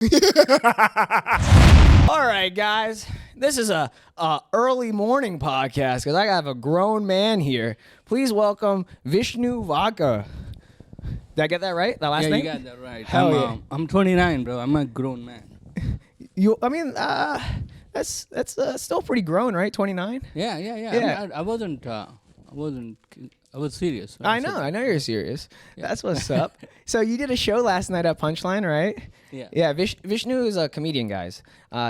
All right, guys. This is a early morning podcast because I have a grown man here. Please welcome Vishnu Vaka. Did I get that right? That last name? You got that right. Hell yeah. I'm 29, bro. I'm a grown man. That's still pretty grown, right? 29. Yeah. Yeah. I was serious. I know you're serious. Yeah. That's what's up. So you did a show last night at Punchline, right? Yeah. Yeah. Vishnu is a comedian, guys.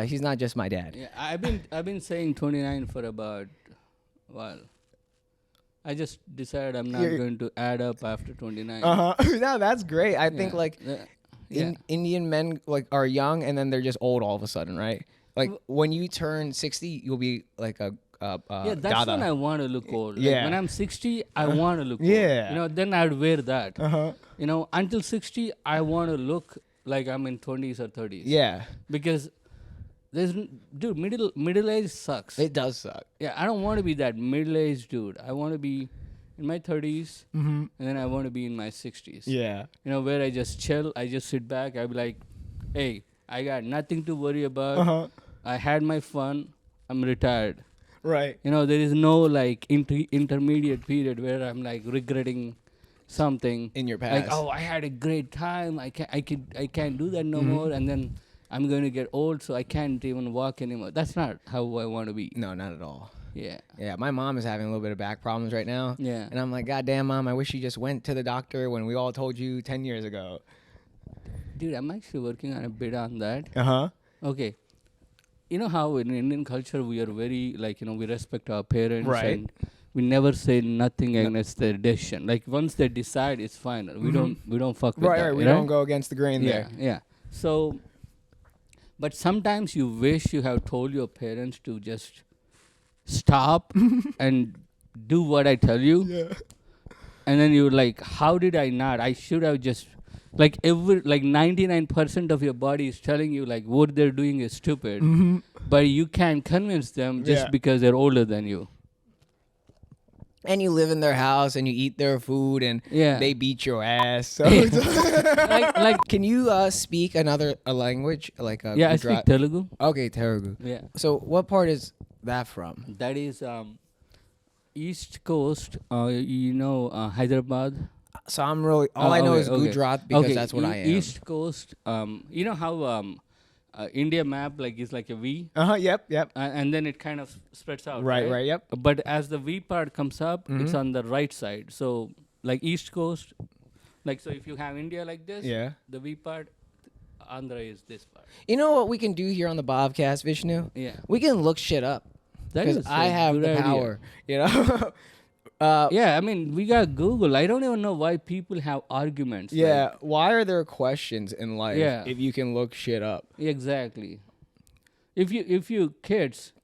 He's not just my dad. Yeah, I've been saying 29 for about, well, I just decided I'm not going to add up after 29. No, that's great. I think Indian men are young and then they're just old all of a sudden, right? Like when you turn 60, you'll be like a that's dada. when I want to look old. Yeah. When I'm 60, I want to look yeah. old. Then I'd wear that. Until 60, I want to look like I'm in 20s or 30s. Yeah. Because middle age sucks. It does suck. Yeah, I don't want to be that middle-aged dude. I want to be in my 30s, and then I want to be in my 60s. Yeah. Where I just chill, I just sit back. I be like, hey, I got nothing to worry about. I had my fun. I'm retired. Right. There is no intermediate period where I'm like regretting something in your past. Like, oh, I had a great time. I can't do that no more. And then I'm going to get old, so I can't even walk anymore. That's not how I want to be. No, not at all. Yeah. Yeah, my mom is having a little bit of back problems right now. Yeah. And I'm like, God damn, Mom, I wish you just went to the doctor when we all told you 10 years ago. Dude, I'm actually working on a bit on that. Okay. You know how in Indian culture we are very, we respect our parents. Right. And we never say nothing against their decision. Like, once they decide, it's fine. We don't fuck with that. Right, we don't go against the grain there. Yeah. So, but sometimes you wish you have told your parents to just stop and do what I tell you. Yeah. And then you're like, how did I not? I should have just, 99% of your body is telling you, what they're doing is stupid. But you can't convince them just because they're older than you. And you live in their house and you eat their food and they beat your ass. So can you speak a language like I speak Telugu. Okay, Telugu. Yeah. So what part is that from? That is East Coast. Hyderabad. So I'm really I know is Gujarat because that's what I am. East Coast. You know how India map is like a V. Yep. And then it kind of spreads out. Right. Yep. But as the V part comes up, it's on the right side. So East Coast, so if you have India like this, the V part, Andhra is this part. You know what we can do here on the Bhav Cast, Vishnu? Yeah. We can look shit up. Because I have the power, yeah, I mean, we got Google. I don't even know why people have arguments. Yeah, why are there questions in life if you can look shit up? Exactly. If you kids,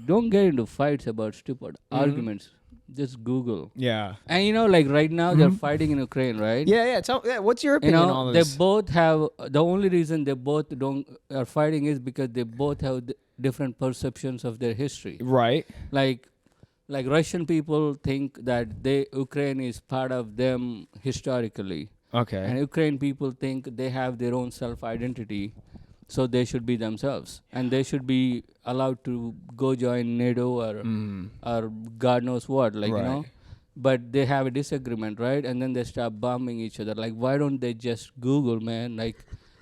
don't get into fights about stupid arguments. Just Google. Yeah. And right now they're fighting in Ukraine, right? Yeah. What's your opinion on all this? They both have, the only reason they both are fighting is because they both have different perceptions of their history. Right. Like Russian people think that Ukraine is part of them historically. Okay. And Ukraine people think they have their own self-identity, so they should be themselves. And they should be allowed to go join NATO or God knows what, But they have a disagreement, right? And then they start bombing each other. Why don't they just Google, man?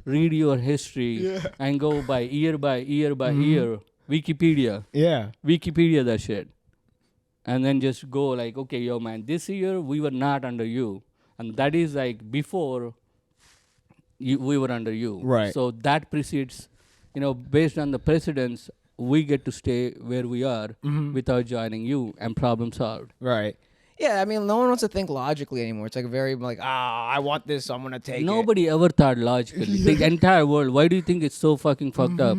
Read your history and go by year by year. Wikipedia. Yeah. Wikipedia that shit. And then just go okay, yo, man, this year we were not under you. And that is before we were under you. Right. So that precedes, based on the precedents, we get to stay where we are without joining you and problem solved. Right. Yeah, I mean, no one wants to think logically anymore. It's very I want this, so I'm going to take Nobody ever thought logically. The entire world. Why do you think it's so fucking fucked up?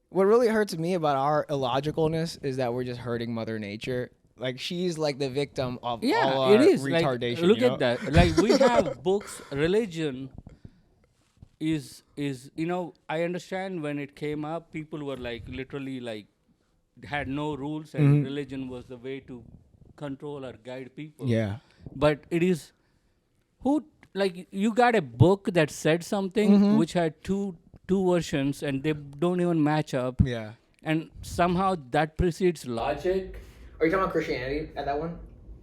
What really hurts me about our illogicalness is that we're just hurting Mother Nature. She's the victim of all our retardation. Look at that. We have books. Religion is I understand when it came up, people were literally had no rules, and religion was the way to control or guide people. Yeah. But it is you got a book that said something which had two two versions and they don't even match up. Yeah. And somehow that precedes logic. Are you talking about Christianity at that one?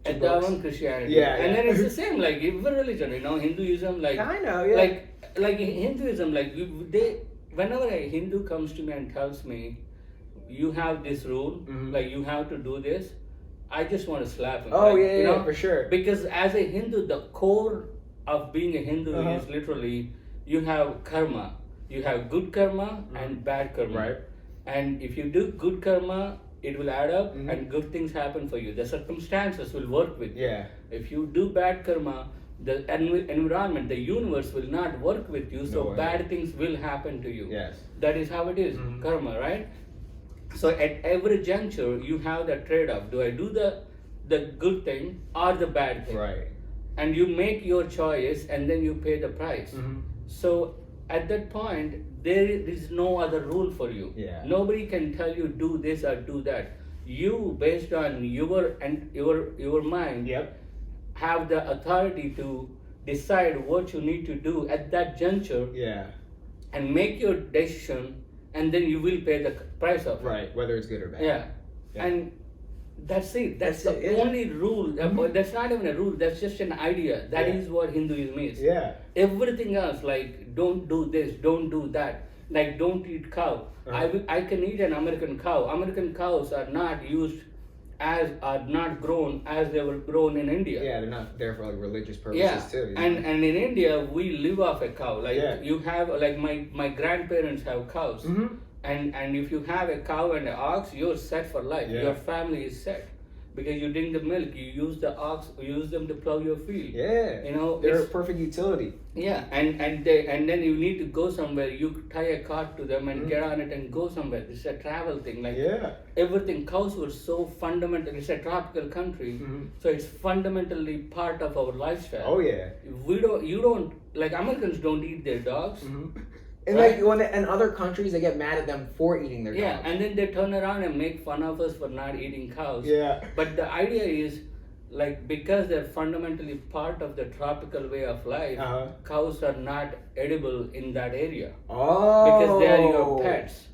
At that one, Christianity. Yeah, and yeah. then it's the same, like every religion, Hinduism, like I know, yeah. like Hinduism, like whenever a Hindu comes to me and tells me, you have this rule, like you have to do this, I just want to slap him. Oh, like, yeah, for sure. Because as a Hindu, the core of being a Hindu is literally you have karma. You have good karma and bad karma. Right. And if you do good karma, it will add up and good things happen for you. The circumstances will work with you. Yeah. If you do bad karma, the environment, the universe will not work with you, so bad things will happen to you. Yes. That is how it is, karma, right? So at every juncture, you have that trade-off. Do I do the good thing or the bad thing? Right. And you make your choice and then you pay the price. So at that point, there is no other rule for you. Yeah. Nobody can tell you do this or do that. You, based on your mind, have the authority to decide what you need to do at that juncture. Yeah. And make your decision, and then you will pay the price of it. Right. Whether it's good or bad. Yeah. And that's it. That's the only rule. That's not even a rule. That's just an idea. That is what Hinduism is. Yeah. Everything else, like don't do this, don't do that. Like don't eat cow. I can eat an American cow. American cows are not grown as they were grown in India. Yeah, they're not there for like religious purposes too. And in India we live off a cow. Like you have like my grandparents have cows. And if you have a cow and an ox, you're set for life. Your family is set. Because you drink the milk, you use the ox, you use them to plow your field. Yeah. They're a perfect utility. Yeah, and then you need to go somewhere, you tie a cart to them and get on it and go somewhere. It's a travel thing. Like everything. Cows were so fundamental. It's a tropical country. So it's fundamentally part of our lifestyle. Oh yeah. You don't like Americans don't eat their dogs. And like in other countries, they get mad at them for eating their dogs. Yeah, and then they turn around and make fun of us for not eating cows. Yeah. But the idea is, like, because they're fundamentally part of the tropical way of life, cows are not edible in that area. Oh. Because they are your pets.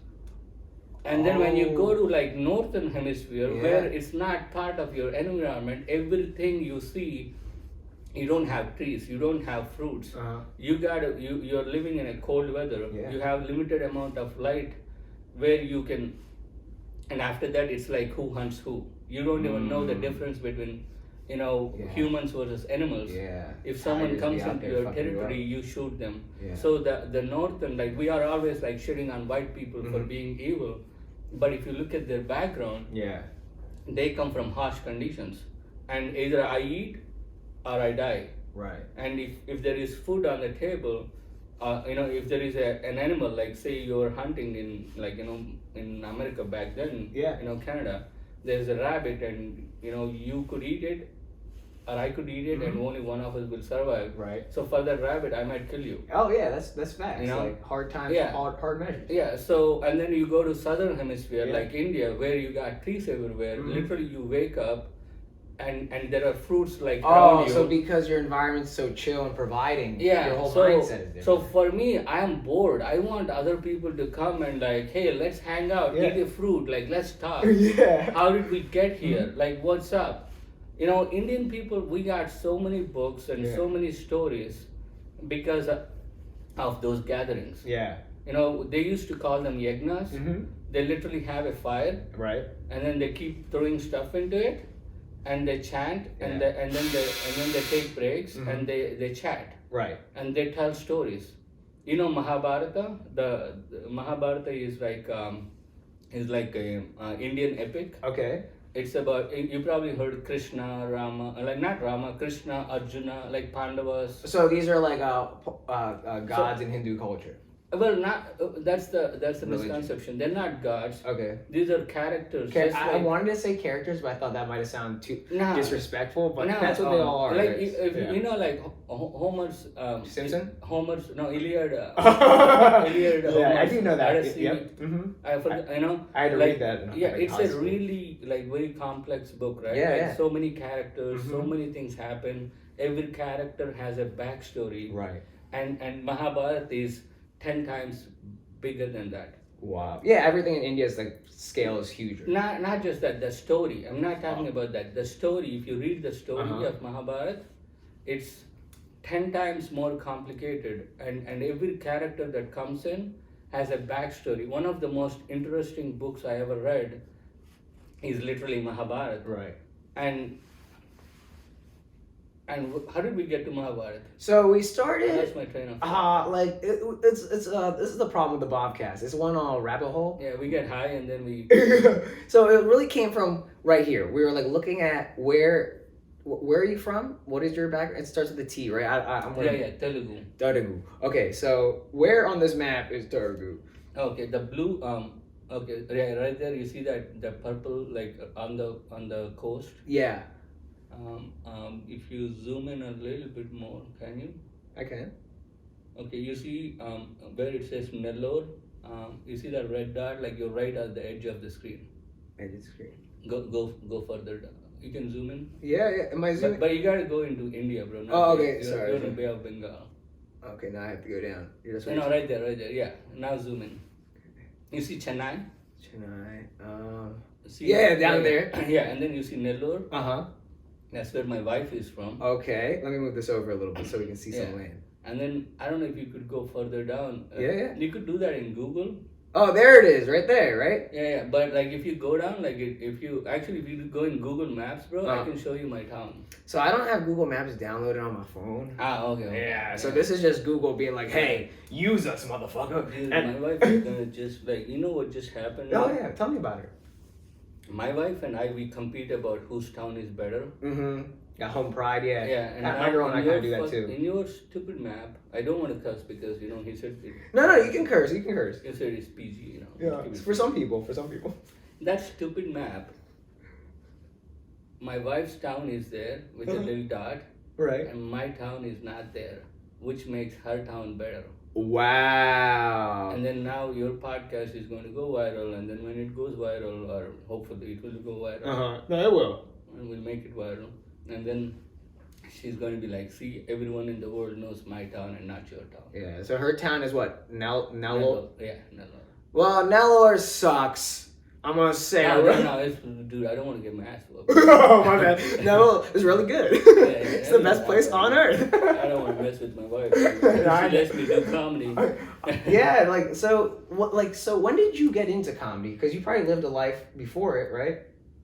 And then when you go to like northern hemisphere, where it's not part of your environment, everything you see. You don't have trees. You don't have fruits. You're living in a cold weather. Yeah. You have limited amount of light, where you can, and after that it's like who hunts who. You don't even know the difference between, humans versus animals. Yeah. If someone comes into your territory, you shoot them. Yeah. So the northern, like we are always like shitting on white people for being evil, but if you look at their background, they come from harsh conditions, and either I eat or I die. Right. And if there is food on the table, if there is an animal, like say you're hunting in America back then, Canada, there's a rabbit and you could eat it or I could eat it and only one of us will survive. Right. So for that rabbit, I might kill you. Oh yeah, that's facts. Like hard times, hard measures. Yeah. So and then you go to southern hemisphere like India, where you got trees everywhere. Literally, you wake up. And there are fruits like around you. So because your environment's so chill and providing, your whole mindset is different. So for me, I am bored. I want other people to come and like, hey, let's hang out, eat a fruit, like let's talk. How did we get here? Like, what's up? Indian people, we got so many books and so many stories because of those gatherings. Yeah. They used to call them yagnas. They literally have a fire. Right. And then they keep throwing stuff into it. And they chant, and then they take breaks, and they chat, right? And they tell stories. Mahabharata. The Mahabharata is like a Indian epic. Okay. It's about, you probably heard Krishna, Rama, like not Rama, Krishna, Arjuna, like Pandavas. So these are like gods in Hindu culture. Well, that's the misconception. They're not gods. Okay. These are characters. I wanted to say characters, but I thought that might have sounded too disrespectful. But that's what they all are. Like like Homer's Simpson. Homer's Iliad. Iliad. I do know that. Odyssey. Yep. I had to read that. It's a really very complex book, right? Yeah. So many characters, so many things happen. Every character has a backstory. Right. And Mahabharata is 10 times bigger than that. Wow. Yeah, everything in India's like scale is huge. Not just that, the story. I'm not talking about that. The story, if you read the story of Mahabharata, it's 10 times more complicated, and every character that comes in has a backstory. One of the most interesting books I ever read is literally Mahabharata. Right. And how did we get to Mahabharata? So we started. That's my train of thought. It's this is the problem with the Bhav Cast. It's one rabbit hole. Yeah, we get high and then we. So it really came from right here. We were like looking at where are you from? What is your background? It starts with a T, right? I'm Telugu. Telugu. Okay, so where on this map is Telugu? Okay, the blue. Okay, yeah, right there. You see that the purple like on the coast. Yeah. If you zoom in a little bit more, can you? I can. Okay, you see where it says Nellore. You see that red dot, like you're right at the edge of the screen. Edge of the screen. Go further down. You can zoom in. Yeah. Am I zooming? But you gotta go into India, bro. Okay. Sorry. You're in Bay of Bengal. Okay, now I have to go down. No, right there. Yeah. Now zoom in. You see Chennai. Down there. Yeah, and then you see Nellore. That's where my wife is from. Okay, let me move this over a little bit so we can see some land. And then I don't know if you could go further down. You could do that in Google. Oh, there it is, right there, right? Yeah. But like if you go down, like if you go in Google Maps, bro, I can show you my town. So I don't have Google Maps downloaded on my phone. Okay. Yeah. So this is just Google being like, "Hey, use us, motherfucker." Dude, my wife is gonna just like, you know what just happened? Oh yeah, tell me about it. My wife and I, we compete about whose town is better. Got home pride, yeah. Yeah, and my girl and I kind of do that too. In your stupid map, I don't want to curse because he said. No, you can curse. You said it's PG, Yeah, for some people. That stupid map. My wife's town is there with a little dot. Right. And my town is not there, which makes her town better. Wow. And then now your podcast is going to go viral, and then when it goes viral, or hopefully it will go viral. No, it will. And we'll make it viral. And then she's going to be like, see, everyone in the world knows my town and not your town. Yeah, so her town is what? Nellore? Yeah, Nellore. Well, Nellore sucks. I'm going to say dude, I don't want to get my ass whooped. Oh, my bad. Nellore is really good. It's the best place on earth. I don't want to mess with my wife. She lets me do comedy. Yeah, so when did you get into comedy? Because you probably lived a life before it, right?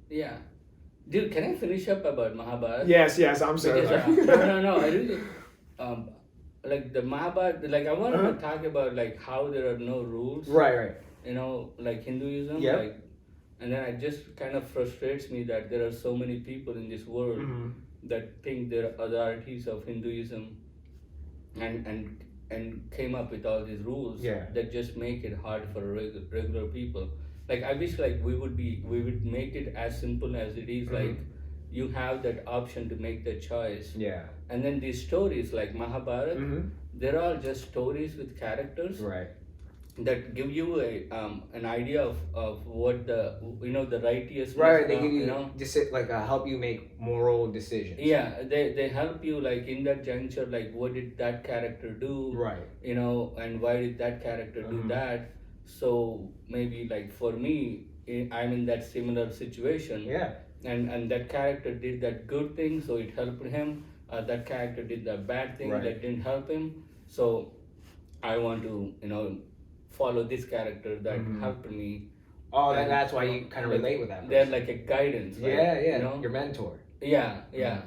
Yeah. Dude, can I finish up about Mahabharata? Yes, I'm sorry. No, I really, like the Mahabharata, like I wanted to talk about like how there are no rules. Right. Like Hinduism. Yeah. And then it just kind of frustrates me that there are so many people in this world that think they're authorities of Hinduism and came up with all these rules that just make it hard for regular people. Like I wish like we would make it as simple as it is. Like you have that option to make the choice. Yeah. And then these stories like Mahabharata, they're all just stories with characters. Right. That give you an idea of what the righteous. Right. They give you just help you make moral decisions. Yeah. They help you like in that juncture, like what did that character do? Right. And why did that character do that? So maybe like for me, I'm in that similar situation. Yeah. And that character did that good thing, so it helped him. That character did the bad thing that didn't help him. So I want to, follow this character that helped me. Oh, that's why you kind of relate with that person. They're like a guidance. Right? Yeah. Your mentor. Yeah,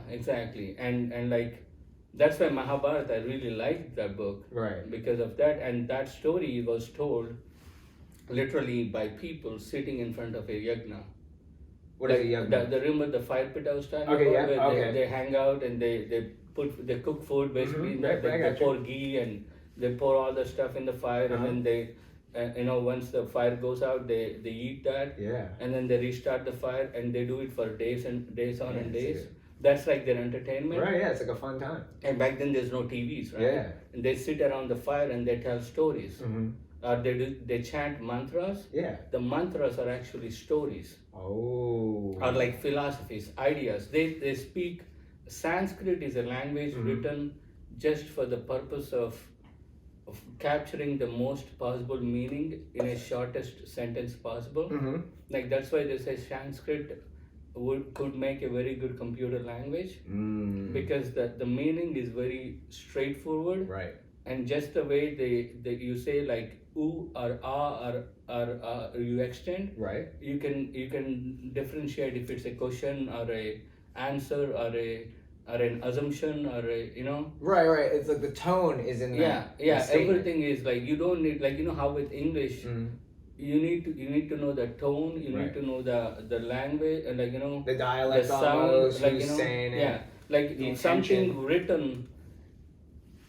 exactly. And like that's why Mahabharata, I really liked that book. Right. Because of that, and that story was told literally by people sitting in front of a yajna. What is a yajna? Remember the fire pit I was talking about? Where they hang out and they cook food basically. They pour ghee and they pour all the stuff in the fire and then they, once the fire goes out, they eat that. Yeah. And then they restart the fire and they do it for days and days on and days. That's like their entertainment. Right, yeah, it's like a fun time. And back then there's no TVs, right? Yeah. And they sit around the fire and they tell stories. Or they chant mantras. Yeah. The mantras are actually stories. Oh. Or like philosophies, ideas. They speak. Sanskrit is a language written just for the purpose of capturing the most possible meaning in a shortest sentence possible. Mm-hmm. Like that's why they say Sanskrit could make a very good computer language because the meaning is very straightforward. Right. And just the way they you say like oo or ah or you extend, Right. you can differentiate if it's a question or a answer or an assumption or Right. It's like the tone is in that. everything is like you don't need, like how with English you need to know the tone, you need to know the language, and the dialect, the sound, almost, like who's saying it. Like the something intention. written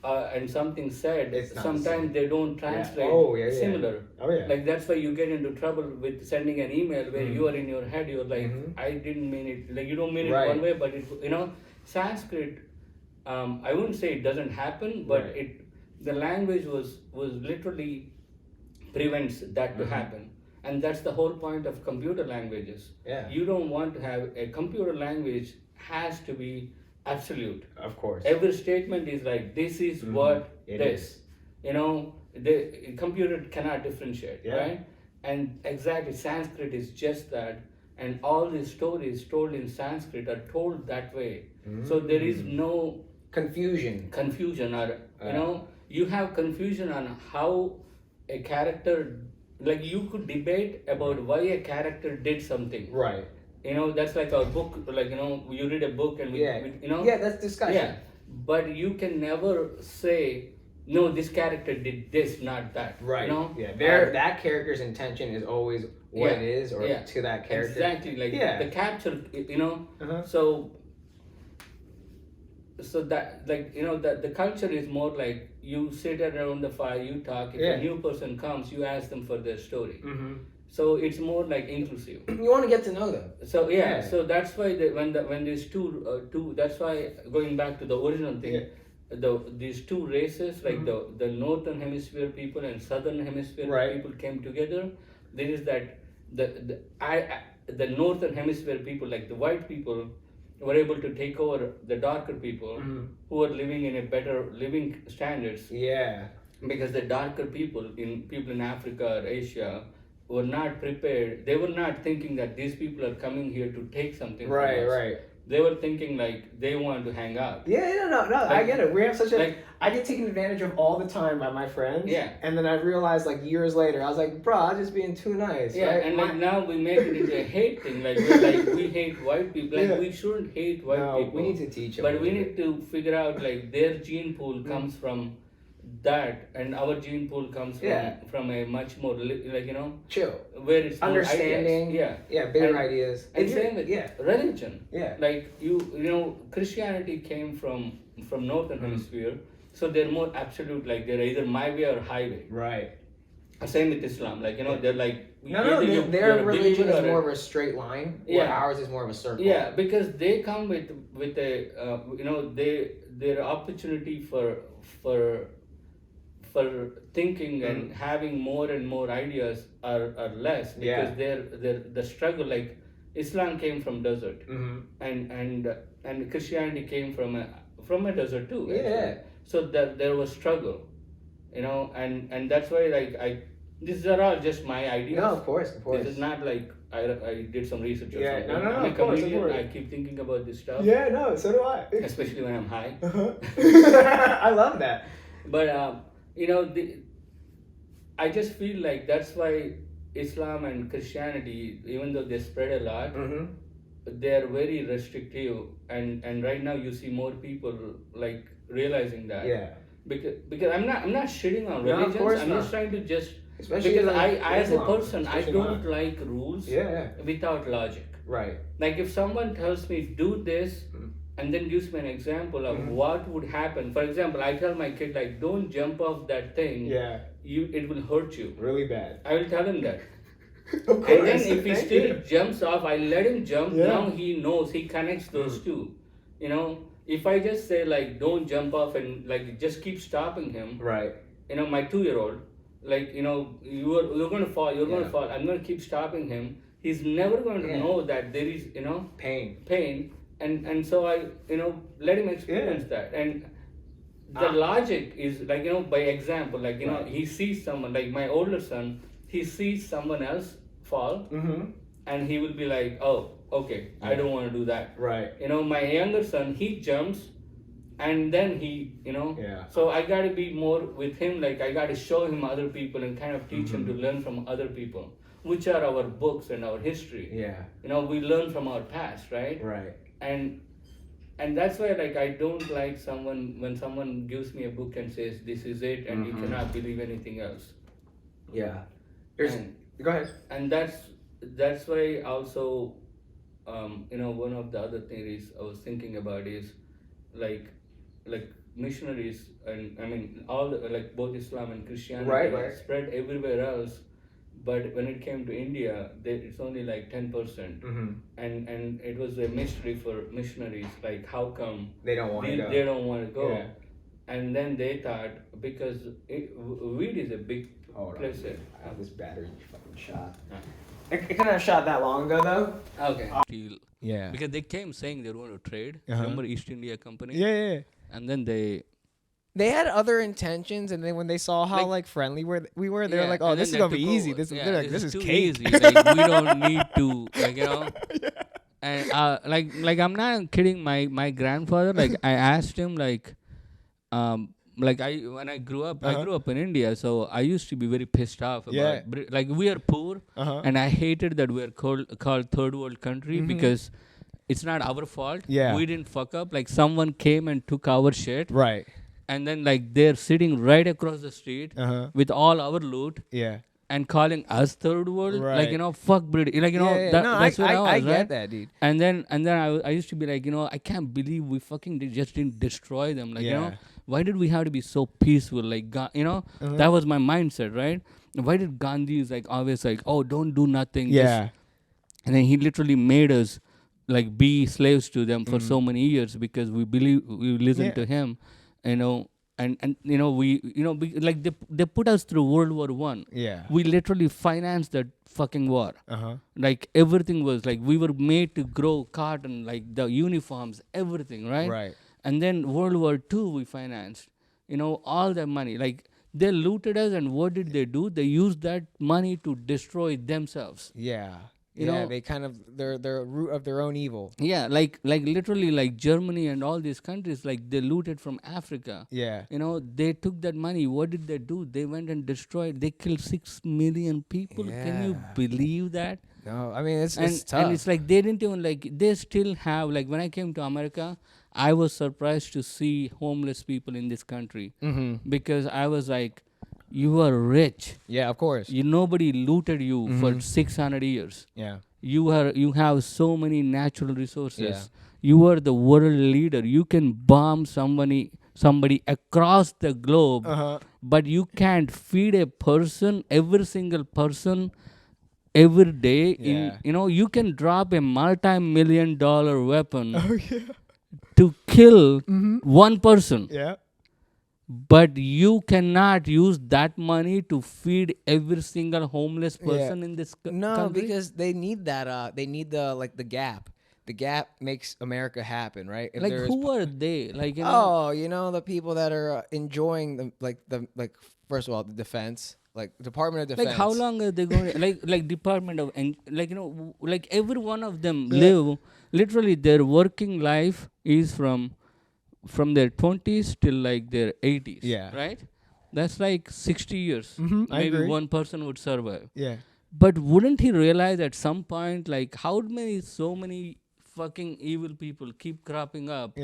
and something said, It's not sometimes they don't translate similar. Oh yeah. Like that's why you get into trouble with sending an email where you are in your head, you're like, I didn't mean it. Like you don't mean it one way, but it, Sanskrit. I wouldn't say it doesn't happen, but the language was literally prevents that to happen, and that's the whole point of computer languages. Yeah. You don't want to have a computer language has to be absolute. Of course. Every statement is like, this is what it this. is. The computer cannot differentiate, right? And exactly, Sanskrit is just that. And all these stories told in Sanskrit are told that way. So there is no confusion or, you have confusion on how a character, like you could debate about why a character did something. Right. That's like our book, like, you read a book and we that's discussion. Yeah, but you can never say, no, this character did this, not that. Right. That character's intention is always what it is, or to that character. Exactly. Like the capture, so that, like, the culture is more like you sit around the fire, you talk. If a new person comes, you ask them for their story. So it's more like inclusive. You want to get to know them. So so that's why when these two, that's why going back to the original thing, these two races, like the northern hemisphere people and southern hemisphere people came together. There is that the northern hemisphere people, like the white people, were able to take over the darker people who were living in a better living standards. Yeah. Because the darker people in Africa or Asia were not prepared. They were not thinking that these people are coming here to take something from us. Right. They were thinking like they wanted to hang out. No, like, I get it. We have such a... I get taken advantage of all the time by my friends. Yeah. And then I realized, like, years later, I was like, bro, I was just being too nice. Yeah, right? and like now we make it into a hate thing. Like we hate white people. Like we shouldn't hate white people. We need to teach them. But we need to figure out like their gene pool comes from that, and our gene pool comes from a much more chill, where it's understanding, bigger ideas, and same with religion. Like Christianity came from northern hemisphere, so they're more absolute. Like they're either my way or highway. Right. Same with Islam. Like they're like their religion is more of a straight line. Where ours is more of a circle. Yeah, because they come with a their opportunity for thinking and having more and more ideas are less, because the struggle, like Islam came from desert and Christianity came from a desert too. Actually. So that there was struggle, and that's why like these are all just my ideas. No, of course. This is not like I did some research or something. No, I'm a of course, comedian. I keep thinking about this stuff. Yeah, no, so do I. Especially when I'm high. I love that. But I just feel like that's why Islam and Christianity, even though they spread a lot, they are very restrictive, and right now you see more people like realizing that. Yeah. Because I'm not shitting on religions. I'm just trying to just especially because like I as a person I don't like rules without logic. Right. Like if someone tells me do this and then gives me an example of what would happen. For example, I tell my kid like don't jump off that thing. Yeah. It will hurt you. Really bad. I will tell him that. Of course. And then if he still jumps off, I let him jump. Now he knows, he connects those two. If I just say like don't jump off and like just keep stopping him. Right. My 2-year-old, like you're gonna fall, gonna fall. I'm gonna keep stopping him. He's never going to know that there is pain. And so I let him experience that. And the logic is like, by example, like, he sees someone, like my older son, he sees someone else fall, and he will be like, oh, okay, I don't want to do that. Right. My younger son, he jumps, and then he, so I got to be more with him, like I got to show him other people and kind of teach him to learn from other people, which are our books and our history. Yeah. We learn from our past, right? Right. And that's why, like, I don't like when someone gives me a book and says this is it and you cannot believe anything else. Yeah. Go ahead. And that's why also, one of the other things I was thinking about is like missionaries, and I mean all the, like both Islam and Christianity right. spread everywhere else, but when it came to India, it's only like 10%, and it was a mystery for missionaries, like how come they don't want to go. They don't want to go, and then they thought because weed is a big place. I have this battery fucking shot. It couldn't have shot that long ago though. Okay. Yeah. Because they came saying they want to trade. Remember East India Company? Yeah. And then they had other intentions, and then when they saw how like friendly we were, they were like, "Oh, this is gonna be easy. This is too cake. Easy. Like we don't need to, like And like I'm not kidding. My grandfather, like I asked him, like when I grew up, I grew up in India, so I used to be very pissed off about like we are poor, and I hated that we are called third world country because it's not our fault. Yeah. We didn't fuck up. Like someone came and took our shit. Right. And then like they're sitting right across the street with all our loot. Yeah. And calling us third world, right. like fuck British, like that's what I was, I get right? that, dude. And then I used to be like, I can't believe we fucking just didn't destroy them, like why did we have to be so peaceful, like that was my mindset, right? Why did Gandhi is like always like, oh, don't do nothing, yeah, and then he literally made us like be slaves to them for so many years because we listened to him, and we like they put us through World War I. Yeah. We literally financed that fucking war. Like everything was like we were made to grow cotton, like the uniforms, everything, right? Right. And then World War II we financed. All that money. Like they looted us, and what did they do? They used that money to destroy themselves. Yeah. They kind of they're root of their own evil. Yeah, like literally like Germany and all these countries, like they looted from Africa. Yeah. They took that money. What did they do? They went and destroyed. They killed 6 million people. Yeah. Can you believe that? No, I mean it's tough. And it's like they didn't even like they still have like when I came to America, I was surprised to see homeless people in this country because I was like, you are rich. Yeah, of course. Nobody looted you for 600 years. Yeah. You have so many natural resources. Yeah. You are the world leader. You can bomb somebody across the globe, but you can't feed a person, every single person, every day. Yeah. You can drop a multi-million-dollar weapon to kill one person. Yeah. But you cannot use that money to feed every single homeless person in this country. No, because they need that. They need the gap. The gap makes America happen, right? If like who are they? Like the people that are enjoying the first of all the defense, like Department of Defense. Like how long are they going? like Department of like every one of them live literally their working life is from their 20s till like their 80s. Yeah. Right? That's like 60 years. I Maybe agree. one person would survive. Yeah. But wouldn't he realize at some point, like, so many fucking evil people keep cropping up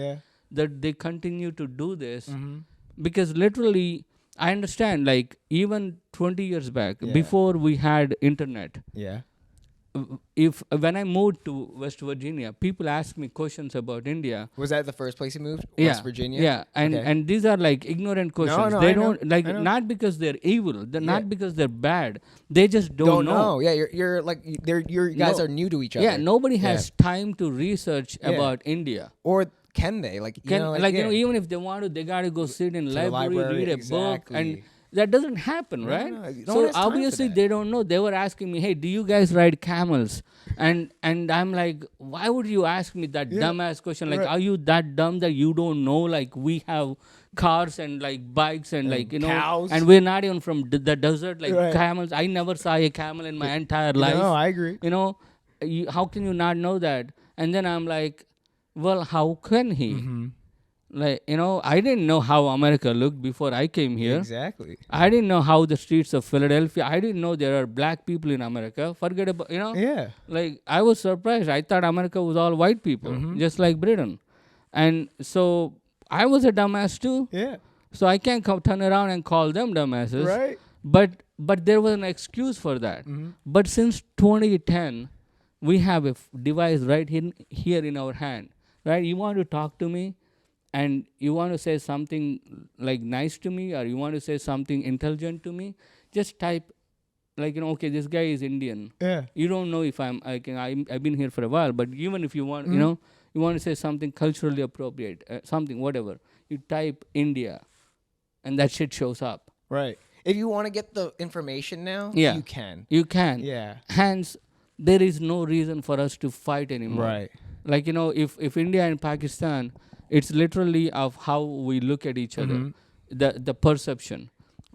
that they continue to do this? Because literally, I understand, like, even 20 years back, before we had internet, when I moved to West Virginia, people ask me questions about India. Was that the first place you moved? West Virginia? Yeah, and these are like ignorant questions. No, they I don't know. like not because they're evil, they're not because they're bad. They just don't know. Yeah, you're like you guys are new to each other. Yeah, nobody has time to research about India. Or can they? Even if they want to, they gotta go sit in library, read a book, and that doesn't happen, right? No one so has time obviously for that. they don't know. They were asking me, "Hey, do you guys ride camels?" And I'm like, "Why would you ask me that dumbass question? Like, are you that dumb that you don't know? Like, we have cars and like bikes and like cows. and we're not even from the desert, like Right. camels. I never saw a camel in my entire life. No, I agree. How can you not know that? And then I'm like, well, how can he? Mm-hmm. Like, I didn't know how America looked before I came here. Exactly. I didn't know how the streets of Philadelphia. I didn't know there are black people in America. Forget about, Yeah. like I was surprised. I thought America was all white people, just like Britain. And so I was a dumbass too. Yeah. So I can't turn around and call them dumbasses. Right. But there was an excuse for that. But since 2010, we have a device right here in our hand. Right? You want to talk to me, and you want to say something like nice to me, or you want to say something intelligent to me, just type like, okay, this guy is Indian. Yeah. You don't know if I've been here for a while, but even if you want, you want to say something culturally appropriate, something, whatever, you type India, and that shit shows up. Right. If you want to get the information now, Yeah. you can. You can. Yeah. Hence, there is no reason for us to fight anymore. Right. Like, if India and Pakistan, it's literally of how we look at each other, the perception.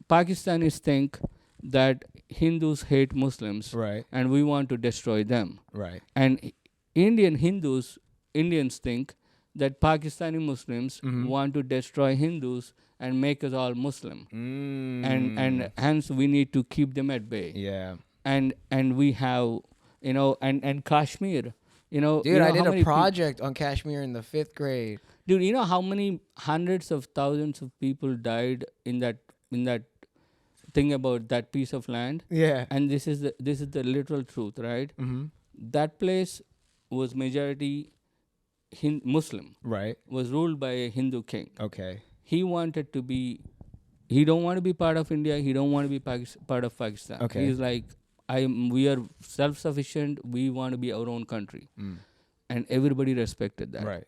Pakistanis think that Hindus hate Muslims, Right. and we want to destroy them. Right. And Indians think that Pakistani Muslims want to destroy Hindus and make us all Muslim. And hence we need to keep them at bay. Yeah. And we have, and Kashmir, Dude, I did a project on Kashmir in the 5th grade. Dude, you know how many hundreds of thousands of people died in that thing about that piece of land? Yeah. And this is the literal truth, right? That place was majority Muslim. Right. Was ruled by a Hindu king. Okay. He don't want to be part of India. He don't want to be part of Pakistan. Okay. He's like, we are self-sufficient. We want to be our own country. And everybody respected that. Right.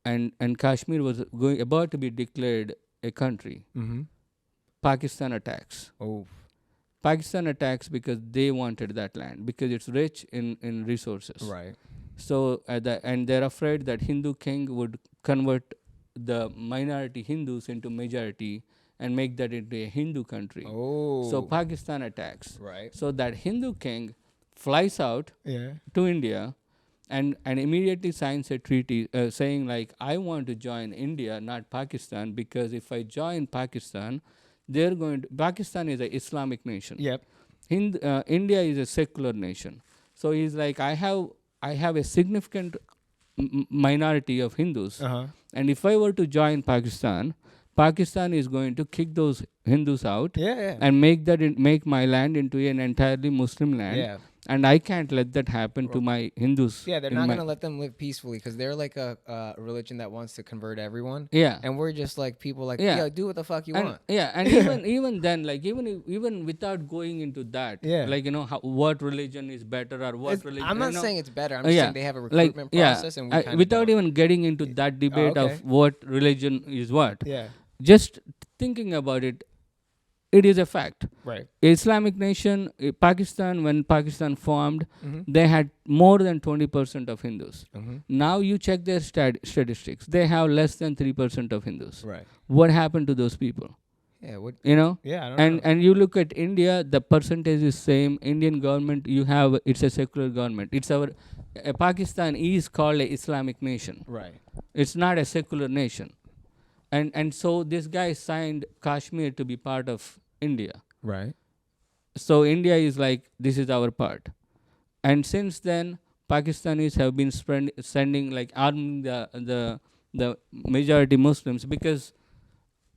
And Kashmir was about to be declared a country. Pakistan attacks. Oh. Pakistan attacks because they wanted that land, because it's rich in resources. Right. So and they're afraid that Hindu king would convert the minority Hindus into majority and make that into a Hindu country. Oh. So Pakistan attacks. Right. So that Hindu king flies out Yeah. to India and immediately signs a treaty saying like, I want to join India, not Pakistan, because if I join Pakistan, Pakistan is an Islamic nation. Yep. India is a secular nation. So he's like, I have a significant minority of Hindus. And if I were to join Pakistan is going to kick those Hindus out and make my land into an entirely Muslim land. Yeah. And I can't let that happen to my Hindus. Yeah, they're not going to let them live peacefully because they're like a religion that wants to convert everyone. Yeah. And we're just like people like, do what the fuck you want. Yeah, and even then, like even without going into that, like what religion is better or what religion. I'm not saying it's better. I'm just saying they have a recruitment process, and we kind without of even getting into that debate of what religion is what. Yeah. Just thinking about it, it is a fact. Right. Islamic nation, Pakistan, when Pakistan formed, they had more than 20% of Hindus. Now you check their statistics. They have less than 3% of Hindus. Right. What happened to those people? Yeah. What? Yeah, I don't know. And you look at India, the percentage is same. Indian government, it's a secular government. Pakistan is called a Islamic nation. Right. It's not a secular nation. And so this guy signed Kashmir to be part of India. Right. So India is like, this is our part. And since then, Pakistanis have been sending, like, arming the majority Muslims, because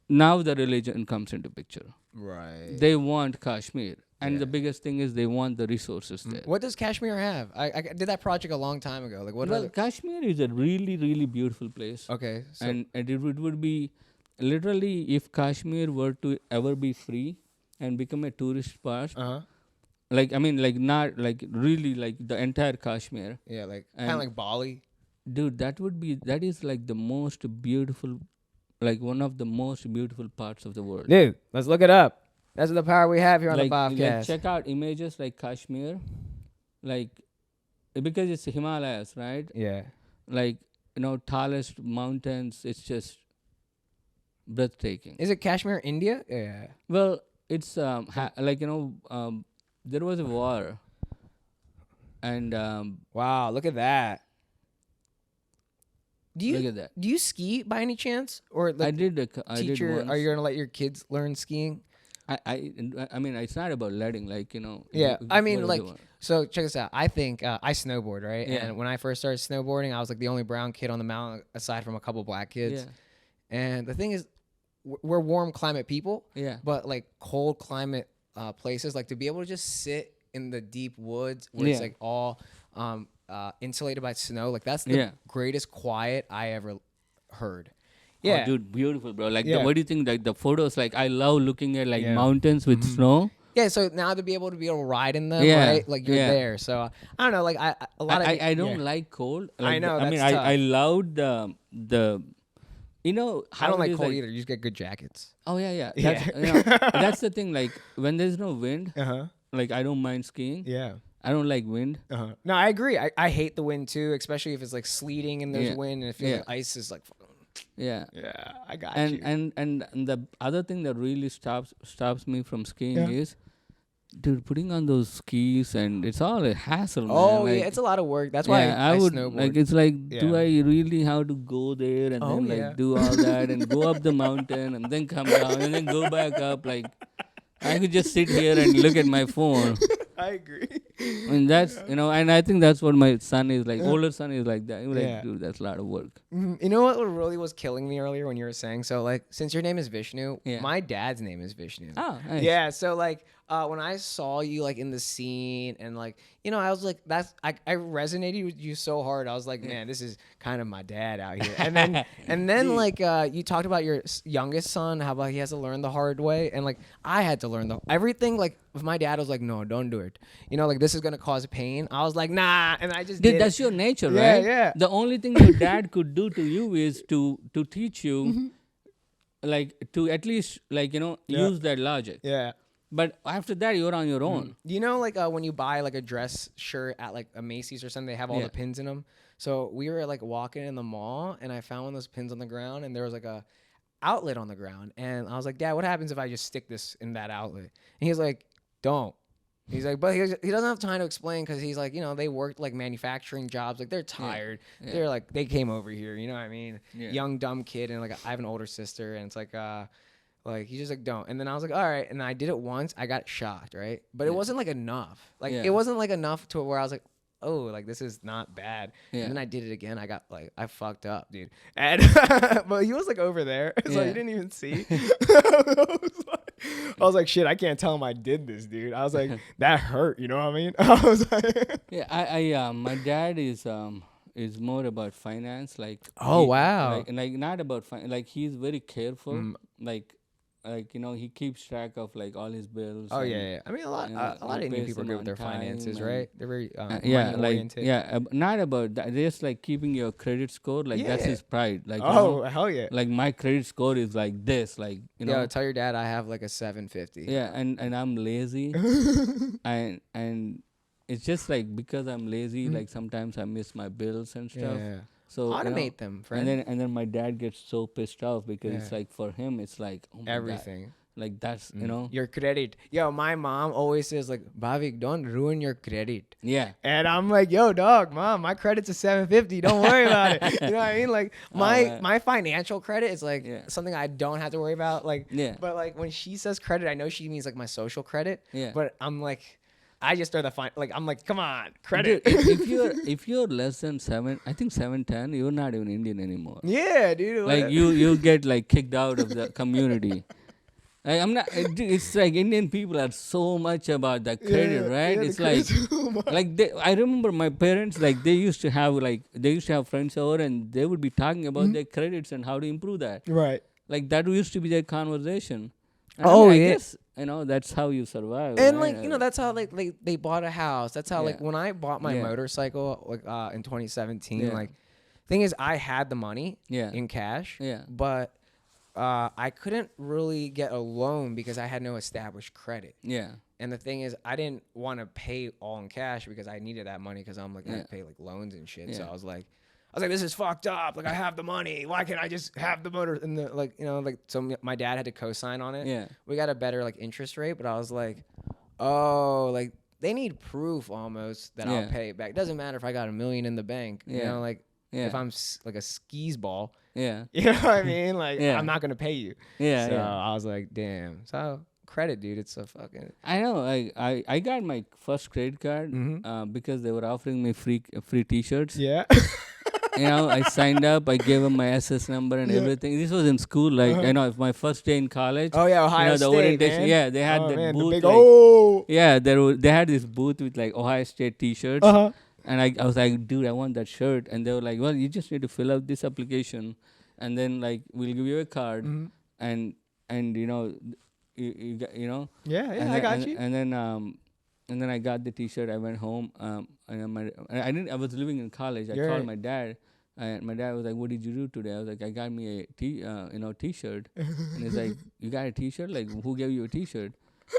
now the religion comes into picture. Right. They want Kashmir. And the biggest thing is they want the resources there. What does Kashmir have? I did that project a long time ago. Like, what? Kashmir is a really, really beautiful place. Okay. So And it would be, literally, if Kashmir were to ever be free and become a tourist spot, not like really like the entire Kashmir. Yeah, like kind of like Bali. Dude, that is like the most beautiful, like one of the most beautiful parts of the world. Dude, let's look it up. That's the power we have here on the Bhav Like, Cast. check out images like Kashmir, like, because it's Himalayas, right? Yeah. Like, tallest mountains. It's just breathtaking. Is it Kashmir, India? Yeah. Well, it's like there was a war, and Wow, look at that. look at that. Do you ski by any chance, or like I did teacher? once. Are you gonna let your kids learn skiing? I mean, it's not about letting, like, Yeah, I mean, whatever like, they want. so check this out. I think I snowboard, right? Yeah. And when I first started snowboarding, I was like the only brown kid on the mountain, aside from a couple black kids. Yeah. And the thing is, we're warm climate people, Yeah. but like cold climate places, like to be able to just sit in the deep woods where it's Yeah. like all insulated by snow, like that's the greatest quiet I ever heard. Yeah, Oh, dude, beautiful, bro. Like, Yeah. what do you think? Like the photos, like I love looking at like Yeah. mountains with snow. yeah. So now to be able to ride in them, Yeah, right? Like you're yeah. there. So I don't know. Like a lot of I don't yeah. like cold. I Like, know, I mean, that's I tough. loved the how I don't it like is, cold either. You just get good jackets. Oh yeah. Yeah. That's the thing. Like when there's no wind, Uh-huh. like I don't mind skiing. Yeah. I don't like wind. Uh-huh. No, I agree. I hate the wind too, especially if it's like sleeting and there's Yeah. wind and it feels Yeah. like ice is like. Yeah. Yeah, I got And, you. and the other thing that really stops me from skiing Yeah. is, dude, putting on those skis, and it's all a hassle, man. Oh Like, yeah, it's a lot of work. That's why yeah, I would snowboard. like. It's like, do Yeah. I really have to go there and Oh, then yeah. like do all that and go up the mountain and then come down and then go back up? Like, I could just sit here and look at my phone. I agree. I mean, that's and I think that's what my son is like. Older son is like that. He's like, Yeah. dude, that's a lot of work. You know what really was killing me earlier when you were saying, so like since your name is Vishnu, Yeah. my dad's name is Vishnu. Oh, nice. Yeah, so like when I saw you like in the scene and like I was like I resonated with you so hard. I was like, man, this is kind of my dad out here. And then like you talked about your youngest son, how about he has to learn the hard way, and like I had to learn everything. Like if my dad was like, no, don't do it. Like this is gonna cause pain. I was like, nah, and I just Dude, did that's your nature, Yeah, right? yeah. The only thing your dad could do to you is to teach you, like to at least like use that logic. Yeah. But after that, you're on your own. Like when you buy like a dress shirt at like a Macy's or something, they have all Yeah. the pins in them. So we were like walking in the mall and I found one of those pins on the ground and there was like a outlet on the ground. And I was like, Dad, what happens if I just stick this in that outlet? And he's like, don't. He's like, but he doesn't have time to explain because he's like, they worked like manufacturing jobs. Like they're tired. Yeah. They're like, they came over here. You know what I mean? Yeah. Young, dumb kid. And like, I have an older sister and it's like he's just like, don't. And then I was like, all right. And I did it once. I got shocked, right? But it wasn't like enough. Like Yeah. it wasn't like enough to where I was like, oh, like this is not bad. Yeah. And then I did it again. I got like, I fucked up, dude. And but he was like over there, so Yeah. he didn't even see. I was like, shit, I can't tell him I did this, dude. I was like, that hurt. You know what I mean? I was like, Yeah, I my dad is more about finance, like. Oh, wow. Like not about like he's very careful, like he keeps track of like all his bills. oh and, yeah. I mean, a lot he of Indian pays people are them good with on their time finances, and- right? They're very yeah, money like oriented. not about that. Just like keeping your credit score, like that's Yeah. his pride. Like Oh hell yeah. like my credit score is like this, like Yo, tell your dad I have like a 750. Yeah, and I'm lazy, and it's just like because I'm lazy, like sometimes I miss my bills and stuff. Yeah. So Automate them, friend. and then my dad gets so pissed off because it's Yeah. like for him it's like, oh my God. Everything. Like that's Your credit. Yo, my mom always says like, Bhavik, don't ruin your credit. yeah. And I'm like, yo, dog, mom, my credit's a 750. Don't worry about it. You know what I mean? Like man. my financial credit is like Yeah. something I don't have to worry about. Like, Yeah. But like when she says credit, I know she means like my social credit. Yeah. But I'm like, I just throw the like I'm like, come on, credit. Dude, if you're less than 710, you're not even Indian anymore. Yeah, dude. Like what- you get like kicked out of the community. Like, I'm not. It's like Indian people are so much about the credit, right? yeah, the It's like, credit's so much. I remember my parents like they used to have friends over and they would be talking about their credits and how to improve that. Right. Like that used to be their conversation. And Oh, I yeah. guess that's how you survive. And right? like that's how like they bought a house. That's how like Yeah. when I bought my Yeah. motorcycle like in 2017. Yeah. Like, thing is I had the money Yeah. in cash. Yeah. But I couldn't really get a loan because I had no established credit. Yeah. And the thing is, I didn't want to pay all in cash because I needed that money because I'm like, I Yeah. had to pay like loans and shit. So Yeah. I was like, I was like, this is fucked up. Like, I have the money. Why can't I just have the motor? And the, like, you know, like, so my dad had to co-sign on it. Yeah. We got a better, like, interest rate, but I was like, oh, like, they need proof almost that I'll pay it back. It doesn't matter if I got $1 million in the bank. You know, like, if I'm like a skis ball, you know what I mean? Like, I'm not going to pay you. So I was like, damn. So credit, dude. It's a fucking. I know. I got my first credit card because they were offering me free T-shirts. Yeah. You know, I signed up. I gave them my SS number and everything. This was in school. Like, you know, my first day in college. Oh yeah, Ohio the State, orientation. man. Yeah, they had that man, booth. the big, they had this booth with like Ohio State T-shirts. And I was like, dude, I want that shirt. And they were like, well, you just need to fill out this application, and then like we'll give you a card, and you know, you know. Yeah, and I got you. And then I got the T-shirt. I went home. I was living in college. I called my dad, and my dad was like, "What did you do today?" I was like, "I got me a T-shirt." And he's like, "You got a T-shirt? Like, who gave you a T-shirt?"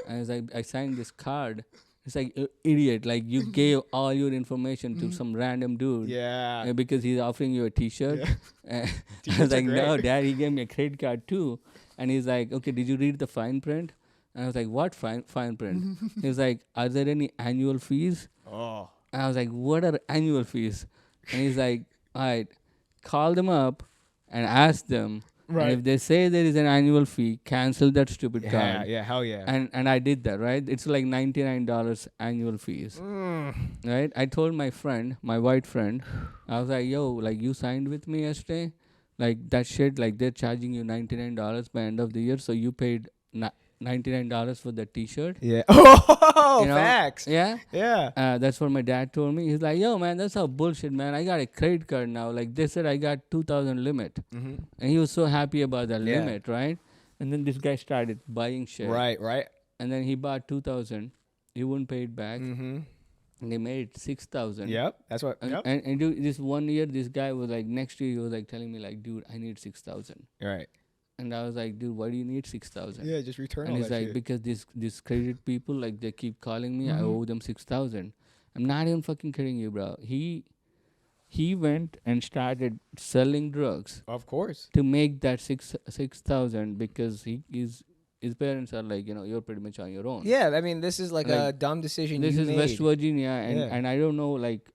And I was like, "I signed this card." It's like, idiot! Like, you gave all your information to some random dude. Yeah. Because he's offering you a T-shirt. Yeah. I was like, "No, Dad. He gave me a credit card too." And he's like, "Okay, did you read the fine print?" And I was like, "What fine print?" He was like, "Are there any annual fees?" Oh. And I was like, "What are annual fees?" And he's like, "All right, call them up and ask them. Right. And if they say there is an annual fee, cancel that stupid card." Yeah, hell yeah. And I did that, right? It's like $99 annual fees. Right? I told my friend, my white friend, I was like, "Yo, like, you signed with me yesterday? Like, that shit, like, they're charging you $99 by end of the year, so you paid $99 for the T-shirt." Yeah. Oh, you know? facts. Yeah. Yeah. That's what my dad told me. He's like, "Yo, man, that's how bullshit, man. I got a credit card now. Like, they said I got 2,000 limit." And he was so happy about that limit, right? And then this guy started buying shit. Right. And then he bought 2,000. He wouldn't pay it back. And they made 6,000. Yep. That's what. And, and dude, this 1 year, this guy was like, next year, he was like telling me like, "Dude, I need 6,000. Right. And I was like, "Dude, why do you need 6,000? Yeah, just return And all he's that like, shit. "Because these credit people, like, they keep calling me. I owe them 6,000. I'm not even fucking kidding you, bro. He went and started selling drugs. Of course. To make that 6,000 because his parents are like, you know, you're pretty much on your own. Yeah, I mean, this is like a dumb decision This you is made. West Virginia, and I don't know, like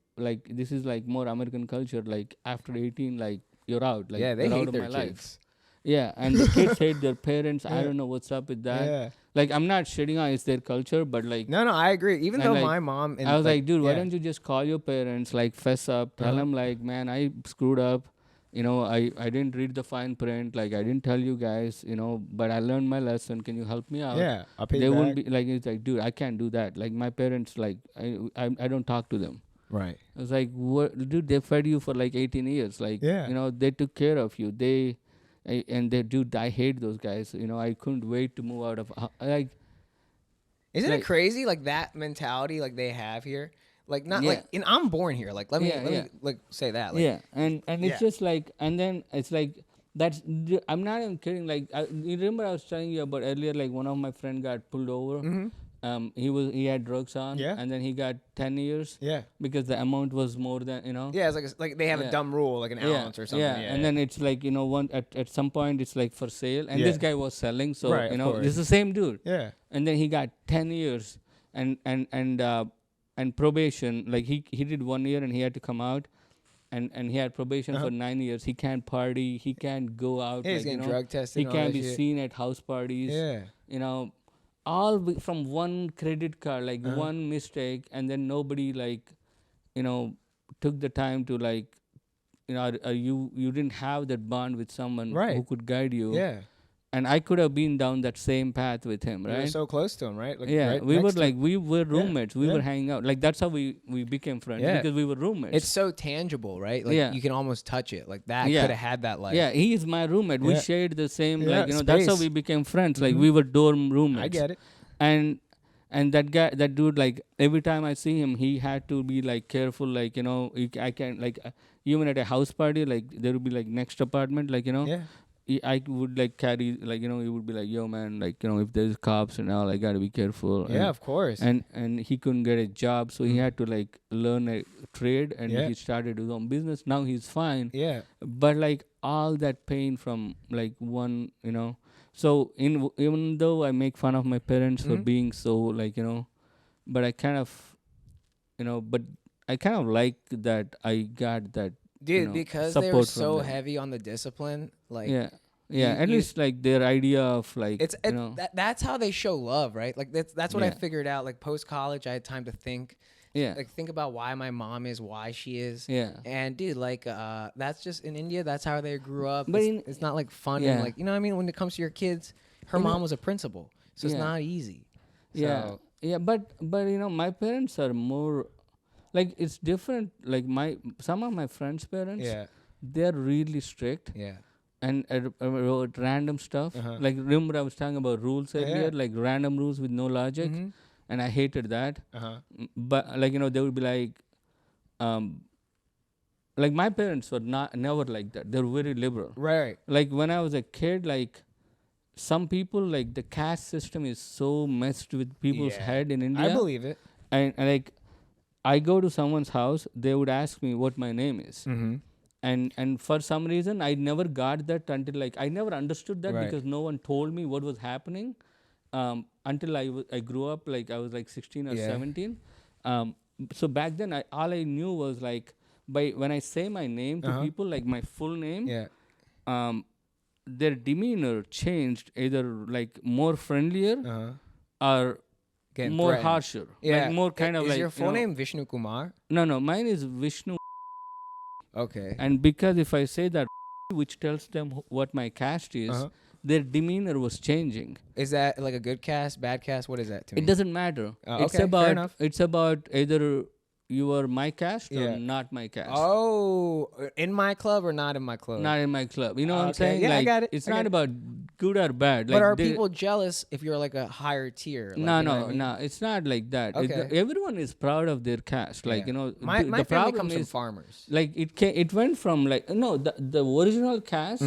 this is like more American culture. Like, after 18, like, you're out. Like, Yeah, they you're hate out of their my kids. life. Yeah, and the kids hate their parents. I don't know what's up with that. Yeah. Like, I'm not shitting on it's their culture, but like, No, I agree. Even And though like, my mom and I was like, dude, why yeah. don't you just call your parents, like, fess up, tell them like, man, I screwed up. You know, I didn't read the fine print. Like, I didn't tell you guys, you know, but I learned my lesson. Can you help me out? Yeah, I'll pay They you wouldn't back. be like, it's like, dude, I can't do that. Like, my parents, like, I don't talk to them. Right. I was like, what, dude, they fed you for like 18 years. Like, Yeah. you know, they took care of you. Dude, I hate those guys. You know, I couldn't wait to move out of, like. Isn't like, it crazy, like, that mentality, like, they have here? Like, not, Yeah. like, and I'm born here. Like, let me, like, say that. Like, Yeah, and it's Yeah. just like, and then it's like, I'm not even kidding. Like, you remember I was telling you about earlier, like, one of my friend got pulled over. He had drugs on. Yeah. And then he got 10 years. Yeah. Because the amount was more than, you know. Yeah, it's like they have a dumb rule, like an ounce or something. Yeah, and then it's like, you know, at some point it's like for sale, and this guy was selling, so Right, you of know, course. this is the same dude. Yeah. And then he got 10 years, and probation. Like, he did 1 year and he had to come out, and he had probation for 9 years. He can't party, he can't go out. Yeah, he's like, getting you know, drug tested. he and all can't that be shit. seen at house parties. Yeah. You know, all from one credit card, like one mistake, and then nobody, like, you know, took the time to, like, you know, you didn't have that bond with someone who could guide you. Yeah. And I could have been down that same path with him, You were right? so close to him, right? Like, Yeah, right we were next to like, him. we were roommates. We Yeah. were hanging out. Like, that's how we became friends, Yeah. because we were roommates. It's so tangible, right? Like, Yeah. you can almost touch it. Like, that Yeah. could have had that life. Yeah, he is my roommate. We Yeah. shared the same, Yeah, like, you know, that's how space. we became friends. Like, we were dorm roommates. I get it. And that dude, like, every time I see him, he had to be, like, careful, like, you know, I can't, like, even at a house party, like, there would be, like, next apartment, like, you know, Yeah. I would like carry, like, he would be like, yo man, like, if there's cops and all, I gotta be careful. Yeah, of course. And he couldn't get a job, so he had to like learn a trade, and Yeah. he started his own business. Now he's fine. Yeah. But like all that pain from like one, so even though I make fun of my parents for being so like, but I kind of, but I kind of like that I got that. Dude, because they were support from so them. heavy on the discipline, like Yeah. you- At you- least like their idea of like, that's how they show love, right? Like that's what I Yeah. figured out. Like post college, I had time to think. yeah. Like think about why my mom is why she is. Yeah. And dude, like that's just in India. That's how they grew up. But It's not like fun Yeah. and like, you know what I mean. When it comes to your kids, her mom was a principal, so it's Yeah. not easy. Yeah. So, Yeah. But my parents are more like, it's different. Like some of my friends' parents, yeah, they're really strict. yeah, And wrote random stuff. Uh-huh. Like, remember I was talking about rules earlier, yeah. like random rules with no logic, and I hated that. But like, they would be like my parents were never like that. They were very liberal. right. Like when I was a kid, like some people, like the caste system is so messed with people's Yeah. head in India. I believe it. And like I go to someone's house, they would ask me what my name is. Mm-hmm. And for some reason I never got that until like I never understood that, Right. because no one told me what was happening until I grew up, like I was like 16 or Yeah. 17. So back then all I knew was like, when I say my name to people, like my full name, Yeah. their demeanor changed, either like more friendlier or Getting more threatened. harsher. Yeah. Like more kind of is like, your full name Vishnu Kumar? No, mine is Vishnu. Okay. And because if I say that, which tells them what my caste is, their demeanor was changing. Is that like a good cast, bad cast? What is that to me? It doesn't matter. Oh, It's okay, fair enough. about either you are my caste Yeah. or not my caste. Oh, in my club or not in my club? Not in my club. You know what I'm Okay, saying? yeah, I Like, got it, it's I not get it. about good or bad. But Like are they- people jealous if you're like a higher tier? Like, No, you know what I mean? no. It's not like that. Okay. Everyone is proud of their caste. Like, Yeah. the My family problem comes from is, farmers. like it went from like, no, the original caste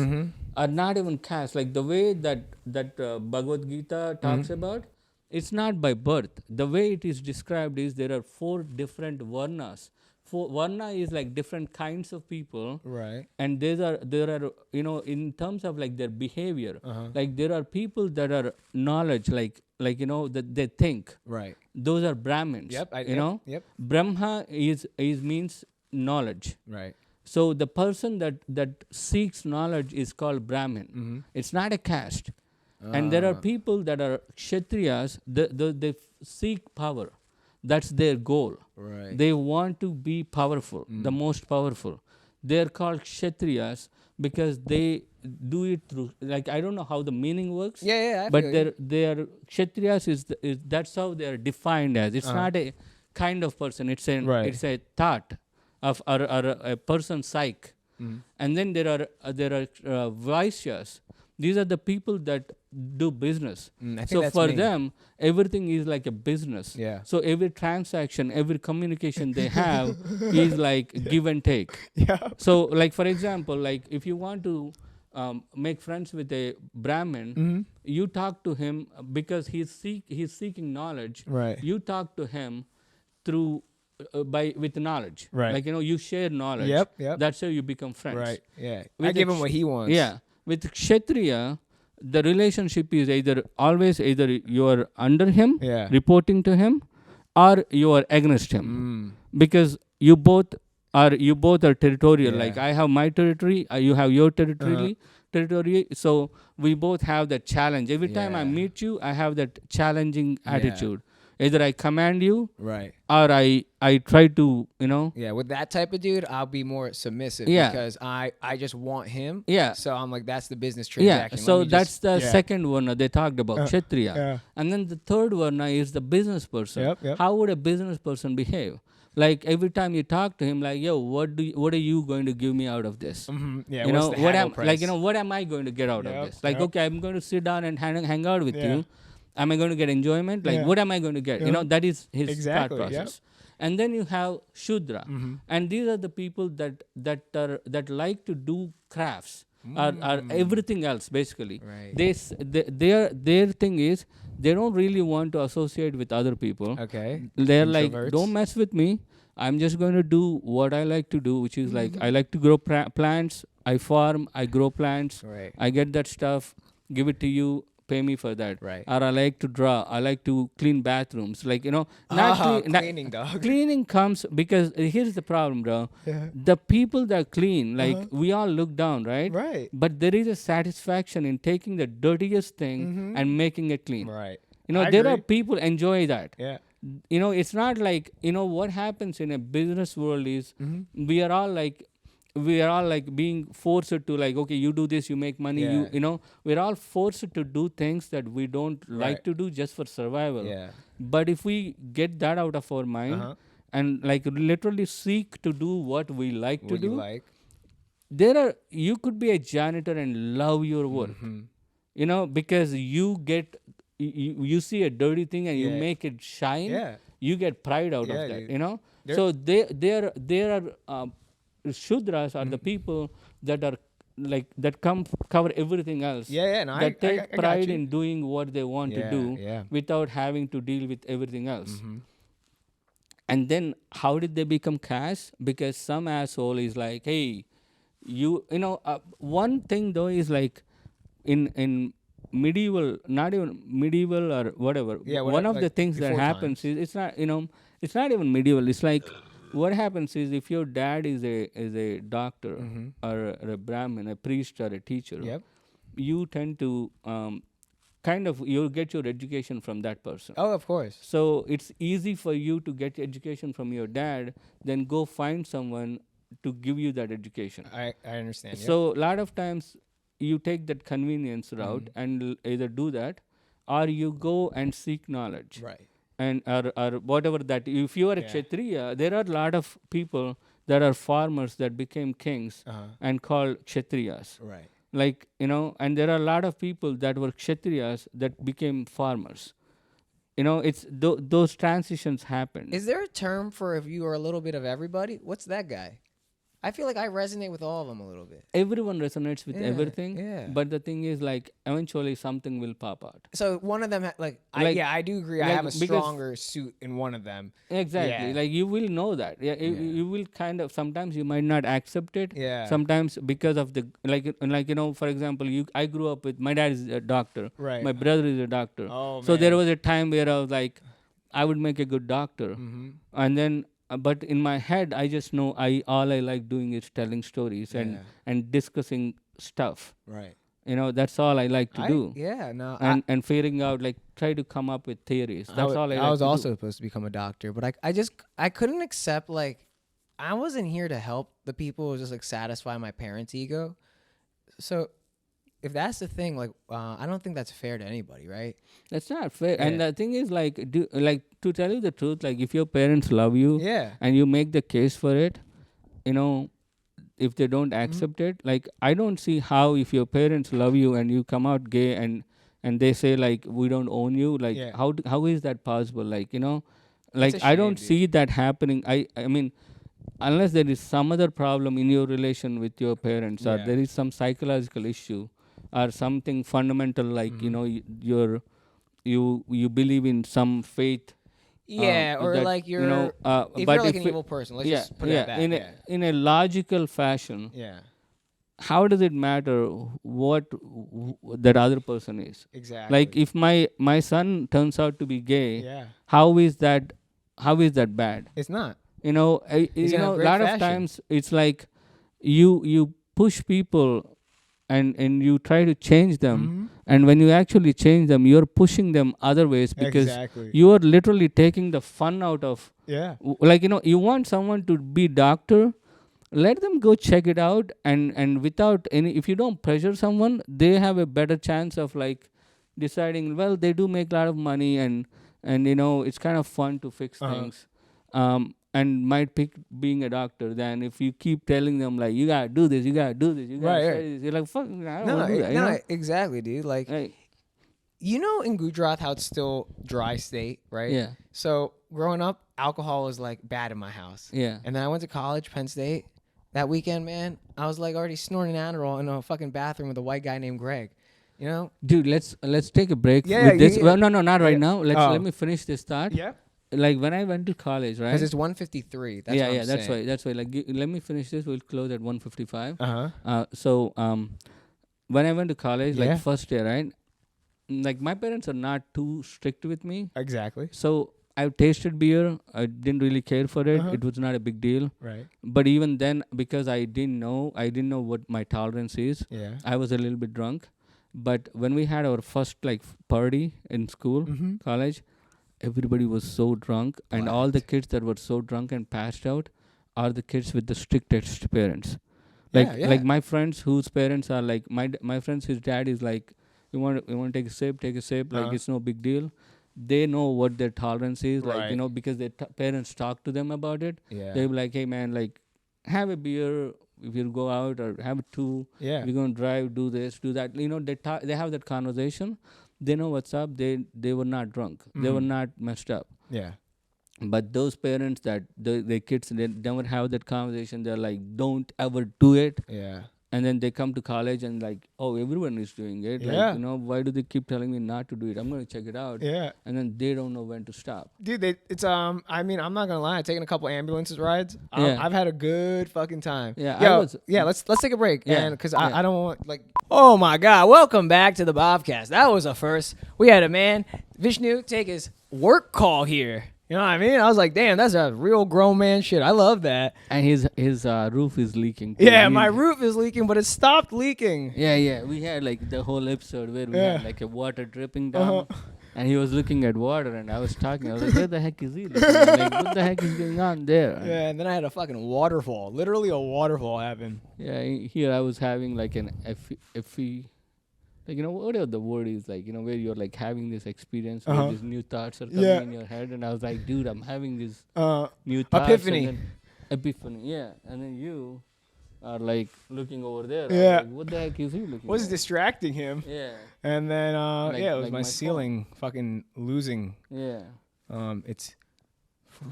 are not even caste. Like the way that Bhagavad Gita talks about, it's not by birth. The way it is described is there are 4 different varnas. Varna is like different kinds of people, Right. and there are in terms of like their behavior, like there are people that are knowledge, like that they think. Right. Those are Brahmins. Yep. Yep. Brahma is means knowledge. Right. So the person that seeks knowledge is called Brahmin. It's not a caste. And there are people that are Kshatriyas. They seek power. That's their goal. Right. They want to be powerful, the most powerful. They're called Kshatriyas because they do it through, like, I don't know how the meaning works. Yeah. I But feel you. they're Kshatriyas is that's how they are defined as. It's not a kind of person. It's it's a thought of or a person's psyche. And then there are Vaishyas. These are the people that do business. I think So that's for me. them, everything is like a business. Yeah. So every transaction, every communication they have is like give and take. Yeah. So like, for example, like if you want to make friends with a Brahmin, you talk to him because he's seeking knowledge. Right. You talk to him through with knowledge. Right. Like, you share knowledge. Yep. That's how you become friends. Right. Yeah. With I give the him what he wants. Yeah. With Kshatriya, the relationship is always either you are under him, Yeah. reporting to him, or you are against him, because you both are territorial. Yeah. Like, I have my territory, you have your territory. So we both have that challenge. Every time I Yeah. meet you, I have that challenging attitude. Either I command you, Right. or I try to, Yeah. With that type of dude, I'll be more submissive Yeah. because I just want him. Yeah. So I'm like, that's the business Yeah, transaction. so that's the second varna they talked about, Kshatriya. yeah. And then the third varna is the business person. Yep. How would a business person behave? Like, every time you talk to him, like, yo, what are you going to give me out of this? Yeah. You what's know, the what haggle am price? what am I going to get out of Yep, this? Like, yep. okay, I'm going to sit down and hang out with Yeah. you. Am I going to get enjoyment? Like, Yeah. what am I going to get? You know, that is his Exactly, thought yep. process. And then you have Shudra, and these are the people that like to do crafts. or everything else. Basically, Right. their thing is they don't really want to associate with other people. Okay. They're like, Introverts. don't mess with me. I'm just going to do what I like to do, which is like I like to grow plants. I farm. I grow plants. Right. I get that stuff. Give it to you. Pay me for that. Right. Or I like to draw. I like to clean bathrooms. Like, not Cleaning, dog. cleaning comes because here's the problem, bro. Yeah. The people that clean, like we all look down, right? Right. But there is a satisfaction in taking the dirtiest thing and making it clean. Right. There are people enjoy that. Yeah. It's not like, what happens in a business world is we are all like being forced to like, okay, you do this, you make money, Yeah. we're all forced to do things that we don't like Right. to do just for survival. Yeah. But if we get that out of our mind and like literally seek to do what we like to What you do, like? you could be a janitor and love your work, because you get you see a dirty thing and you Yeah. make it shine. Yeah. You get pride out Yeah, of that, dude. so there are shudras are the people that are like that cover everything else, Yeah. No, that take I got pride you. in doing what they want to do Yeah. without having to deal with everything else. And then how did they become caste? Because some asshole is like, hey, one thing though is like in medieval, not even medieval or whatever. Yeah, One of like the things that before happens times. is it's not even medieval. It's like what happens is if your dad is a doctor or a Brahmin, a priest or a teacher, Yep. you tend to you'll get your education from that person. Oh, of course. So it's easy for you to get education from your dad, then go find someone to give you that education. I understand. Yep. So a lot of times you take that convenience route and either do that or you go and seek knowledge. Right. And or whatever that, if you are a Kshatriya, there are a lot of people that are farmers that became kings and called Kshatriyas. Right. Like, and there are a lot of people that were Kshatriyas that became farmers. It's those transitions happen. Is there a term for if you are a little bit of everybody? What's that guy? I feel like I resonate with all of them a little bit. Everyone resonates with Yeah, everything. yeah. But the thing is, like, eventually something will pop out. So one of them, I do agree. I like, have a because- stronger suit in one of them. Exactly. Yeah. Like, you will know that. Yeah, you will kind of, sometimes you might not accept it. Yeah. Sometimes because of the, for example, I grew up with, my dad is a doctor. Right. My brother is a doctor. Oh, So there man. was a time where I was like, I would make a good doctor. And then, but in my head, I just know all I like doing is telling stories and discussing stuff. Right. That's all I like to do. Yeah. No. And figuring out, like, try to come up with theories. That's all I like I was to also do. supposed to become a doctor, but I couldn't accept, like, I wasn't here to help the people. It was just like satisfy my parents' ego. So if that's the thing, like, I don't think that's fair to anybody, right? That's not fair. Yeah. And the thing is, like, to tell you the truth, like, if your parents love you Yeah. and you make the case for it, if they don't accept it, like, I don't see how, if your parents love you and you come out gay and they say, like, we don't own you, like, how is that possible? Like, like, a I don't shame, dude. see that happening. I mean, unless there is some other problem in your relation with your parents or Yeah. there is some psychological issue or something fundamental, like, you believe in some faith. Yeah, or that, like you're, if but you're like if an it- evil person, let's just put it at that. in a logical fashion, Yeah, how does it matter what that other person is? exactly. Like, if my son turns out to be gay, yeah, how is that bad? it's not. A gonna have great lot of fashion. times it's like you push people and you try to change them, and when you actually change them, you're pushing them other ways because Exactly. you are literally taking the fun out of, Yeah, like, you want someone to be doctor, let them go check it out, and without any, if you don't pressure someone, they have a better chance of, like, deciding, well, they do make a lot of money and it's kind of fun to fix things, and might pick being a doctor than if you keep telling them, like, you gotta do this, you gotta do this, you gotta study this. You're like, fuck, I don't want to do that. no, exactly, dude. Like, Like, in Gujarat how it's still dry state, right? yeah, So growing up, alcohol was like bad in my house. yeah, And then I went to college, Penn State. that weekend, man, I was like already snorting Adderall in a fucking bathroom with a white guy named Greg. You know? Dude, let's take a break Yeah, with this. you- Well, no, not right yeah. now. Let me finish this thought. Yeah. Like when I went to college, right? Because it's 1:53. That's what I'm that's saying. why. That's why. Like, let me finish this. We'll close at 1:55. Uh-huh. When I went to college, Yeah. like first year, right? Like my parents are not too strict with me, Exactly. so I've tasted beer. I didn't really care for it. Uh-huh. It was not a big deal. Right. But even then, because I didn't know what my tolerance is. Yeah. I was a little bit drunk. But when we had our first like party in school, Mm-hmm. college, everybody was so drunk, and all the kids that were so drunk and passed out are the kids with the strictest parents. Like my friends whose parents are like my friends, his dad is like, you want to take a sip, like it's no big deal. They know what their tolerance is, like, you know, because their parents talk to them about it. Yeah. They'll be like, hey man, like have a beer if you go out, or have two. Yeah. If you're gonna drive, do this, do that. You know, they have that conversation. They know what's up. They were not drunk. They were not messed up. Yeah. But those parents that the kids, they never have that conversation. They're like, don't ever do it. Yeah. And then they come to college and like, oh, everyone is doing it. Yeah. Like, you know, why do they keep telling me not to do it? I'm gonna check it out. Yeah. And then they don't know when to stop. Dude, it's I mean, I'm not gonna lie. I've taken a couple ambulances rides. Yeah. I've had a good fucking time. Yeah, Let's take a break. Yeah. And because I don't want like. Oh my God! Welcome back to the Bhav Cast. That was a first. We had a man, Vishnu, take his work call here. You know what I mean? I was like, damn, that's a real grown man shit. I love that. And his roof is leaking. Yeah, my roof is leaking, but it stopped leaking. Yeah. We had like the whole episode where we had like a water dripping down. And he was looking at water, and I was talking. I was like, where the heck is he looking? Like, what the heck is going on there? Yeah, and then I had a fucking waterfall. Literally a waterfall happened. Yeah, here I was having like an effie, like, you know, whatever the word is, like, you know, where you're like having this experience where these new thoughts are coming in your head. And I was like, dude, I'm having this new thoughts. Epiphany, yeah. And then you are like looking over there. Yeah. Like, what the heck is he looking Was at? distracting him. Yeah. And then it was like my my ceiling fucking losing Yeah. its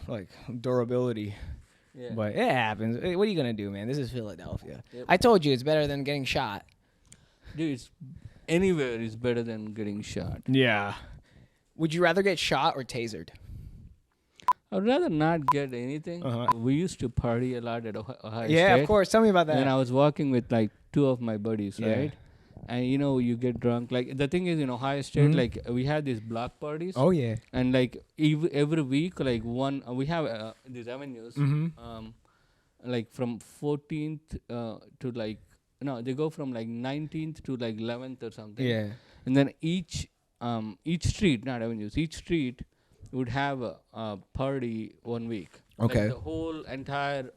like durability. Yeah. But it happens. What are you gonna do, man? This is Philadelphia. Yep. I told you it's better than getting shot. Dude, anywhere is better than getting shot. Yeah. Would you rather get shot or tasered? I'd rather not get anything. We used to party a lot at Ohio State. Of course. Tell me about that. And I was walking with like two of my buddies, Yeah. right? And you know, you get drunk. Like the thing is, in Ohio State, like we had these block parties. Oh yeah. And like every week, like we have these avenues. Like from 14th to like they go from like 19th to like 11th or something. Yeah. And then each street, not avenues, each street would have a party 1 week. Okay. Like the whole entire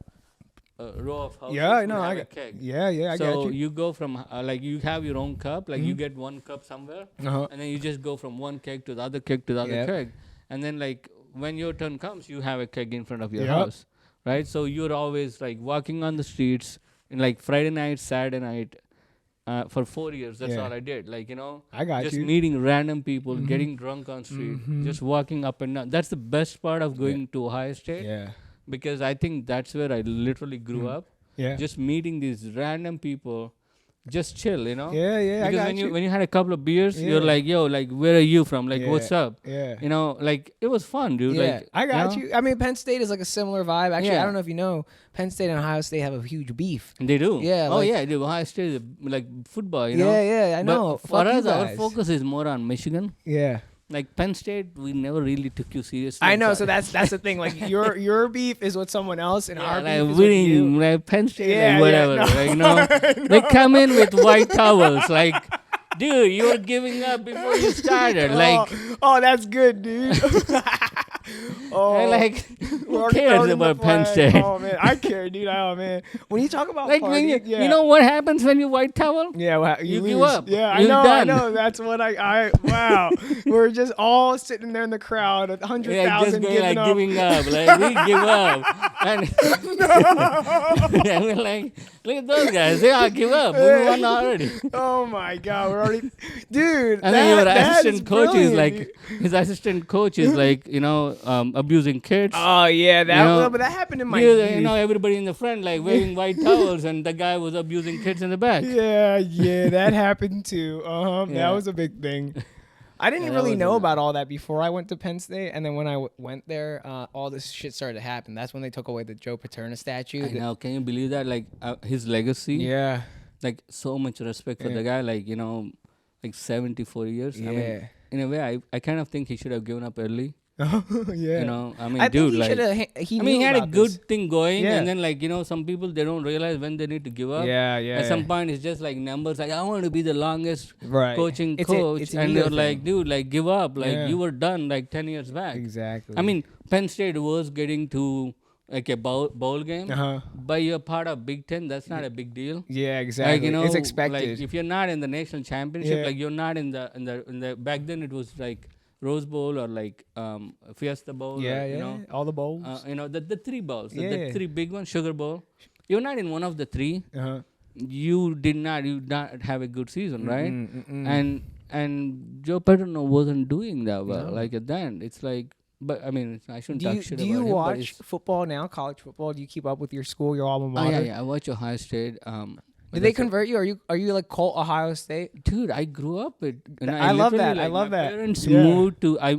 row of houses. Yeah, I know. would have I a got. keg. Yeah, I So got you. you go from like you have your own cup, like you get one cup somewhere, Uh-huh. and then you just go from one keg to the other keg to the other Yep. keg, and then like when your turn comes, you have a keg in front of your Yep. house, right? So you're always like walking on the streets, and like Friday night, Saturday night. For 4 years, that's Yeah. all I did. Like, you know, I got just you. meeting random people, getting drunk on street, just walking up and down. That's the best part of going to Ohio State, Yeah. because I think that's where I literally grew up. Yeah. Just meeting these random people, just chill, you know. Yeah. I Because got when you had a couple of beers, Yeah. you're like, yo, like, where are you from? Like, Yeah. what's up? Yeah. You know, like, it was fun, dude. Yeah, Like, I got know? you. I mean, Penn State is like a similar vibe. Actually, Yeah. I don't know if you know, Penn State and Ohio State have a huge beef. They do. Yeah, Oh like- yeah, dude. Ohio State is like football, you know. Yeah, I know. But for Fuck you us, our guys. focus is more on Michigan. Yeah. Like Penn State, we never really took you seriously. I I'm know, sorry. so that's the thing. Like your beef is with someone else, and our Yeah, beef like is with you. winning, like Penn State, Yeah, like whatever. yeah, no. Like, you know, they come in with white towels. Like, dude, you were giving up before you started. Like, oh, that's good, dude. Oh, like, we're who already cares throwing in the about Penn flag. State? Oh man, I care, dude. Oh man, when you talk about Like when partying, you know what happens when you white towel? Yeah, well, You lose. give up. Yeah, You're I done. know. That's what I wow. We're just all sitting there in the crowd, 100,000 Yeah, just going giving like up. giving up. Like we give up. And and we're like, look at those guys. They all give up. We won already. Oh my God, we're already, dude. And then your that is assistant coach is brilliant. like, his assistant coach is like, abusing kids. Oh yeah, that. You know, well, but that happened in my You youth. know, everybody in the front like waving white towels, and the guy was abusing kids in the back. Yeah, that happened too. That Yeah. was a big thing. I didn't Yeah, that really was know a- about all that before I went to Penn State, and then when I went there, all this shit started to happen. That's when they took away the Joe Paterno statue. I know. Can you believe that? Like his legacy. Yeah. Like so much respect for Yeah. the guy. Like like 74 years. Yeah. I mean, in a way, I kind of think he should have given up early. Yeah. You know, I mean, I dude, think he like, should have. He he had a about good this. thing going, Yeah. and then like some people they don't realize when they need to give up. Yeah. At some point, it's just like numbers. Like I want to be the longest Right. coaching It's coach, an and ego they're like, thing. dude, like give up. Like Yeah. you were done like 10 years back. Exactly. I mean, Penn State was getting to like a bowl game, but you're part of Big Ten. That's not a big deal. Yeah, exactly. Like it's like expected. if you're not in the national championship, Yeah. like you're not in the back then it was like Rose Bowl or like Fiesta Bowl. Yeah, or, yeah. All the bowls. the three bowls, the Yeah. three big ones, Sugar Bowl. You're not in one of the three. You did not have a good season, right? And Joe Paterno wasn't doing that well. No. Like at the end, it's like, but I mean, I shouldn't talk shit Do about you him. but watch it's- football now? College football? Do you keep up with your school, your alma Oh mater? yeah. I watch Ohio State. Did they convert you? Are you like Colt Ohio State? Dude, I grew up with. And I love literally, that. I love my that. Parents Yeah. moved to. I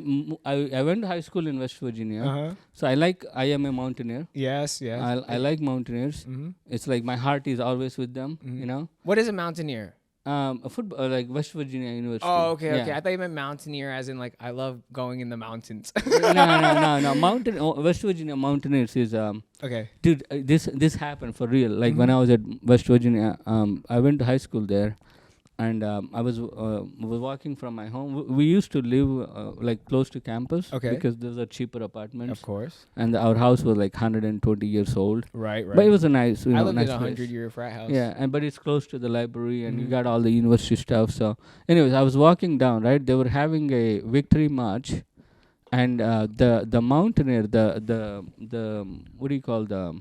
went to high school in West Virginia, so I am a mountaineer. Yes. I like mountaineers. It's like my heart is always with them. What is a mountaineer? A football like West Virginia University. Oh, okay. Yeah. I thought you meant mountaineer, as in like I love going in the mountains. no. West Virginia Mountaineers is Okay. dude. This happened for real. Like when I was at West Virginia, I went to high school there, and I was walking from my home. We used to live like close to campus, Okay. because those are cheaper apartments. Of course. And our house was like 120 years old. Right. But it was a nice, I lived nice in a place. 100-year frat house. Yeah, but it's close to the library, and you got all the university stuff. So, anyways, I was walking down. Right, they were having a victory march, and the mountaineer, the what do you call the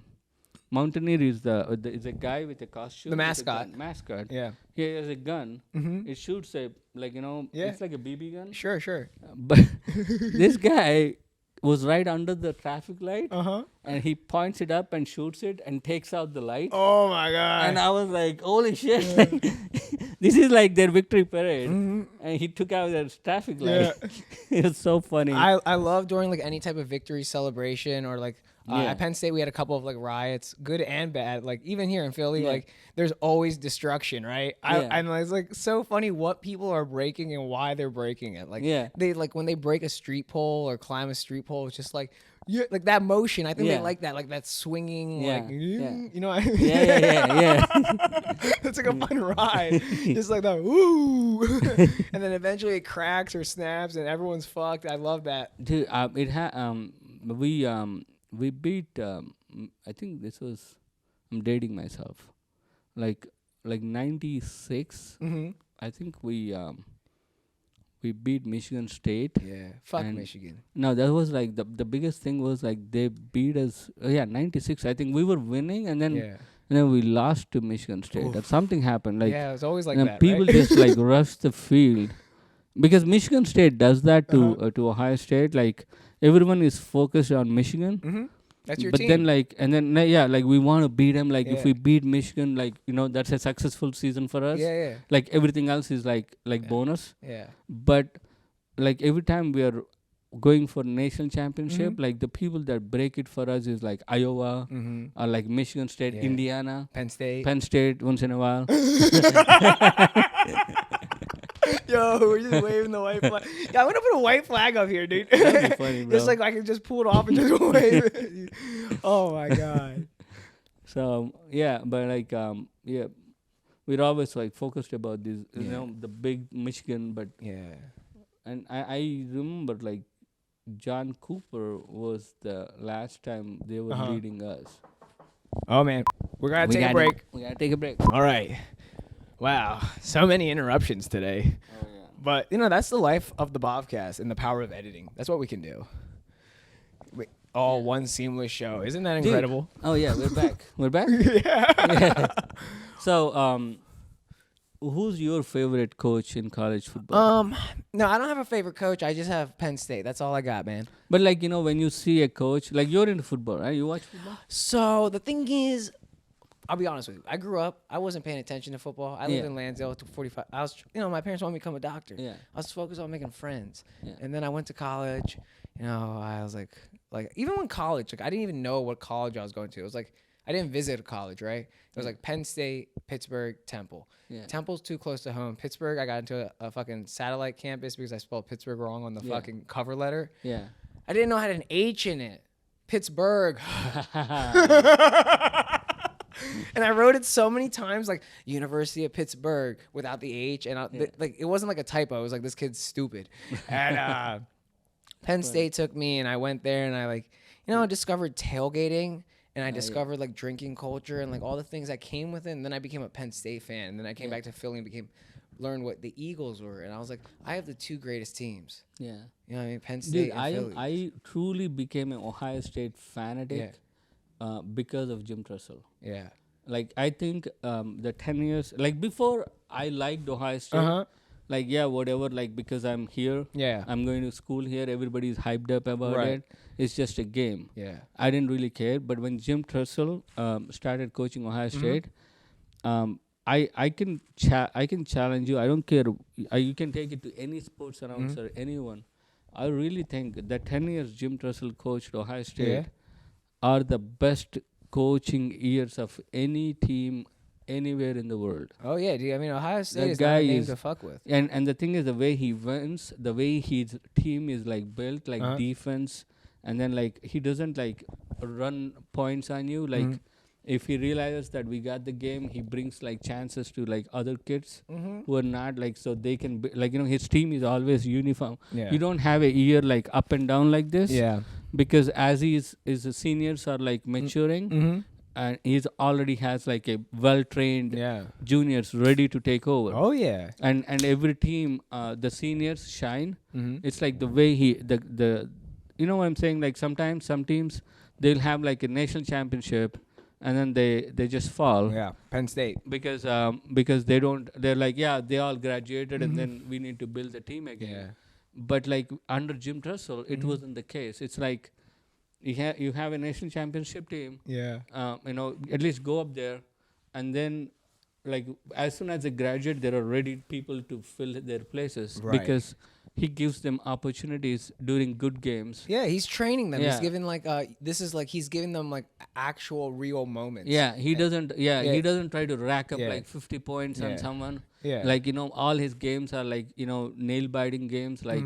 mountaineer is is a guy with a costume. The with a mascot. gun. Mascot. Yeah. He has a gun. It shoots a Yeah. it's like a BB gun. Sure. But this guy was right under the traffic light, and he points it up and shoots it and takes out the light. Oh my God. And I was like, holy shit. Like, this is like their victory parade. And he took out their traffic light. It was so funny. I love during like any type of victory celebration or like Yeah. at Penn State we had a couple of like riots, good and bad. Like even here in Philly, Yeah. like there's always destruction, right? Yeah. And it's like so funny what people are breaking and why they're breaking it. Like Yeah. they like when they break a street pole or climb a street pole, it's just like like that motion. I think Yeah. they like that swinging, Yeah. like Yeah. you know. What I mean? yeah. It's like a fun ride, just like that. Woo! And then eventually it cracks or snaps, and everyone's fucked. I love that. Dude, we beat, I think this was, I'm dating myself. Like 96, I think we beat Michigan State. Yeah, fuck And Michigan. No, that was like the biggest thing was like they beat us. 96. I think we were winning, and then we lost to Michigan State. Or something happened. Like Yeah, it's always like and that. people right? just like rush the field, because Michigan State does that to Ohio State. Like everyone is focused on Michigan. That's your but team. then like we want to beat them. Like Yeah. if we beat Michigan, like that's a successful season for us. yeah. Like everything else is like bonus. Yeah. But like every time we are going for national championship, like the people that break it for us is like Iowa or like Michigan State, Yeah. Indiana, Penn State. Penn State once in a while. Yo, we're just waving the white flag. Yeah, I'm gonna put a white flag up here, dude. That'd be funny, bro. Just like I can just pull it off and just wave it. Oh my God. So but like we're always like focused about this, the big Michigan, but Yeah. and I remember like John Cooper was the last time they were leading us. Oh man, we're gonna take a break. We gotta take a break. All right. Wow, so many interruptions today. Oh yeah. But that's the life of the Bhav Cast and the power of editing. That's what we can do. all one seamless show. Isn't that Dude. incredible? Oh yeah, we're back. We're back. Yeah. So, who's your favorite coach in college football? No, I don't have a favorite coach. I just have Penn State. That's all I got, man. But like when you see a coach, like you're into football, right? You watch football. So the thing is, I'll be honest with you. I grew up. I wasn't paying attention to football. I lived in Lansdale to 45. I was, my parents wanted me to become a doctor. Yeah. I was focused on making friends. Yeah. And then I went to college. I was like even when college, like I didn't even know what college I was going to. It was like I didn't visit a college, right? It was like Penn State, Pittsburgh, Temple. Yeah. Temple's too close to home. Pittsburgh, I got into a fucking satellite campus because I spelled Pittsburgh wrong on the fucking cover letter. Yeah. I didn't know I had an H in it. Pittsburgh. And I wrote it so many times, like University of Pittsburgh without the H, and like it wasn't like a typo. It was like this kid's stupid. And Penn State took me, and I went there, and I discovered tailgating, and I discovered like drinking culture and like all the things that came with it. And then I became a Penn State fan, and then I came back to Philly and learned what the Eagles were, and I was like, I have the two greatest teams. Yeah, you know what I mean, Penn State. Dude, and Philly. I truly became an Ohio State fanatic because of Jim Tressel. Yeah. Like, I think the 10 years, like before I liked Ohio State, like, whatever, like, because I'm here, I'm going to school here, everybody's hyped up about it. It's just a game. Yeah. I didn't really care. But when Jim Tressel started coaching Ohio State, I can challenge you. I don't care. You can take it to any sports announcer, anyone. I really think that 10 years Jim Tressel coached Ohio State are the best coaching years of any team anywhere in the world. Oh yeah, dude. I mean, Ohio State is not a game to fuck with. And the thing is, the way he wins, the way his team is like built, like defense, and then like he doesn't like run points on you. Like if he realizes that we got the game, he brings like chances to like other kids who are not like, so they can his team is always uniform. You don't have a year like up and down like this. Yeah. Because as his seniors are like maturing, and he's already has like a well-trained juniors ready to take over. Oh yeah. And every team, the seniors shine. It's like the way the you know what I'm saying? Like sometimes some teams they'll have like a national championship, and then they just fall. Yeah, Penn State. Because they're like, they all graduated, and then we need to build a team again. Yeah. But like under Jim Tressel, it wasn't the case. It's like you have a national championship team. Yeah. At least go up there, and then like as soon as they graduate, there are ready people to fill their places. Right. Because he gives them opportunities during good games. Yeah, he's training them. Yeah. He's giving like he's giving them like actual real moments. Yeah, he doesn't try to rack up like 50 points on someone. Yeah. Like, all his games are like, nail biting games, like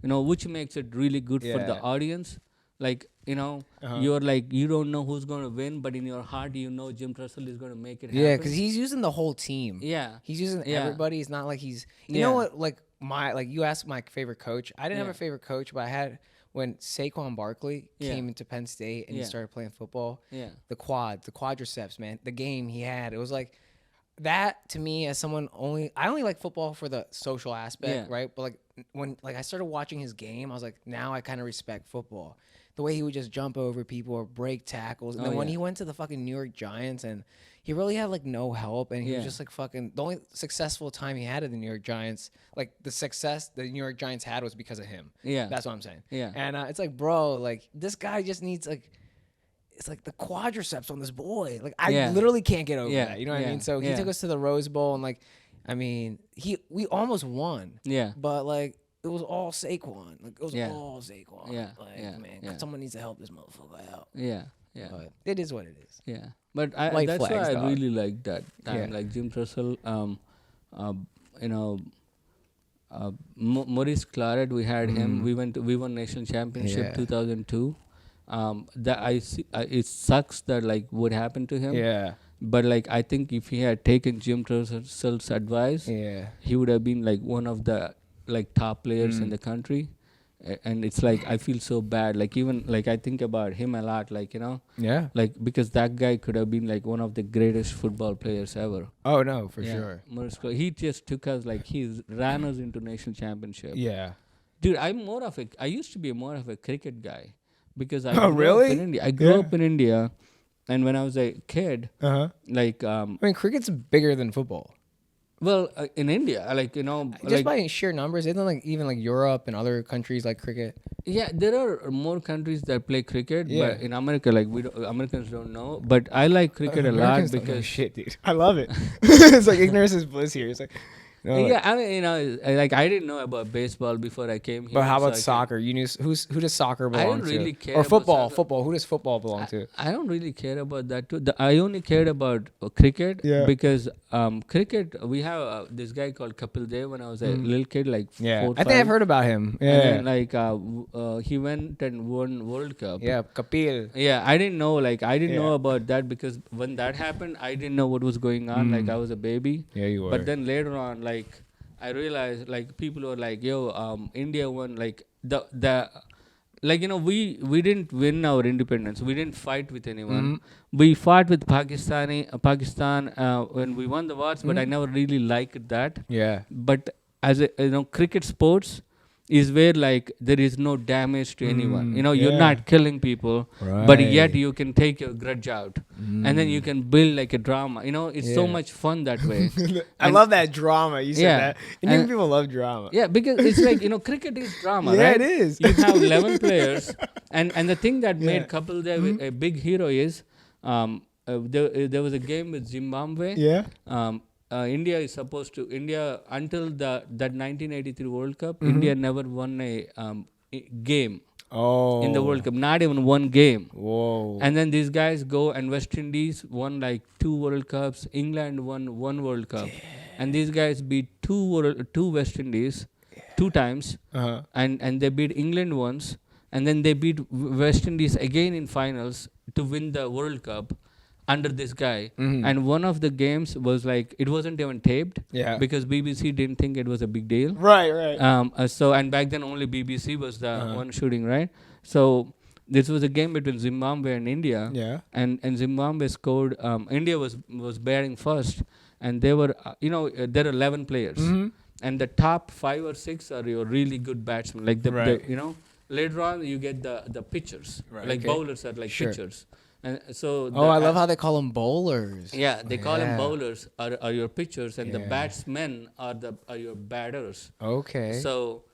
which makes it really good for the audience. Like, you're like, you don't know who's going to win, but in your heart, Jim Tressel is going to make it happen. Yeah, because he's using the whole team. Yeah. He's using everybody. It's not like he's, you know what, like you asked my favorite coach. I didn't have a favorite coach, but I had when Saquon Barkley came into Penn State and he started playing football. Yeah. The quadriceps, man, the game he had, it was like, that to me as someone I only like football for the social aspect, right? But like when I started watching his game, I was like, now I kind of respect football. The way he would just jump over people or break tackles. And then when he went to the fucking New York Giants and he really had like no help and he was just like fucking the only successful time he had at the New York Giants, like the success the New York Giants had was because of him. Yeah. That's what I'm saying. Yeah. And it's like, bro, like this guy just needs like it's like the quadriceps on this boy. Like I literally can't get over that. You know what I mean? So he took us to the Rose Bowl and like, I mean, we almost won. Yeah. But like it was all Saquon. Like it was all Saquon. Yeah. Like man, someone needs to help this motherfucker out. Yeah. Yeah. But it is what it is. Yeah. But that's why I really like that time. Like Jim Tressel, Maurice Claret, we had him. We won national championship 2002. That I see, it sucks that like what happened to him. Yeah. But like I think if he had taken Jim Tressel's advice, he would have been like one of the like top players in the country. And it's like I feel so bad. Like even like I think about him a lot. Like like because that guy could have been like one of the greatest football players ever. Oh no, for sure. He just took us like he ran us into national championship. Yeah. Dude, I used to be more of a cricket guy. because I Oh, grew really? up in India. I grew Yeah. up in India, and when I was a kid, like I mean, cricket's bigger than football. well, in India, like Just like by sheer numbers, isn't like even like Europe and other countries like cricket? yeah, there are more countries that play cricket, Yeah. but in America, like Americans don't know. But I like cricket a lot Americans don't know because shit, dude. I love it. It's like ignorance is bliss here. It's like, yeah, I mean, like I didn't know about baseball before I came here. But how so about I can- soccer? You knew who does soccer I belong don't to? really care Or about football? soccer. Football. Who does football belong to? I don't really care about that too. I only cared about cricket Yeah. because cricket. We have this guy called Kapil Dev when I was a little kid, like Yeah, 4, I think I've 5. heard about him. Yeah, And then like he went and won World Cup. yeah, Kapil. Yeah, I didn't know. Like I didn't know Yeah. about that because when that happened, I didn't know what was going on. Like I was a baby. Yeah, you were. But then later on, like I realized, like people were like, "Yo, India won." Like the like we didn't win our independence. We didn't fight with anyone. We fought with Pakistan when we won the wars. But I never really liked that. Yeah. But as a cricket sports is where like there is no damage to anyone. You're yeah. not killing people, but yet Right. you can take your grudge out, and then you can build like a drama. It's so Yeah. much fun that way. I love that drama. You said Yeah. that. Indian And- people love drama. Yeah, because it's like cricket is drama, Yeah, right? it is. You have 11 players, and the thing that Yeah. made Kapil Dev a big hero is there was a game with Zimbabwe. Yeah. India is supposed to until that 1983 World Cup. India never won a game Oh. in the World Cup, not even one game. Whoa. And then these guys go, and West Indies won like 2 World Cups. England won 1 World Cup, and these guys beat two West Indies 2 times, and they beat England once, and then they beat West Indies again in finals to win the World Cup under this guy. And one of the games was like it wasn't even taped, Yeah. because BBC didn't think it was a big deal. Right. Right. So and back then only BBC was the one shooting, right? So this was a game between Zimbabwe and India. Yeah. And Zimbabwe scored. India was batting first, and they were there are 11 players, and the top 5 or 6 are your really good batsmen. Like the Right. later on you get the pitchers, Right, like okay. bowlers are like Sure. pitchers, and so Oh, I love how they call them bowlers. yeah, they call them Yeah. bowlers are your pitchers, and the Yeah. batsmen are your batters. Okay. So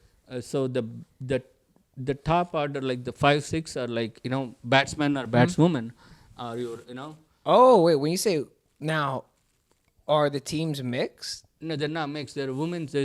the top order, like the 5, 6 are like batsmen or batswomen are your Oh, wait. When you say now, are the teams mixed? no, they're not mixed. There's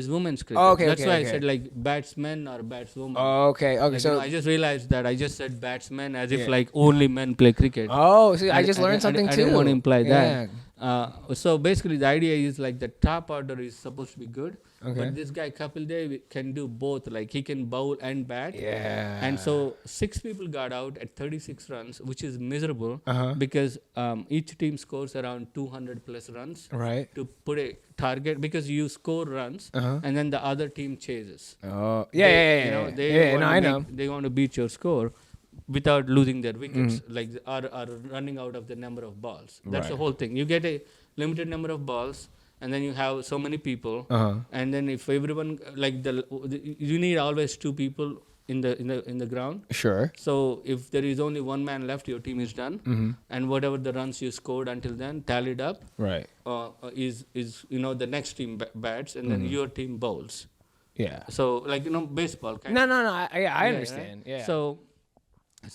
women's cricket. Oh, okay, That's okay, why okay. I said like batsmen or batswomen. Oh, okay. Okay. Like, So. I just realized that I just said batsmen as if Yeah. like only men play cricket. Oh, see, I just learned something I too. didn't want to imply Yeah. that. So basically, the idea is like the top order is supposed to be good, Okay. but this guy Kapil Dev can do both. Like he can bowl and bat. Yeah. And so 6 people got out at 36 runs, which is miserable Uh-huh. because each team scores around 200 plus runs Right. to put a target, because you score runs and then the other team chases. Oh. They- Yeah. They Yeah. want No, to I know. they want to beat your score without losing their wickets, like are running out of the number of balls. That's the Right. whole thing. You get a limited number of balls, and then you have so many people, and then if everyone like you need always 2 people in the ground. Sure. So if there is only 1 man left, your team is done, and whatever the runs you scored until then tallied up Right. is the next team bats, and then your team bowls. Yeah. So like baseball kind No. of. No. I Yeah, understand. right? Yeah.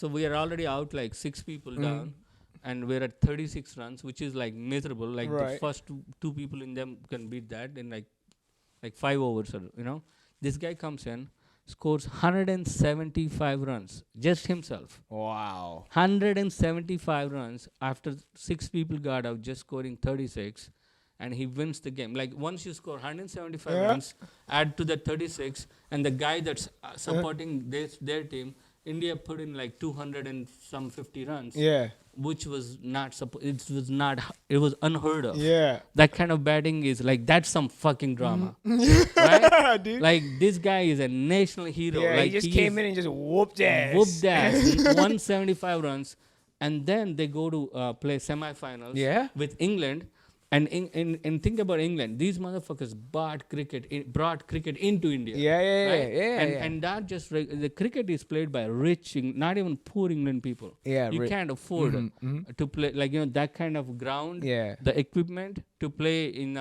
So we are already out like 6 people down, and we're at 36 runs, which is like miserable. Like the Right. first two people in them can beat that in like 5 overs, or This guy comes in, scores 175 runs, just himself. Wow. 175 runs after 6 people got out, just scoring 36, and he wins the game. Like once you score 175 runs, add to the 36, and the guy that's supporting their team, India put in like 200 and some 50 runs, Yeah. which was not it was unheard of. Yeah. That kind of batting is like, that's some fucking drama, right? Dude. Like this guy is a national hero. Yeah. Like He just came in and just whooped ass. whooped ass, 175 runs, and then they go to play semifinals Yeah. with England, And in think about England, these motherfuckers brought cricket into India. And that just the cricket is played by rich, not even poor England people. Yeah, you can't afford to play that kind of ground. Yeah, the equipment to play in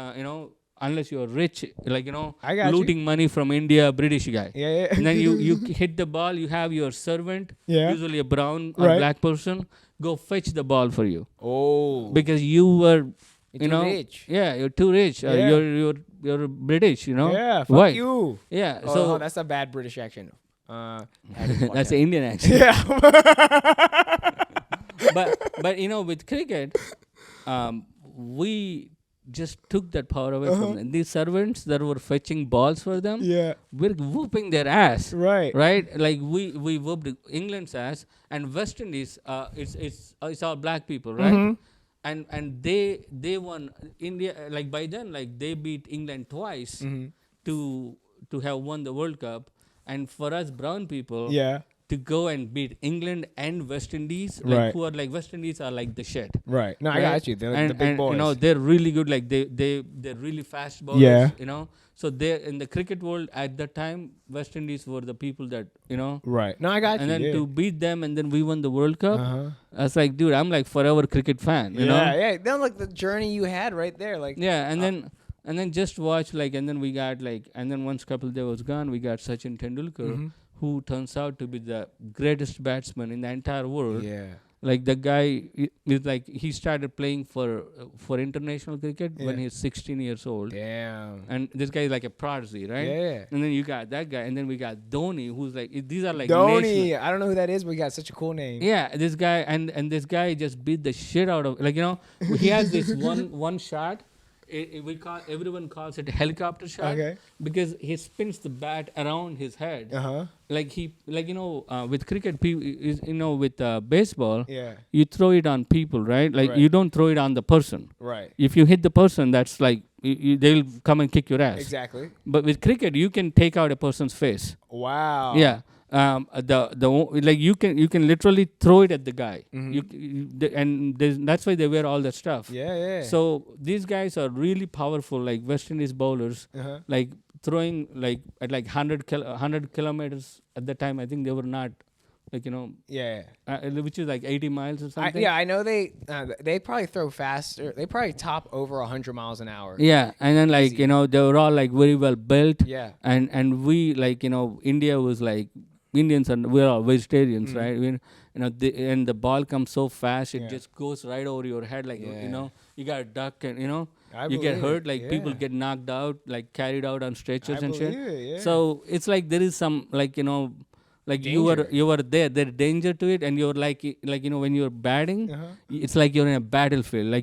unless you're rich, looting money from India, British guy. And then you hit the ball, you have your servant, usually a brown or black person, go fetch the ball for you. Oh. Because you were, You're too rich. Yeah, you're too rich. You're British, Yeah, fuck White. you. Yeah, so that's a bad British accent. That's an Indian accent. Yeah. but with cricket, we just took that power away from them. These servants that were fetching balls for them, we're whooping their ass. Right. Like we whooped England's ass, and West Indies, it's all black people, right? And they won India. Like by then, like they beat England twice to have won the World Cup, and for us brown people, to go and beat England and West Indies, who are like West Indies are like the shit. Right. No, I got you. They're like the big boys. They're really good. Like they're really fast bowlers. So they in the cricket world at that time, West Indies were the people that Right. No, I got you. And then to beat them, and then we won the World Cup. I was like, dude, I'm like forever cricket fan. You know? Yeah. Then like the journey you had right there, like. Yeah, and then just watch and then we got and then once Kapil Dev was gone, we got Sachin Tendulkar. Who turns out to be the greatest batsman in the entire world. Yeah. Like the guy is like he started playing for international cricket when he's 16 years old. Damn. And this guy is like a prodigy, right? Yeah. And then you got that guy, and then we got Dhoni, who's like these are like Dhoni. I don't know who that is, but he got such a cool name. Yeah, this guy and this guy just beat the shit out of he has this one shot. Everyone calls it a helicopter shot because he spins the bat around his head. With cricket, with baseball, you throw it on people, right? You don't throw it on the person. Right. If you hit the person, that's like they'll come and kick your ass. Exactly. But with cricket, you can take out a person's face. Wow. Yeah. You can literally throw it at the guy. That's why they wear all that stuff. Yeah. So these guys are really powerful, like West Indies bowlers, like throwing at 100 kilometers at the time. I think they were not which is like 80 miles or something. I know they probably throw faster. They probably top over 100 miles an hour. Yeah, and then they were all like very well built. Yeah. And we India was like Indians and we're all vegetarians, right? And the ball comes so fast, it just goes right over your head. You got to duck and you get hurt. People get knocked out, carried out on stretchers and shit. So it's like there is some danger. you were there. There's danger to it, and you're when you're batting, it's like you're in a battlefield.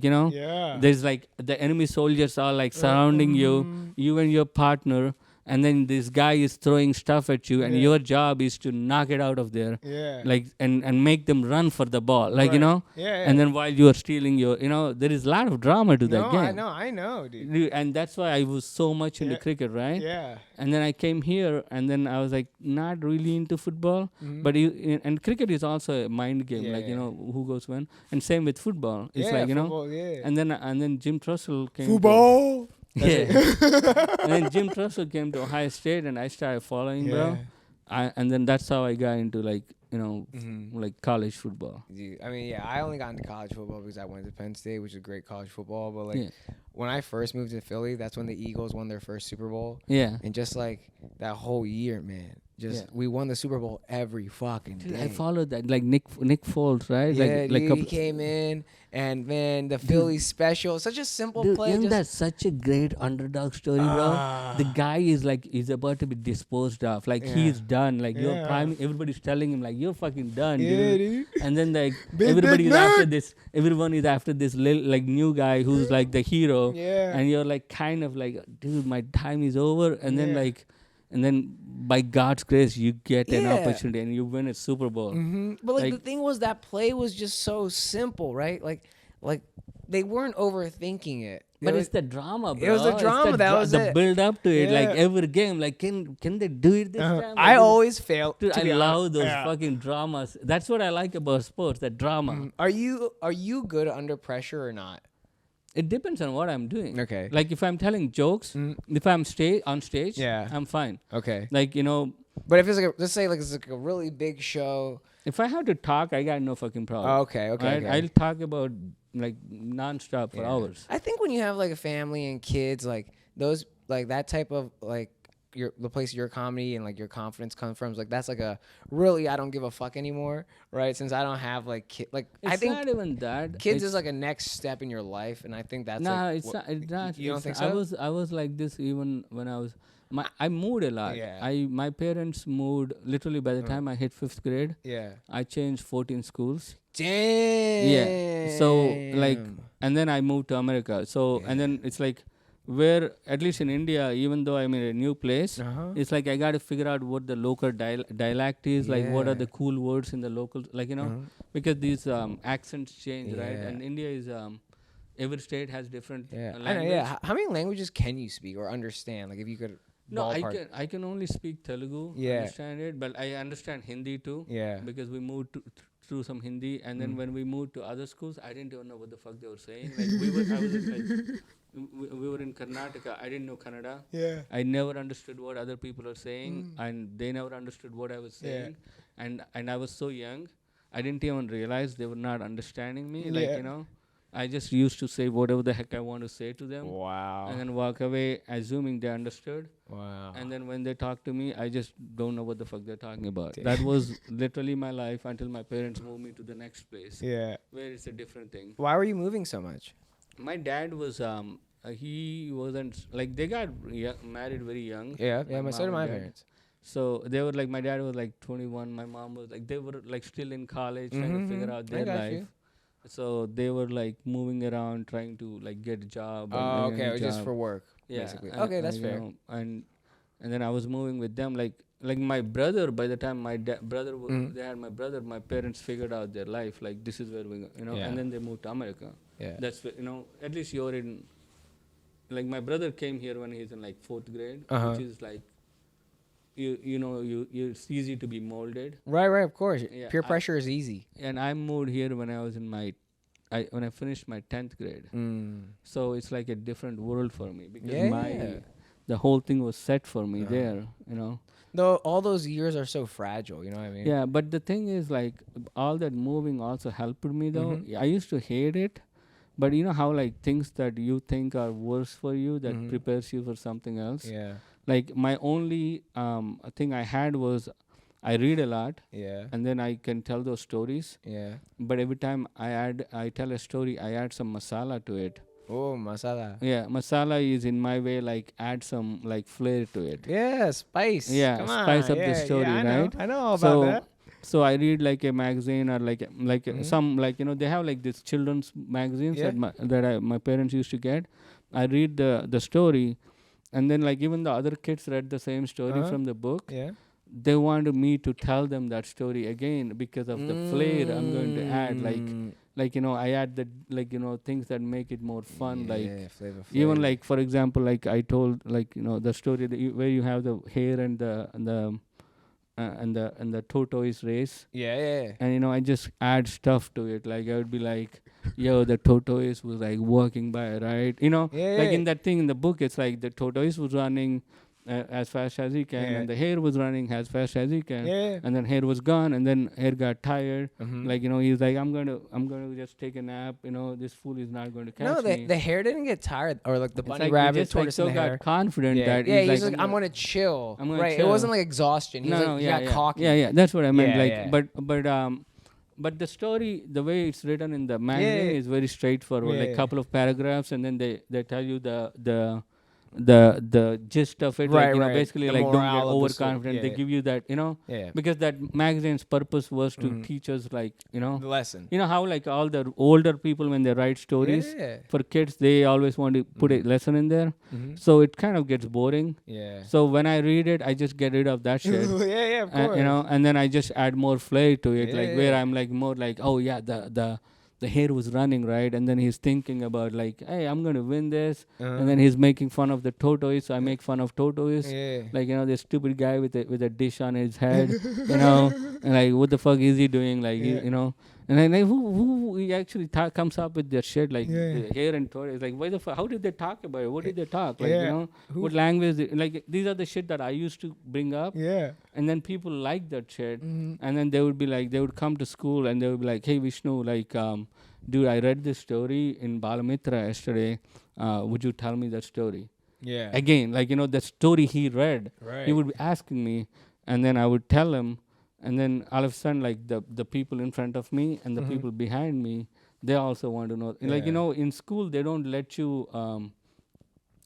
There's the enemy soldiers are surrounding you and your partner. And then this guy is throwing stuff at you, and your job is to knock it out of there, and make them run for the ball, And then while you are stealing there is a lot of drama to that game. I know, dude. And that's why I was so much into cricket, right? Yeah. And then I came here, and then I was not really into football, but and cricket is also a mind game, who goes when, and same with football. It's football, and then Jim Trussell came. Football. And then Jim Trussell came to Ohio State, and I started following, bro. And then that's how I got into college football. Dude, I only got into college football because I went to Penn State, which is great college football. But when I first moved to Philly, that's when the Eagles won their first Super Bowl. Yeah. And just that whole year, man. We won the Super Bowl every fucking day. I followed that, Nick Foles, right? Yeah, he came in, and man, the Philly special, such a simple play. Isn't that such a great underdog story, bro? The guy is he's about to be disposed of, he's done. You're prime. Everybody's telling him you're fucking done, dude. And then everybody is after this. Everyone is after this new guy who's the hero. Yeah. And you're kind of dude, my time is over. And then and then by God's grace, you get an opportunity and you win a Super Bowl. Mm-hmm. But the thing was, that play was just so simple, right? They weren't overthinking it. But it's the drama, bro. It was the drama. That was the build up to it. Every game, can they do it this time? I always fail. Dude, I love those fucking dramas. That's what I like about sports, that drama. Are you good under pressure or not? It depends on what I'm doing. Okay. Like if I'm telling jokes, if I'm on stage, Yeah. I'm fine. Okay. Like, you know, But if it's like let's say like it's like a really big show. if I have to talk, I got no fucking problem. Oh, okay. Right? Okay. I'll talk about like non-stop for hours. I think when you have like a family and kids, like those, like that type of like the place your comedy and like your confidence comes from, is like that's like a really I don't give a fuck anymore, right? Since I don't have like It's I think not even that. kids is like a next step in your life, and I think that's Nah, like it's not. It's not. You don't it's think not- so? I was like this even when I was. I moved a lot. Yeah. My parents moved literally by the time I hit 5th grade. Yeah. I changed 14 schools. Damn. Yeah. So like, and then I moved to America. So and then it's like, where at least in India, even though I'm in a new place, it's like I got to figure out what the local dialect is. Like, what are the cool words in the local, like, you know, because these accents change, right? And India is every state has different language. I know, yeah. How many languages can you speak or understand? Like, if you could. No, I can only speak Telugu, understand it, but I understand Hindi too. Yeah. Because we moved through some Hindi, and then when we moved to other schools, I didn't even know what the fuck they were saying. Like I was like, we were in Karnataka. I didn't know Kannada. Yeah. I never understood what other people are saying, and they never understood what I was saying. And I was so young, I didn't even realize they were not understanding me. Like, you know, I just used to say whatever the heck I want to say to them. Wow. And then walk away, assuming they understood. Wow. And then when they talk to me, I just don't know what the fuck they're talking about. That was literally my life until my parents moved me to the next place. Yeah. Where it's a different thing. Why were you moving so much? My dad was he wasn't like, they got married very young. Yeah, so did my dad. parents. So they were like, my dad was like 21, my mom was like, they were like still in college trying to figure out their life. So they were like moving around trying to like get a job. Oh, okay, it was just for work, basically. Okay, that's fair. Know, and then I was moving with them, like my brother. By the time my brother they had my brother, my parents figured out their life. Like, this is where we go, you know. And then they moved to America. Yeah, that's where, you know. At least you're in. Like, my brother came here when he's in like 4th grade, which is like, you know, it's easy to be molded. Right, of course. Yeah, peer pressure is easy. And I moved here when I was in when I finished my 10th grade. So it's like a different world for me, because the whole thing was set for me there, you know. Though all those years are so fragile, you know what I mean? Yeah, but the thing is, like, all that moving also helped me though. I used to hate it, but you know how like things that you think are worse for you that prepares you for something else. Yeah. Like, my only thing I had was I read a lot. Yeah. And then I can tell those stories. Yeah. But every time I tell a story, I add some masala to it. Oh, masala. Yeah, masala is in my way like add some like flair to it. Yeah, spice. Yeah, come spice on. up the story, right? I know all about that. So I read like a magazine or like some, like, you know, they have like this children's magazines that my parents used to get. I read the story, and then like even the other kids read the same story from the book. Yeah. They wanted me to tell them that story again because of the flair I'm going to add, like you know, I add the, like, you know, things that make it more fun, like flavor. Even like, for example, like I told, like, you know, the story that where you have the hare and the tortoise race. Yeah. And you know, I just add stuff to it. Like, I would be like, yo, the tortoise was like walking by, right? You know, like in that thing in the book, it's like the tortoise was running as fast as he can, and the hare was running as fast as he can, and then hare was gone, and then hare got tired. Like, you know, he's like, I'm gonna just take a nap. You know, this fool is not going to catch me. No, the hare didn't get tired, or like the bunny rabbit, just tortoise, like and the hare. Got confident that he's like, I'm gonna chill. Right, it wasn't like exhaustion. He got cocky. Yeah, that's what I meant. But the story, the way it's written in the magazine, is very straightforward. Like, couple of paragraphs, and then they tell you the gist of it, like, you know, basically the like, don't get overconfident. They give you that, you know, because that magazine's purpose was to teach us, like, you know, the lesson. You know how like all the older people, when they write stories for kids, they always want to put a lesson in there. So it kind of gets boring. So when I read it, I just get rid of that shit. Of course. You know, and then I just add more flair to it, like where I'm like more like, oh yeah, the hare was running, right? And then he's thinking about like, hey, I'm going to win this. And then he's making fun of the tortoise. So I make fun of tortoise. Like, you know, this stupid guy with a dish on his head, you know, and like, what the fuck is he doing? Like, you know, And I'm like, who actually comes up with their shit like here and Tori? It's like, why the fuck? How did they talk about it? What did they talk? Like, you know, what language? Like, these are the shit that I used to bring up. Yeah. And then people like that shit. And then they would be like, they would come to school and they would be like, hey, Vishnu, like, dude, I read this story in Balamitra yesterday. Would you tell me that story? Yeah. Again, like, you know, the story he read, he would be asking me, and then I would tell him, and then all of a sudden, like, the people in front of me and the people behind me, they also want to know. Like, you know, in school, they don't let you,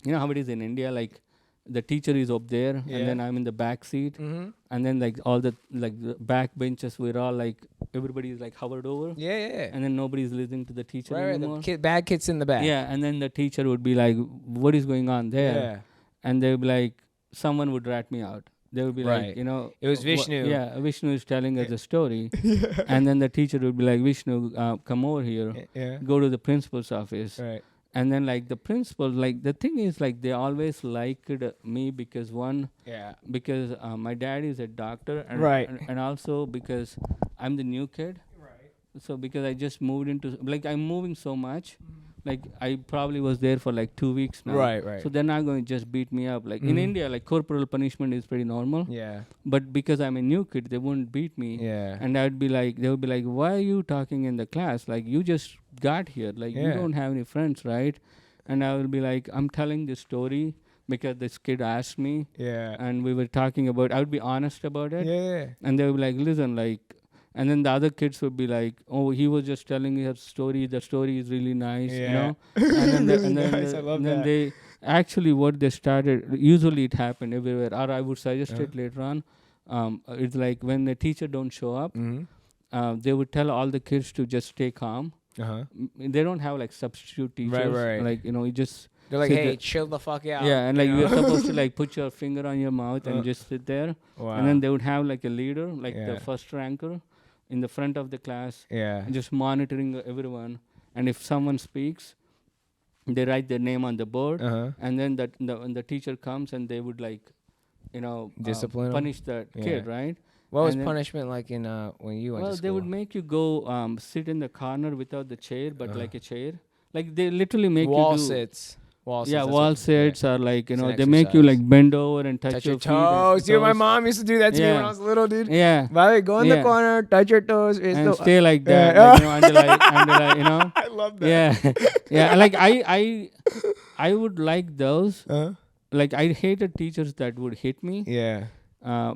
you know how it is in India, like, the teacher is up there, and then I'm in the back seat, and then, like, all the, like, the back benches, we're all, like, everybody is, like, hovered over. Yeah. And then nobody's listening to the teacher anymore. The bad kids in the back. Yeah, and then the teacher would be like, what is going on there? Yeah. And they would be like, someone would rat me out. They would be like, you know. It was Vishnu. Vishnu is telling us a story. And then the teacher would be like, Vishnu, come over here. Go to the principal's office. Right. And then, like, the principal, like, the thing is, like, they always liked me because, because my dad is a doctor. And, and also because I'm the new kid. So because I just moved into, like, I'm moving so much, like, I probably was there for like 2 weeks now. Right. So they're not going to just beat me up. Like, in India, like, corporal punishment is pretty normal. Yeah. But because I'm a new kid, they wouldn't beat me. Yeah. And I would be like, they would be like, why are you talking in the class? Like, you just got here. Like, you don't have any friends, right? And I will be like, I'm telling this story because this kid asked me. Yeah. And we were talking about, I would be honest about it. Yeah. And they would be like, listen, like, and then the other kids would be like, oh, he was just telling you a story. The story is really nice, you know? And then, they actually what they started, usually it happened everywhere, or I would suggest it later on. It's like when the teacher don't show up, they would tell all the kids to just stay calm. They don't have like substitute teachers. Right. Like, you know, you just... They're like, hey, chill the fuck out. Yeah, and like you're supposed to like put your finger on your mouth and just sit there. Wow. And then they would have like a leader, like the first ranker, in the front of the class, just monitoring everyone. And if someone speaks, they write their name on the board, and then when the teacher comes and they would like, you know, discipline punish the kid, right? What was punishment like in when you went to school? Well, they would make you go sit in the corner without the chair, but like a chair. Like they literally make you do wall sits. Wall sits are like, you know, they make you like bend over and touch your toes. Dude, my mom used to do that to me when I was little, dude. Yeah. By the way, go in the corner, touch your toes. And stay like that, like, you know, until you know. I love that. Yeah. Like I would like those. Like I hated teachers that would hit me. Yeah.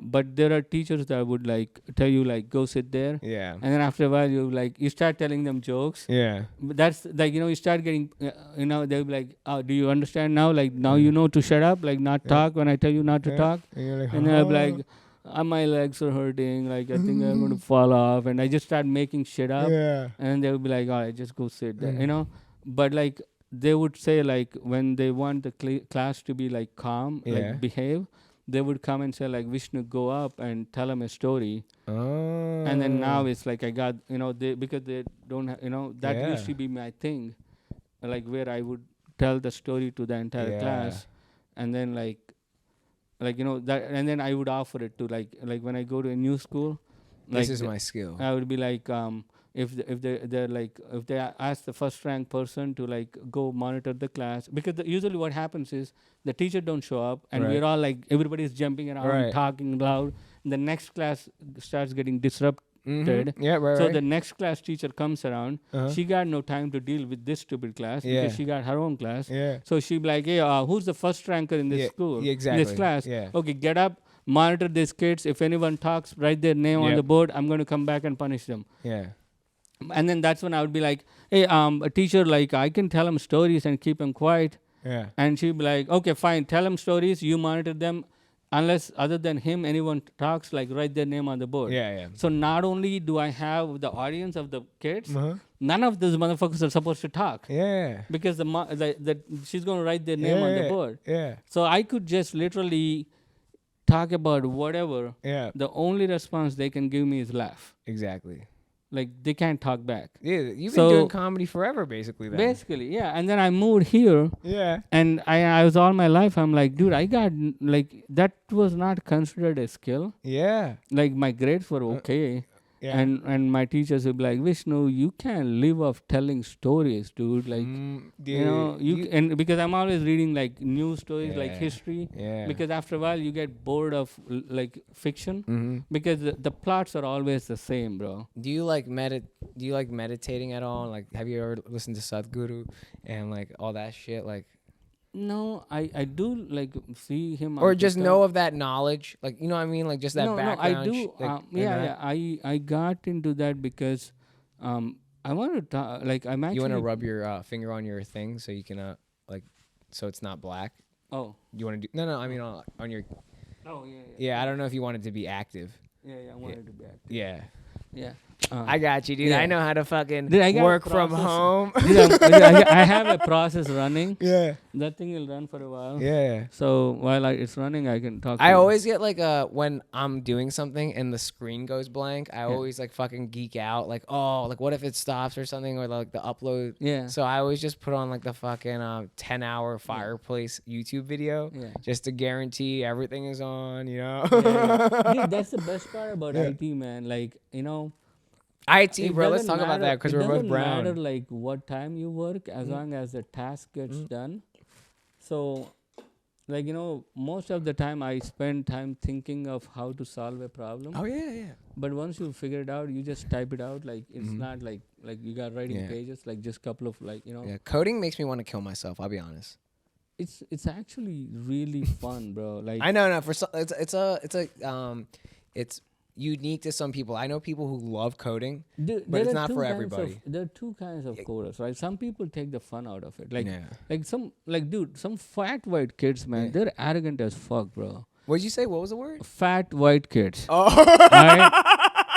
But there are teachers that would like tell you like go sit there. Yeah. And then after a while you start telling them jokes. Yeah. But that's like, you know, you start getting you know, they'll be like, oh, do you understand now? Like now you know to shut up, like not talk when I tell you not to talk. And then I'll be like, my legs are hurting, like I think I'm going to fall off, and I just start making shit up. Yeah. And they'll be like, all right, just go sit there, you know. But like they would say like when they want the class to be like calm, like behave, they would come and say like, Vishnu, go up and tell them a story. Oh. And then now it's like I got, you know, because they don't have, you know, that used to be my thing, like where I would tell the story to the entire class, and then like you know that, and then I would offer it to like when I go to a new school. Like this is my skill. I would be like, if they ask the first rank person to like go monitor the class, because usually what happens is the teacher don't show up and we're all like everybody's jumping around talking loud, and the next class starts getting disrupted. So the next class teacher comes around, she got no time to deal with this stupid class because she got her own class. So she'd be like, hey, who's the first ranker in this school, in this class? Okay, get up, monitor these kids. If anyone talks, write their name on the board. I'm going to come back and punish them. And then that's when I would be like, hey, a teacher, like I can tell them stories and keep them quiet. And she'd be like, okay, fine, tell them stories, you monitor them. Unless other than him, anyone talks, like write their name on the board. So not only do I have the audience of the kids, none of those motherfuckers are supposed to talk. Because she's going to write their name on the board. So I could just literally talk about whatever. The only response they can give me is laugh. Exactly. Like they can't talk back. Yeah, you've been doing comedy forever, basically. Then. Basically, yeah. And then I moved here. And I was all my life. I'm like, dude, I got like that was not considered a skill. Like my grades were okay, Yeah. And my teachers would be like, Vishnu, you can't live off telling stories, dude. Like, dude, and because I'm always reading like news stories, like Yeah. history. Yeah. Because after a while you get bored of like fiction, because the plots are always the same, bro. Do you like meditating at all? Like, have you ever listened to Sadhguru and like all that shit? Like, No, I do like see him. or on just TikTok. know of that knowledge, like, you know what I mean, like just that No, background. I do. I got into that because I want to talk. Like I'm actually. You want to rub your finger on your thing so you can like, so it's not black. Oh. You want to do? No. I mean on your. Oh yeah. Yeah, I don't know if you want it to be active. Yeah, I wanted to be active. Yeah. Yeah. I got you, dude. yeah. I know how to fucking Dude, I got work a from process. home. Dude, I have a process running. Yeah. That thing will run for a while. Yeah. So while it's running, I can talk. I to always get like when I'm doing something and the screen goes blank, I always like fucking geek out. Like, oh, like what if it stops or something, or like the upload. Yeah. So I always just put on like the fucking 10-hour fireplace YouTube video just to guarantee everything is on, you know? Dude, that's the best part about IT, man. Like, IT, it bro. Let's doesn't talk about matter- that because it we're both doesn't brown. matter like what time you work, as long as the task gets done. So, like most of the time I spend time thinking of how to solve a problem. Oh yeah. But once you figure it out, you just type it out. Like it's not like you got writing pages. Like just couple of Yeah, coding makes me want to kill myself. I'll be honest. It's actually really fun, bro. Like I know, for some, it's unique to some people. I know people who love coding, but it's not for everybody. There are two kinds of coders, right? Some people take the fun out of it. Like, Yeah. some fat white kids, man, they're arrogant as fuck, bro. What did you say? What was the word? Fat white kids. Oh. Right?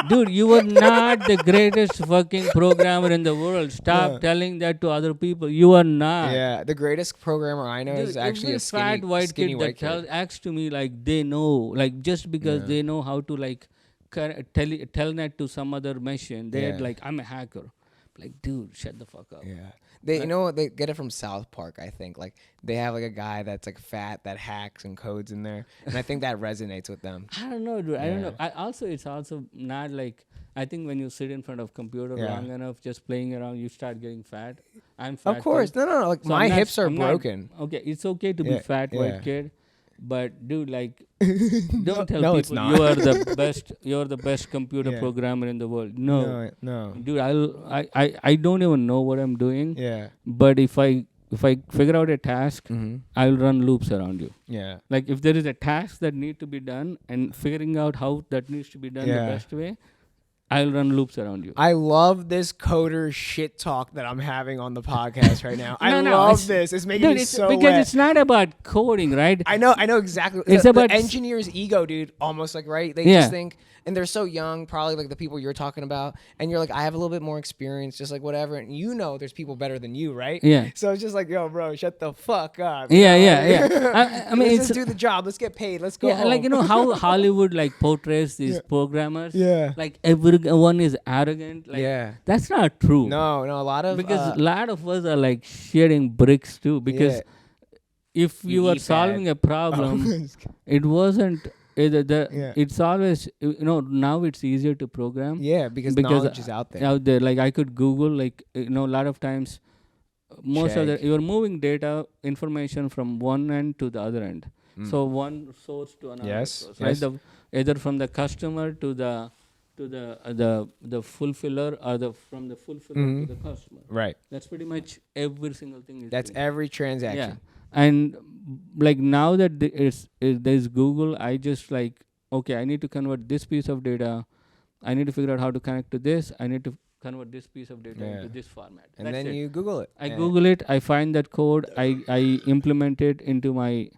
Dude, you were not the greatest fucking programmer in the world. Stop telling that to other people. You are not. Yeah, the greatest programmer I know is actually a skinny, fat white skinny kid white that kid. acts to me like they know, like just because they know how to like telnet to some other machine. They're like, I'm a hacker. Like, dude, shut the fuck up. Yeah. They they get it from South Park, I think. Like they have like a guy that's like fat that hacks and codes in there. And I think that resonates with them. I don't know, dude. I don't know. It's also not like, I think when you sit in front of computer long enough just playing around, you start getting fat. I'm fat. Of course. too. No. Like So my I'm not- hips are I'm not- broken. Okay, it's okay to be fat white kid. But dude, like, don't tell No, people it's not. you are the best. You're the best computer programmer in the world. No, dude, I don't even know what I'm doing. Yeah. But if I figure out a task, I'll run loops around you. Yeah. Like if there is a task that need to be done and figuring out how that needs to be done the best way, I'll run loops around you. I love this coder shit talk that I'm having on the podcast right now. I love this. It's making me so because wet. it's not about coding, right? I know exactly. It's the about engineer's ego, dude. Almost like, right? They just think, and they're so young, probably like the people you're talking about, and you're like, I have a little bit more experience, just like whatever, and there's people better than you, right? Yeah. So it's just like, yo, bro, shut the fuck up. Yeah. I mean, let's it's just do the job. Let's get paid. Let's go home. like how Hollywood like portrays these programmers. Yeah. Like everyone is arrogant. Like, that's not true. No, a lot of Because a lot of us are like sharing bricks too. Because if you were solving a problem, it wasn't. It's always now it's easier to program. Yeah, because knowledge is out there. Out there, like I could Google, like a lot of times, most of you're moving data information from one end to the other end. So one source to another source, right? Either from the customer to the fulfiller, or from the fulfiller to the customer. Right. That's pretty much every single thing. That's every transaction. And like now that there's Google, I just like, okay, I need to convert this piece of data. I need to figure out how to connect to this. I need to convert this piece of data into this format. And then you Google it. I Google it. I find that code. I implement it into my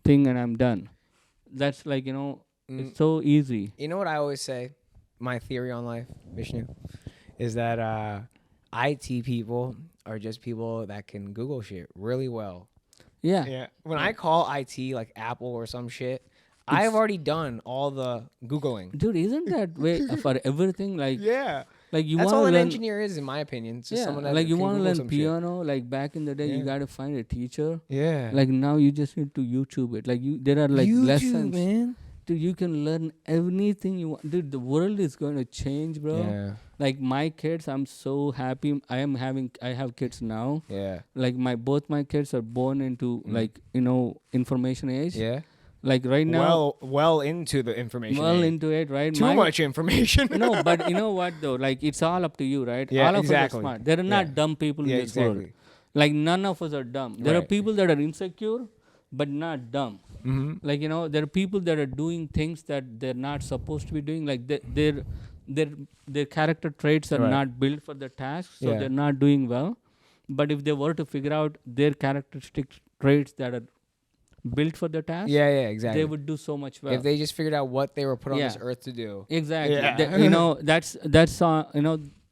thing, and I'm done. That's like, it's so easy. You know what I always say? My theory on life, Vishnu, is that IT people are just people that can Google shit really well. Yeah. When I call IT like Apple or some shit, I've already done all the Googling. Dude, isn't that way for everything? Like, like you that's want all to an learn, engineer is, in my opinion. It's just someone that like you want to learn piano. Like back in the day, you got to find a teacher. Yeah. Like now, you just need to YouTube it. Like there are like YouTube, lessons. man. dude, you can learn anything you want. Dude, the world is going to change, bro. Yeah. Like my kids, I'm so happy. I have kids now. Yeah. Like both my kids are born into like, information age. Yeah. Like right now, Well into the information. well age. into it, right? Too much information. No, but you know what though? Like it's all up to you, right? Yeah, all of exactly. us are smart. There are not dumb people in this world. Like none of us are dumb. There are Right. people that are insecure, but not dumb. Mm-hmm. Like there are people that are doing things that they're not supposed to be doing. Like their character traits are Right. not built for the task, so Yeah. they're not doing well. But if they were to figure out their characteristic traits that are built for the task, Yeah, exactly. they would do so much well. If they just figured out what they were put on this Yeah. earth to do. Exactly. Yeah.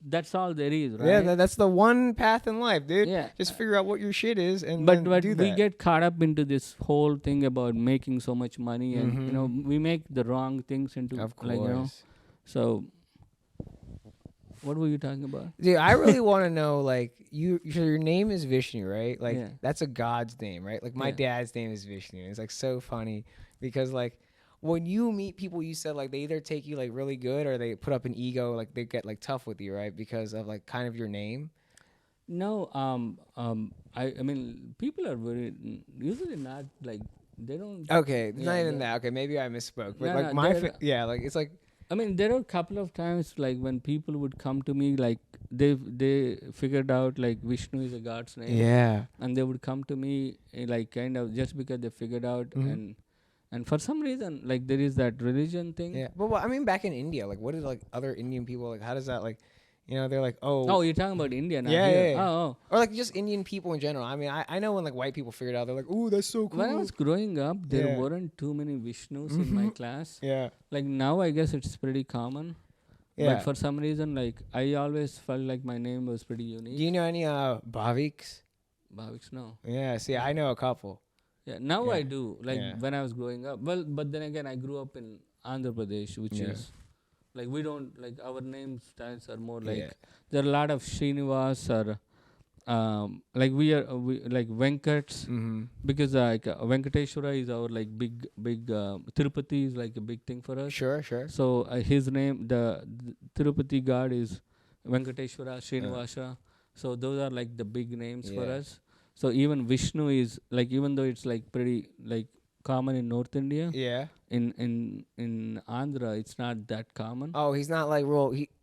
That's all there is, right? Yeah, that's the one path in life, dude. Yeah. Just figure out what your shit is and But then do that. we get caught up into this whole thing about making so much money, and we make the wrong things into Of course. like so. What were you talking about? Dude, I really want to know, like, so your name is Vishnu, right? Like, Yeah. that's a god's name, right? Like, my Yeah. dad's name is Vishnu. It's, like, so funny because, like, when you meet people, you said, like, they either take you, like, really good or they put up an ego, like, they get, like, tough with you, right? Because of, like, kind of your name. No, I mean, people are usually not like they don't. Okay, it's not Yeah, even yeah. that. Okay, maybe I misspoke. But, No, like, no, they're- like, it's, like, I mean, there are a couple of times like when people would come to me, like they figured out like Vishnu is a god's name. yeah. And they would come to me like kind of just because they figured out and for some reason like there is that religion thing. Yeah. But, I mean, back in India, like, what is, like, other Indian people, like, how does that, like, they're like, Oh, you're talking about India now. Yeah, Here. yeah. Oh. Or like just Indian people in general. I mean, I know when like white people figured it out, they're like, "Ooh, that's so cool." When I was growing up, there Yeah. weren't too many Vishnus in my class. Yeah. Like now, I guess it's pretty common. Yeah. But for some reason, like I always felt like my name was pretty Do unique. you know any Bhaviks? Bhaviks, no. Yeah. See, I know a couple. Yeah, now Yeah. I do. Like Yeah. when I was growing up. Well, but then again, I grew up in Andhra Pradesh, which Yeah. is like we don't like our name styles are more like Yeah. there are a lot of Srinivas or like we like Venkats Mm-hmm. because like Venkateshwara is our like big Tirupati is like a big thing for us. Sure. So his name, the Tirupati god is Venkateshwara, Srinivasa. So those are like the big names for Yeah. us. So even Vishnu is like, even though it's like pretty like common in North India, Yeah. in Andhra it's not that common. Oh, he's not like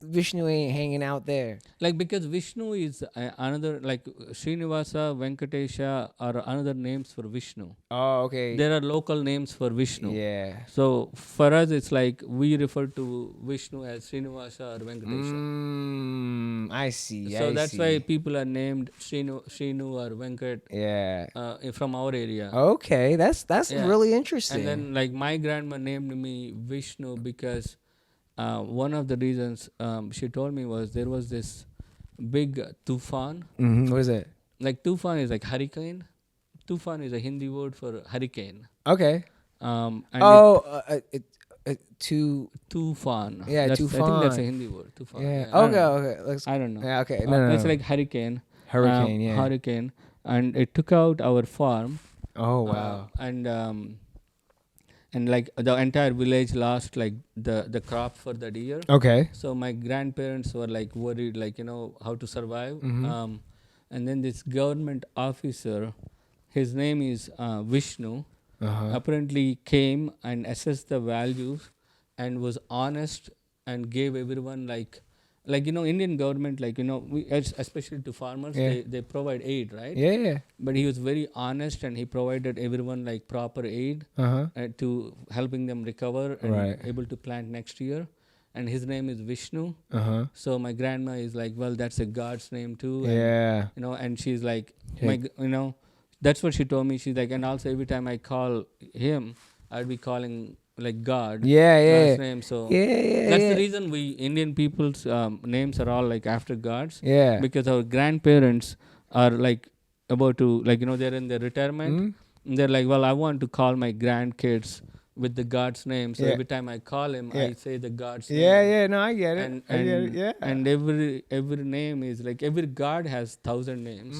Vishnu ain't hanging out there. Like because Vishnu is another like Srinivasa, Venkatesha are another names for Vishnu. Oh, okay. There are local names for Vishnu. Yeah. So for us, it's like we refer to Vishnu as Srinivasa or Venkatesha. I see. So I that's see. why people are named Srinu or Venkat Yeah. from our area. Okay, that's Yeah. really interesting. And then like my grandma named me Vishnu because one of the reasons she told me was there was this big tufan. What is it? Like tufan is like hurricane. Tufan is a Hindi word for hurricane. Okay. And tufan. Yeah, I think tufan. that's a Hindi word. Tufan. Yeah. I don't know. Okay. I don't know. Yeah. Okay. No. It's like hurricane. Hurricane. Yeah. Hurricane, and it took out our farm. Oh wow. And like the entire village lost like the crop for that year. Okay. So my grandparents were like worried, like how to survive. Mhm. And then this government officer, his name is Vishnu. Apparently came and assessed the values and was honest and gave everyone like Indian government we especially to farmers they provide aid, right? Yeah. But he was very honest and he provided everyone like proper aid to helping them recover and able to plant next year. And his name is Vishnu. So my grandma is like, well, that's a god's name too. And, and she's like, that's what she told me. She's like, and also every time I call him, I'd be calling like God. Last name. So that's the reason we Indian people's names are all like after gods. Yeah. Because our grandparents are like about to they're in their retirement. And they're like, well, I want to call my grandkids with the God's name. So every time I call him, I say the God's name. Yeah. No, I get it. And, I get it. Yeah. And every name is like every God has 1,000 names.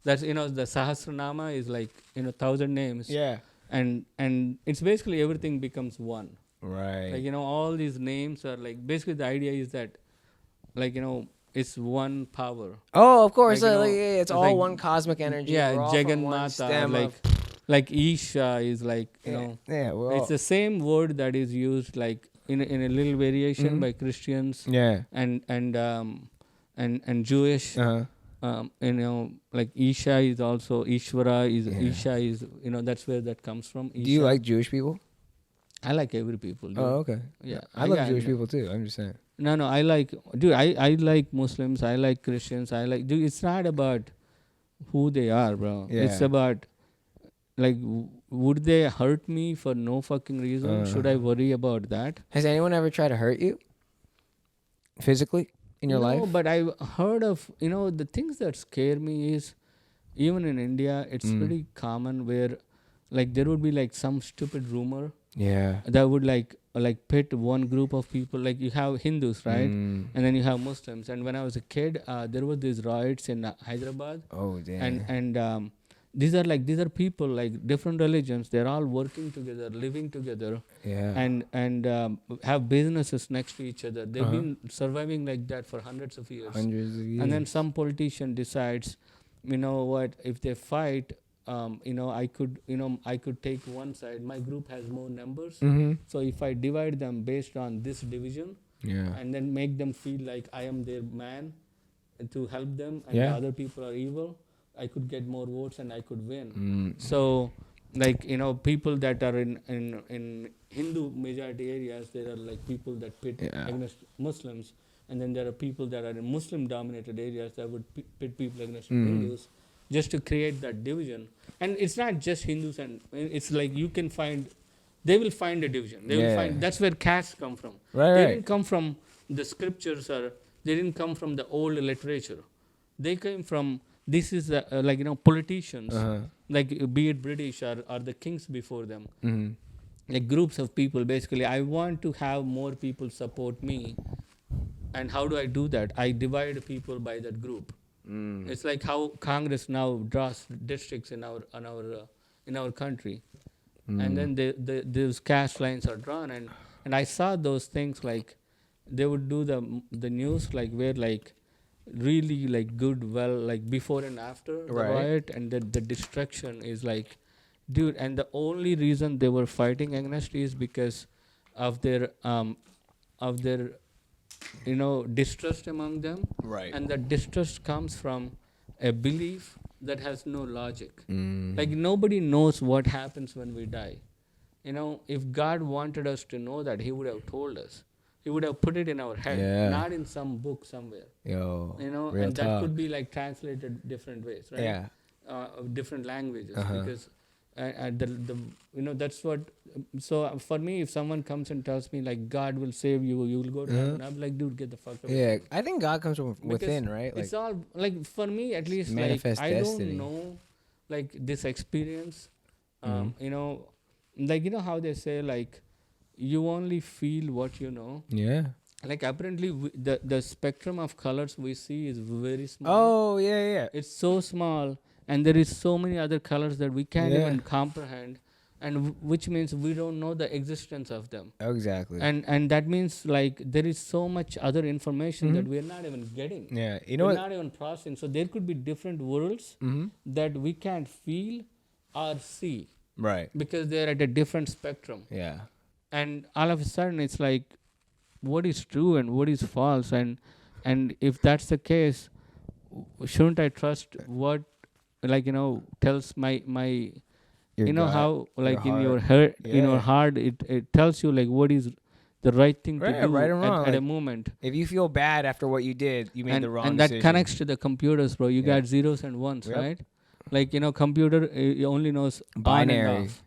That's the Sahasranama is like 1,000 names. Yeah. and it's basically everything becomes one. Right. Like, all these names are like, basically the idea is that, like, it's one power. Oh, of course. Like, It's all like, one cosmic energy. yeah, We're all from one Jagannatha, stem like Isha is like, yeah, we're it's all, the same word that is used like in a little variation by Christians yeah. and Jewish. Like Isha is also Ishvara is Isha is that's where that comes from. Isha. Do you like Jewish people? I like every people. Dude. Oh, okay. Yeah, I love Jewish people too. I'm just saying. No, I like, dude. I like Muslims. I like Christians. I like, dude. It's not about who they are, bro. Yeah. It's about like, would they hurt me for no fucking reason? Should I worry about that? Has anyone ever tried to hurt you physically in your life? No, but I've heard of, the things that scare me is, even in India, it's pretty common where, like, there would be like some stupid rumor. Yeah. That would like pit one group of people. Like, you have Hindus, right? And then you have Muslims. And when I was a kid, there were these riots in Hyderabad. Oh, damn. And these are people like different religions. They're all working together, living together. Yeah. And have businesses next to each other. They've been surviving like that for hundreds of years. And then some politician decides, you know what? If they fight, I could take one side. My group has more numbers, so if I divide them based on this division, and then make them feel like I am their man to help them, and the other people are evil, I could get more votes and I could win. So, like, people that are in Hindu majority areas, there are like people that pit against Muslims, and then there are people that are in Muslim dominated areas that would pit people against Hindus, just to create that division. And it's not just Hindus, and it's like they will find a division. They will find, that's where castes come from. They didn't come from the scriptures, or they didn't come from the old literature. They came from, this is politicians, like be it British or the kings before them. Like groups of people, basically, I want to have more people support me. And how do I do that? I divide people by that group. It's like how Congress now draws districts in our country, and then those caste lines are drawn, and I saw those things, like they would do the news, like where like really like good, well, like before and after the riot, and the destruction is like, dude. And the only reason they were fighting against is because of their distrust among them. Right. And that distrust comes from a belief that has no logic. Like, nobody knows what happens when we die. If God wanted us to know that, He would have told us. He would have put it in our head, not in some book somewhere. And that could be like translated different ways, right? Yeah. Different languages, because that's what. So for me, if someone comes and tells me like God will save you, you will go to heaven, I'm like, dude, get the fuck away. Yeah, I think God comes from within, right? Like, it's all like, for me at least, like I don't know, like this experience. Like how they say, like, you only feel what you know. Yeah. Like, apparently the spectrum of colors we see is very small. Oh, yeah. It's so small, and there is so many other colors that we can't even comprehend, and which means we don't know the existence of them. Exactly. And that means like there is so much other information that we're not even getting. Yeah. We're not even processing. So there could be different worlds that we can't feel or see. Right. Because they're at a different spectrum. Yeah. And all of a sudden it's like, what is true and what is false? And if that's the case, shouldn't I trust what, like, tells my your gut, how, like, in your heart, in your heart, it tells you like what is the right thing to do right or wrong. At a moment. If you feel bad after what you did, you made the wrong decision. And that connects to the computers, bro. You got zeros and ones, right? Like, computer only knows binary. On and off.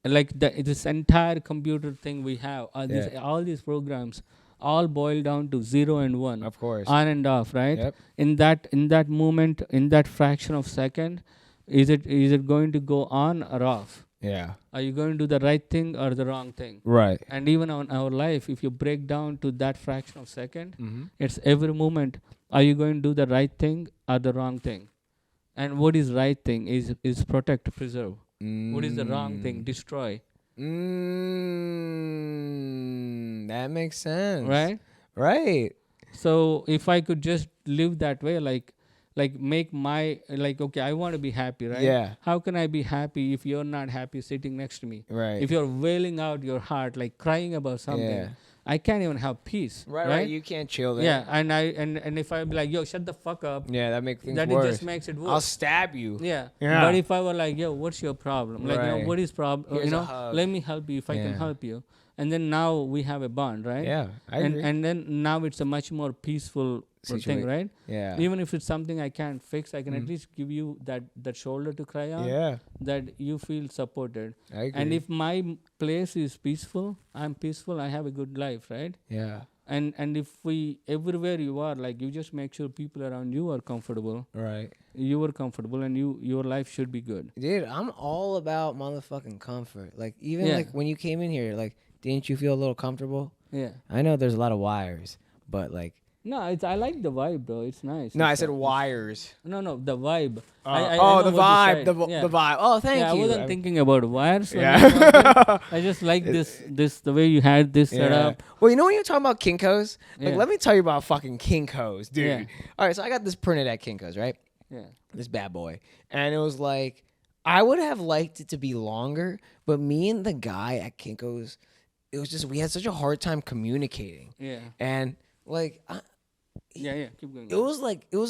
Like this entire computer thing we have, all these programs, all boil down to 0 and 1. Of course. On and off, right? Yep. In that moment, in that fraction of second, is it going to go on or off? Yeah. Are you going to do the right thing or the wrong thing? Right. And even on our life, if you break down to that fraction of second, it's every moment. Are you going to do the right thing or the wrong thing? And what is right thing is protect, preserve. What is the wrong thing? Destroy. That makes sense. Right? Right. So if I could just live that way, like make my, like, okay, I want to be happy, right? Yeah. How can I be happy if you're not happy sitting next to me? Right. If you're wailing out your heart, like crying about something, Yeah. I can't even have peace. Right. You can't chill there. Yeah, and if I be like, yo, shut the fuck up, Yeah, that makes things that worse. it just makes it worse. I'll stab you. Yeah. Yeah. But if I were like, yo, what's your problem? Like, Right. what is problem? Here's a hug. Let me help you if I can help you. And then now we have a bond, right? Yeah, I agree. And then now it's a much more peaceful thing, right? Yeah. Even if it's something I can't fix, I can at least give you that shoulder to cry on. Yeah. That you feel supported. I agree. And if my place is peaceful, I'm peaceful, I have a good life, right? Yeah. And if we, everywhere you are, like, you just make sure people around you are comfortable. Right. You are comfortable, and your life should be good. Dude, I'm all about motherfucking comfort. Like, even Yeah. like when you came in here, like, didn't you feel a little comfortable? Yeah. I know there's a lot of wires, but like. No, I like the vibe, bro. It's nice. No, I said wires. No, the vibe. The I know what you vibe. said. The vibe. Oh, thank you. I wasn't thinking about wires. Yeah. I just like this the way you had this set up. Well, you know when you're talking about Kinko's? Like, Yeah. let me tell you about fucking Kinko's, dude. Yeah. All right, so I got this printed at Kinko's, right? Yeah. This bad boy. And it was like, I would have liked it to be longer, but me and the guy at Kinko's, it was just, we had such a hard time communicating. Yeah. And like, Yeah. Keep going. it was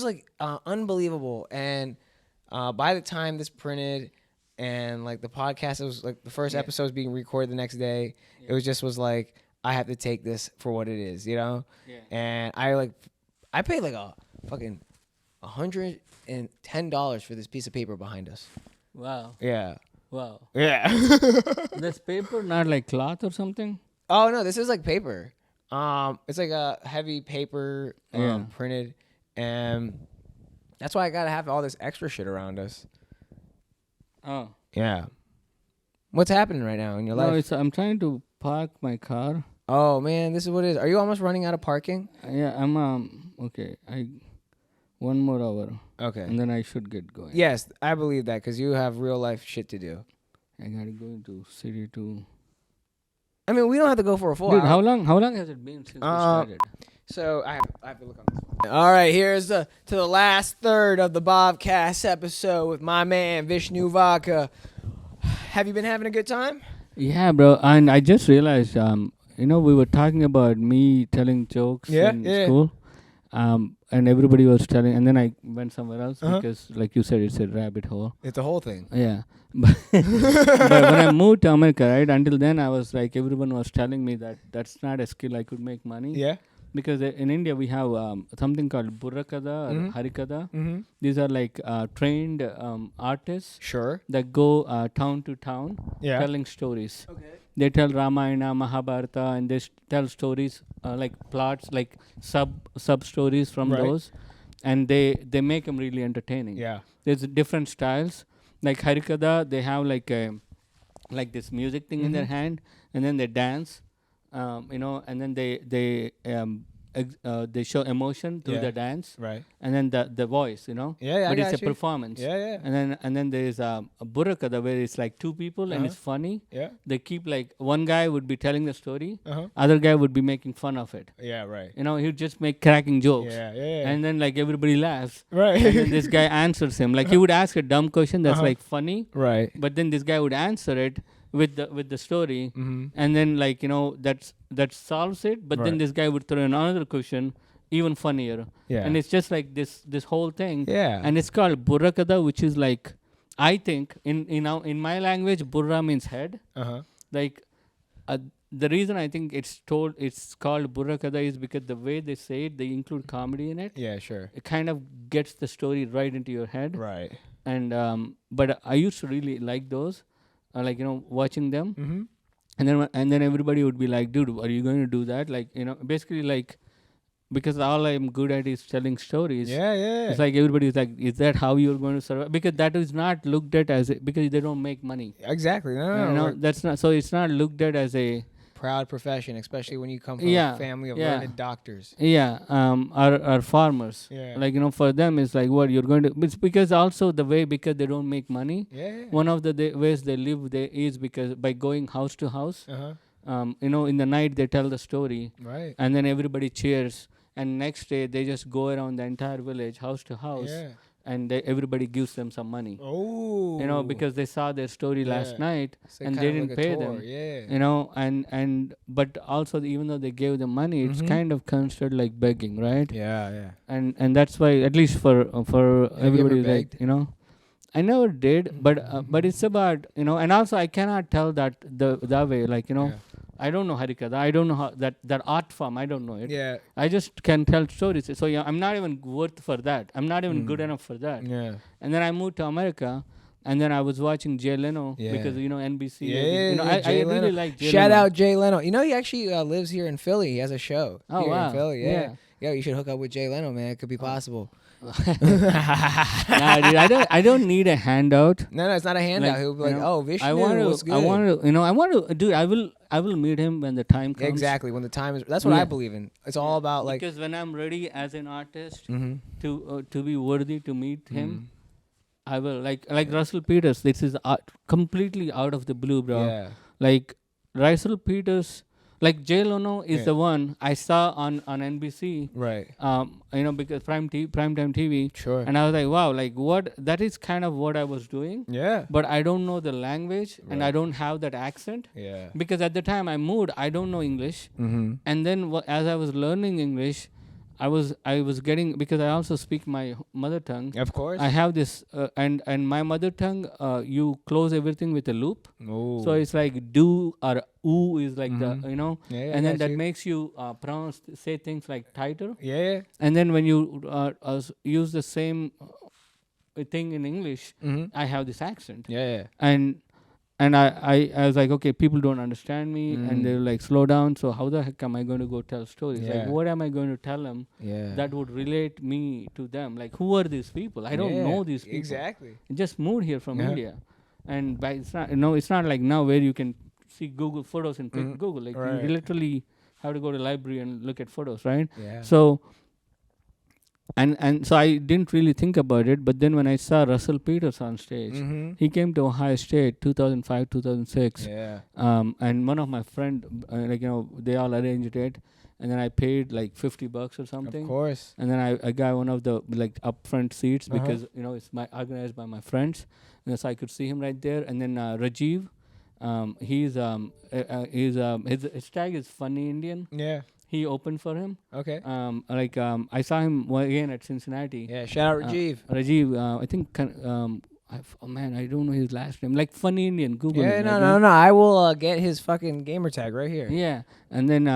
like unbelievable. And by the time this printed and like the podcast, it was like the first episode was being recorded the next day. It was like, I have to take this for what it is, you know? Yeah. And I paid like a fucking $110 for this piece of paper behind us. Wow. Yeah. Wow. Yeah. That's paper, not like cloth or something? Oh no, this is like paper. It's like a heavy paper printed, and that's why I gotta have all this extra shit around us. Oh. Yeah. What's happening right now in your life? I'm trying to park my car. Oh man, this is what it is. Are you almost running out of parking? Yeah, I'm okay. One more hour. Okay. And then I should get going. Yes, I believe that because you have real life shit to do. I gotta go into city too. I mean, we don't have to go for a full Dude, hour. how long has it been since we started? So I have to look on this one. All right, here's to the last third of the Bhav Cast episode with my man Vishnu Vaka. Have you been having a good time? Yeah, bro. And I just realized, we were talking about me telling jokes in school. And everybody was telling, and then I went somewhere else because, like you said, it's a rabbit hole. It's the whole thing. Yeah. But when I moved to America, right, until then I was like, everyone was telling me that that's not a skill I could make money. Yeah. Because in India we have something called Burrakada or Harikada. Mm-hmm. These are like trained artists. Sure. That go town to town telling stories. Okay. They tell Ramayana, Mahabharata, and they tell stories like plots, like sub stories from those, and they make them really entertaining. Yeah. There's different styles. Like Harikada, they have like this music thing in their hand, and then they dance, and then they show emotion through the dance, right? And then the voice, but it's a performance. And then there is a Burrakada where it's like two people and it's funny. Yeah. They keep like one guy would be telling the story, other guy would be making fun of it. Yeah, right. He would just make cracking jokes. Yeah. And then like everybody laughs. Right. And then this guy answers him. Like he would ask a dumb question that's like funny. Right. But then this guy would answer it with the story, and then like that solves it. But then this guy would throw in another question, even funnier. Yeah. And it's just like this whole thing. Yeah. And it's called Burrakada, which is like, I think in my language, Burra means head. Like the reason I think it's called Burrakada is because the way they say it, they include comedy in it. Yeah, sure. It kind of gets the story right into your head. Right. And but I used to really like those. Watching them, and then everybody would be like, "Dude, are you going to do that?" Like, basically, like, because all I'm good at is telling stories. Yeah. It's like everybody is like, "Is that how you're going to survive?" Because that is not looked at as because they don't make money. Exactly. No. That's not. So it's not looked at as a proud profession, especially when you come from a family of learned doctors. Yeah, are farmers. Yeah. Like, for them it's like, what you're going to. It's because also the way, because they don't make money. Yeah. One of the ways they live there is because by going house to house. In the night they tell the story. Right. And then everybody cheers. And next day they just go around the entire village, house to house. Yeah. And everybody gives them some money. Oh. Because they saw their story last night, and they didn't pay them. Yeah. But also, even though they gave them money, it's kind of considered like begging, right? Yeah. And that's why, at least for everybody, like, I never did, but it's about, and also I cannot tell that that way, like, I don't know Harikatha. I don't know how that art form. I don't know it. Yeah. I just can tell stories. So I'm not even worth for that. I'm not even good enough for that. Yeah. And then I moved to America, and then I was watching Jay Leno because NBC. Yeah. I really like Jay Shout Leno. out Jay Leno. He actually lives here in Philly. He has a show here wow. in Philly. Yeah. You should hook up with Jay Leno, man. It could be possible. Nah, dude, I don't need a handout. No, it's not a handout. Like, He'll be like, "Oh, Vishnu, what's good?" I want to, dude. I will meet him when the time comes. Exactly, when the time is. That's what I believe in. It's all about like, because when I'm ready as an artist to be worthy to meet him, I will like Russel Peters. This is completely out of the blue, bro. Yeah. Like Russel Peters. Like Jay Leno is the one I saw on NBC, right? Because primetime TV. Sure. And I was like, wow, like what? That is kind of what I was doing. Yeah. But I don't know the language, and I don't have that accent. Yeah. Because at the time I moved, I don't know English. And then as I was learning English, I was getting, because I also speak my mother tongue. Of course. I have this and my mother tongue, you close everything with a loop. Oh. So it's like do or oo is like the and then that makes you say things like tighter. Yeah. And then when you use the same thing in English, I have this accent. Yeah. And I was like, okay, people don't understand me, and they're like, slow down. So how the heck am I going to go tell stories? Like, what am I going to tell them that would relate me to them? Like, who are these people? I don't know these people. Exactly. I just moved here from India, and it's not it's not like now where you can see Google photos and click Google. Like you literally have to go to the library and look at photos, right? Yeah. So. And so I didn't really think about it, but then when I saw Russel Peters on stage, he came to Ohio State 2005, 2006. Yeah. And one of my friend, they all arranged it, and then I paid like $50 or something. Of course. And then I got one of the like upfront seats because it's organized by my friends, and so I could see him right there. And then Rajiv, his tag is Funny Indian. Yeah. He opened for him. Okay. I saw him again at Cincinnati. Yeah, shout out Rajiv. Rajiv, I think, I don't know his last name. Like Funny Indian, Google. Yeah, it, no. I will get his fucking gamer tag right here. Yeah, and then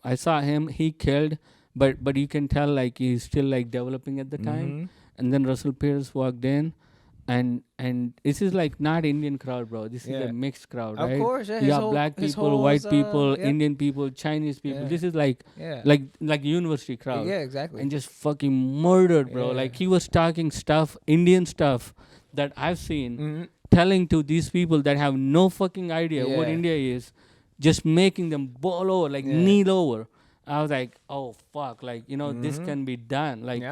I saw him. He killed, but you can tell like he's still like developing at the time. And then Russel Peters walked in. And this is like not Indian crowd, bro. This is a mixed crowd, right? Of course, yeah. You got black people, white people, Indian people, Chinese people. This is like university crowd. Yeah, exactly. And just fucking murdered, bro. Like he was talking stuff, Indian stuff that I've seen, telling to these people that have no fucking idea what India is, just making them ball over, like kneel over. I was like, oh fuck, like this can be done. Like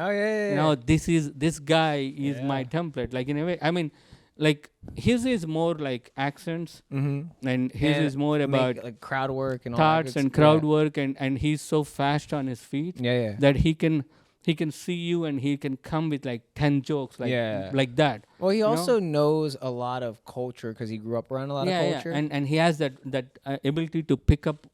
this guy is my template. Like in a way, I mean, like his is more like accents, and his is more about like crowd work and thoughts and crowd work, and he's so fast on his feet that he can see you and he can come with like 10 jokes like that. Well, he also knows a lot of culture because he grew up around a lot of culture. And he has that ability to pick up,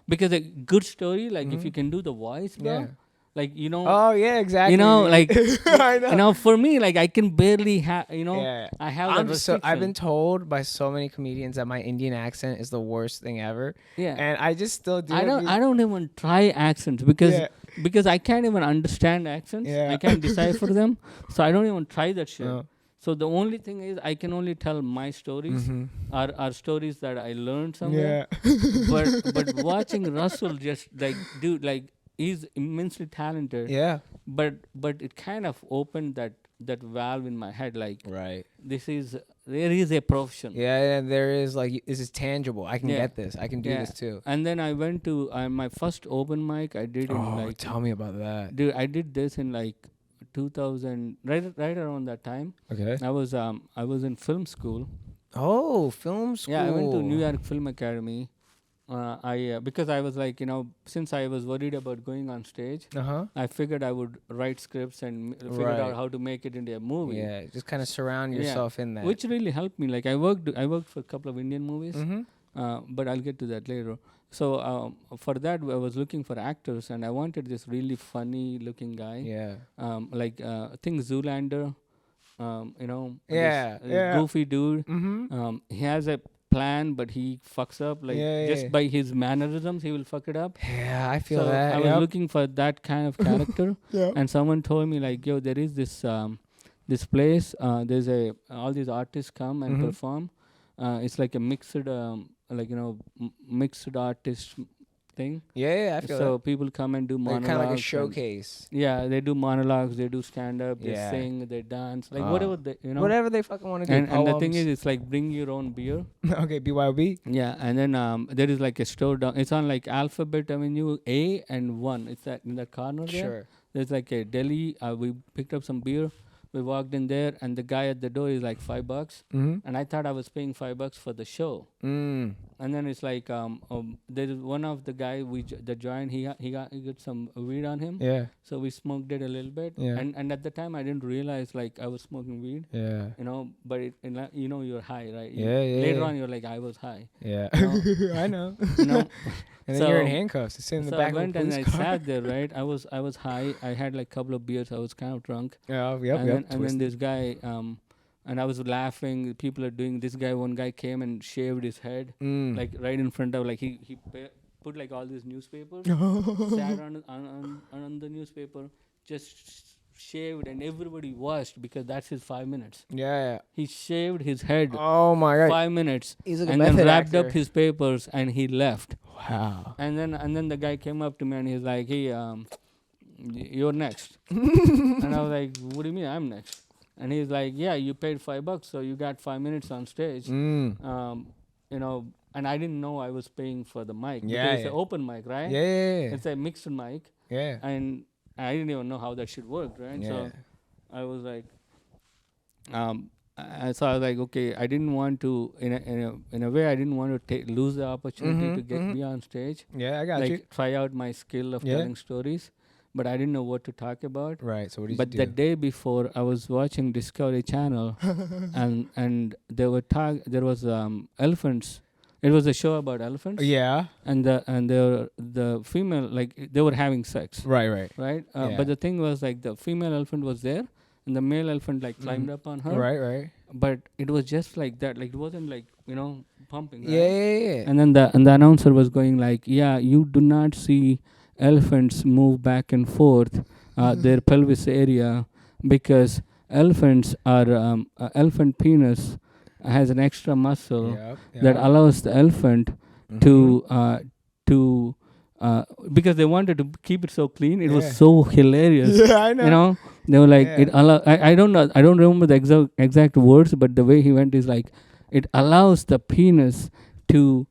because a good story, like if you can do the voice, bro, like Oh yeah, exactly. Like I know. For me, like I can barely have, I have that I've been told by so many comedians that my Indian accent is the worst thing ever. Yeah. And I just still do. I don't even try accents because I can't even understand accents. I can't decipher them, so I don't even try that shit. No. So the only thing is I can only tell my stories, are stories that I learned somewhere. Yeah. but watching Russell just like dude, like he's immensely talented. Yeah. But it kind of opened that valve in my head, like this is there is a profession. Yeah, there is like this is tangible. I can get this. I can do this too. And then I went to my first open mic. I did in like. Tell me about that. Dude, I did this in like 2000, right around that time. Okay. I was in film school. Oh, film school. Yeah, I went to New York Film Academy. Because I was like, since I was worried about going on stage, I figured I would write scripts and figure out how to make it into a movie. Yeah, just kind of surround yourself in that. Which really helped me. Like I worked for a couple of Indian movies, but I'll get to that later. So for that, I was looking for actors, and I wanted this really funny-looking guy. Yeah. I think Zoolander. This goofy dude. He has a plan, but he fucks up. Just by his mannerisms, he will fuck it up. Yeah, I feel that. I was looking for that kind of character, and someone told me like, "Yo, there is this this place. There's all these artists come and perform. It's like a mixed mixed artist thing. Yeah, I feel so people come and do monologues. Kind of like a showcase. Yeah, they do monologues, they do stand up, they sing, they dance, like whatever they whatever they fucking want to do. And the thing is, it's like bring your own beer. Okay, BYOB. Yeah, and then there is like a store down. It's on like Alphabet Avenue A and 1. It's that in that corner there. Sure. There's like a deli. We picked up some beer. We walked in there, and the guy at the door is like $5, and I thought I was paying $5 for the show. And then it's like there is one of the guy that joined. He got some weed on him. Yeah. So we smoked it a little bit. Yeah. And at the time I didn't realize like I was smoking weed. Yeah. But you're high, right? Yeah. Later on you're like I was high. Yeah. I know. And then so, you're in handcuffs. You sit in the back I went of a and police I car. sat there, right? I was high. I had like a couple of beers. I was kind of drunk. Yeah. And then this guy, and I was laughing. People are doing this guy. One guy came and shaved his head, like right in front of like he put like all these newspapers, sat on the newspaper, just shaved, and everybody watched because that's his 5 minutes. Yeah. He shaved his head. Oh my God. 5 minutes. He's like a and then method wrapped actor. up his papers and he left. Wow. And then the guy came up to me and he's like, "Hey, you're next." And I was like, "What do you mean I'm next?" And he's like, "Yeah, you paid $5, so you got 5 minutes on stage." And I didn't know I was paying for the mic. Yeah, It's an open mic, right? Yeah. It's a mixed mic. Yeah. And I didn't even know how that shit worked, right? Yeah. So I was like, so I was like, okay, I didn't want to, in a way, I didn't want to lose the opportunity to be on stage. Yeah, I got you. Try out my skill of telling stories, but I didn't know what to talk about. Right. So what did you But do? the day before, I was watching Discovery Channel, and there was elephants. It was a show about elephants. Yeah. And the female, like they were having sex. Right. But the thing was like the female elephant was there, and the male elephant like climbed up on her. Right. But it was just like that. Like it wasn't like pumping. Right? Yeah. And then the announcer was going like, "Yeah, you do not see elephants move back and forth their pelvis area because elephants are elephant penis has an extra muscle that allows the elephant to because they wanted to keep it so clean. It was so hilarious. Yeah, I know. They were like it allow. I don't know. I don't remember the exact words, but the way he went is like it allows the penis to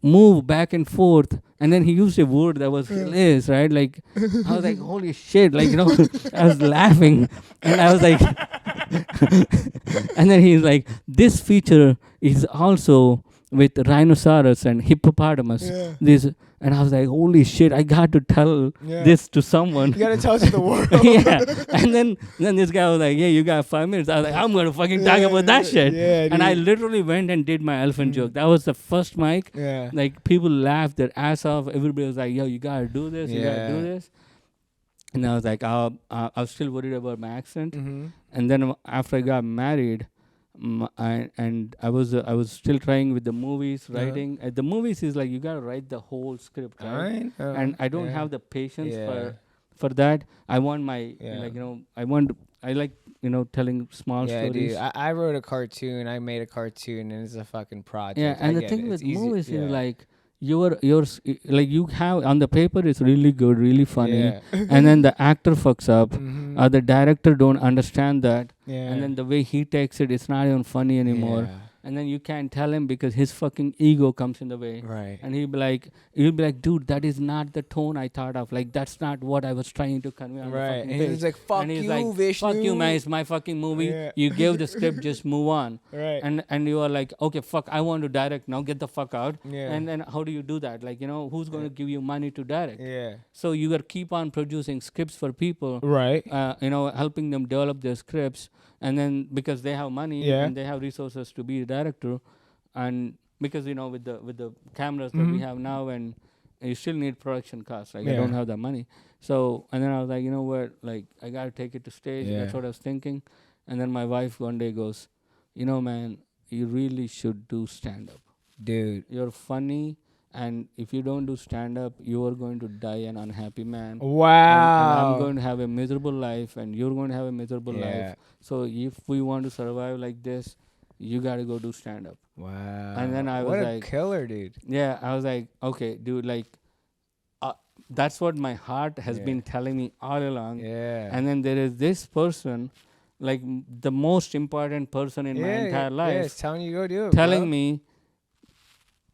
move back and forth. And then he used a word that was hilarious, right? Like, I was like, holy shit. Like, I was laughing. And I was like, and then he's like, this feature is also with rhinoceros and hippopotamus. And I was like, holy shit, I got to tell this to someone. You got to tell it to the world. And then this guy was like, yeah, you got 5 minutes. I was like, I'm going to fucking talk about that shit. And I literally went and did my elephant joke. That was the first mic. Like, people laughed their ass off. Everybody was like, yo, you got to do this. You got to do this. And I was like, I was still worried about my accent. And then after I got married, I was still trying with the movies, writing. The movies is like you gotta write the whole script, right? And I don't have the patience for that. I want my I like telling small stories. Dude. I wrote a cartoon. I made a cartoon, and it's a fucking project. Yeah, and the thing with movies is like like you have on the paper it's really good, really funny, Yeah. and then the actor fucks up, Mhm. the director don't understand that, Yeah. and then the way he takes it's not even funny anymore. Yeah. And then you can't tell him because his fucking ego comes in the way. Right. And you'll be like, dude, that is not the tone I thought of. Like, that's not what I was trying to convey on the Right. fucking And page. he's like, fuck and he's you, like, Vishnu. fuck you, man. It's my fucking movie. Yeah. You gave the script, just move on. Right. And you are like, okay, fuck, I want to direct now. Get the fuck out. Yeah. And then how do you do that? Like, who's going to give you money to direct? Yeah. So you got to keep on producing scripts for people. Right. Helping them develop their scripts. And then because they have money and they have resources to be a director. And because with the cameras that we have now, and you still need production costs. Like I don't have that money. So and then I was like, you know what? Like I gotta take it to stage. Yeah. That's what I was thinking. And then my wife one day goes, man, you really should do stand up. Dude. You're funny, and if you don't do stand up, you are going to die an unhappy man. Wow. And I'm going to have a miserable life, and you're going to have a miserable life. So if we want to survive like this, you got to go do stand up. Wow. And then I was what a like, killer, dude. Yeah, I was like, okay, dude, like, that's what my heart has been telling me all along. Yeah. And then there is this person, like the most important person in my entire life, it's telling you go do it, telling bro. me,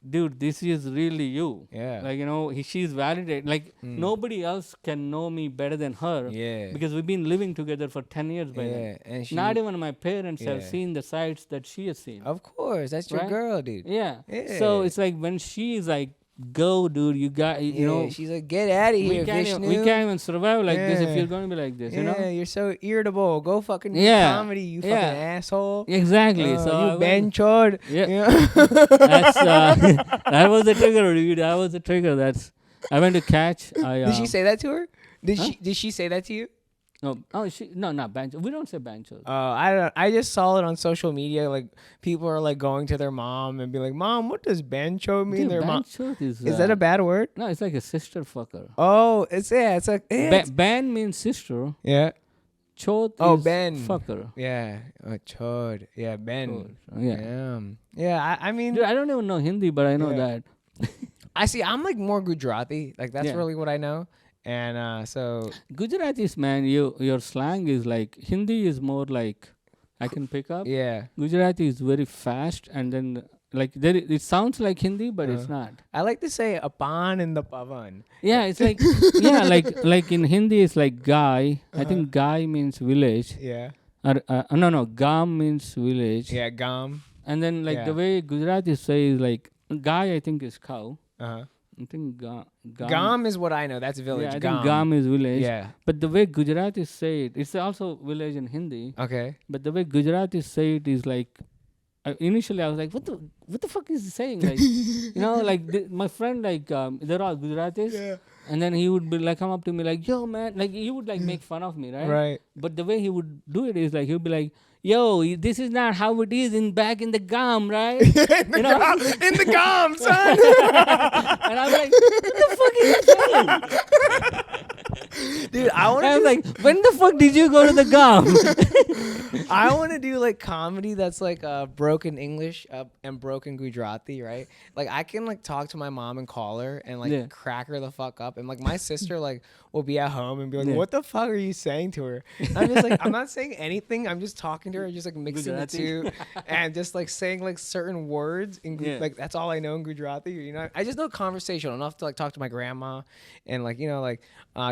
dude, this is really you. Yeah. Like, she's validated. Like, nobody else can know me better than her. Yeah. Because we've been living together for 10 years by then. And she, Not even my parents have seen the sides that she has seen. Of course, that's your Right? girl, dude. Yeah. So it's like when she's like, go, dude, you got, you know. She's like, get out of here, Vishnu. We can't even survive like this if you're going to be like this, you know? Yeah, you're so irritable. Go fucking do comedy, you fucking asshole. Exactly. So you benchod. Yeah. That's, that was the trigger, dude. That was the trigger. I went to catch. Did she say that to her? Did she say that to you? No, not banjo. We don't say banjo. I don't. I just saw it on social media. Like people are like going to their mom and be like, "Mom, what does bancho mean?" Dude, their mom is that a bad word? No, it's like a sister fucker. Oh, it's like Ban means sister. Yeah. Chod is Ben. fucker. Yeah. Chod. Yeah, Ben. Chod. Yeah. Yeah. I mean, dude, I don't even know Hindi, but I know that. I see. I'm like more Gujarati. Like that's really what I know. And so Gujaratis, man, your slang is like Hindi is more like I can pick up. Yeah. Gujarati is very fast, and then like it sounds like Hindi, but it's not. I like to say apan in the pavan. Yeah, it's like like in Hindi it's like Gai. I think Gai means village. Yeah. No, Gam means village. Yeah, Gam. And then like the way Gujaratis say is like Gai, I think is cow. I think Gam is what I know. That's village. Yeah, I think Gam is village. Yeah. But the way Gujaratis say it, it's also village in Hindi. Okay. But the way Gujaratis say it is like, initially I was like, what the fuck is he saying? Like, like my friend, like, they're all Gujaratis. Yeah. And then he would be like, come up to me like, yo, man. Like, he would like make fun of me, right? Right. But the way he would do it is like, he would be like, yo, this is not how it is back in the Gam, right? In the Gam, son. And I'm like, what the fuck is he saying? Dude, I was like, when the fuck did you go to the Gam? I want to do like comedy that's like broken English and broken Gujarati, right? Like I can like talk to my mom and call her and like crack her the fuck up, and like my sister like will be at home and be like, what the fuck are you saying to her? And I'm just like, I'm not saying anything. I'm just talking to her, just like mixing Gujarati. The two, and just like saying like certain words in like that's all I know in Gujarati. You know, I just know conversational enough to like talk to my grandma and like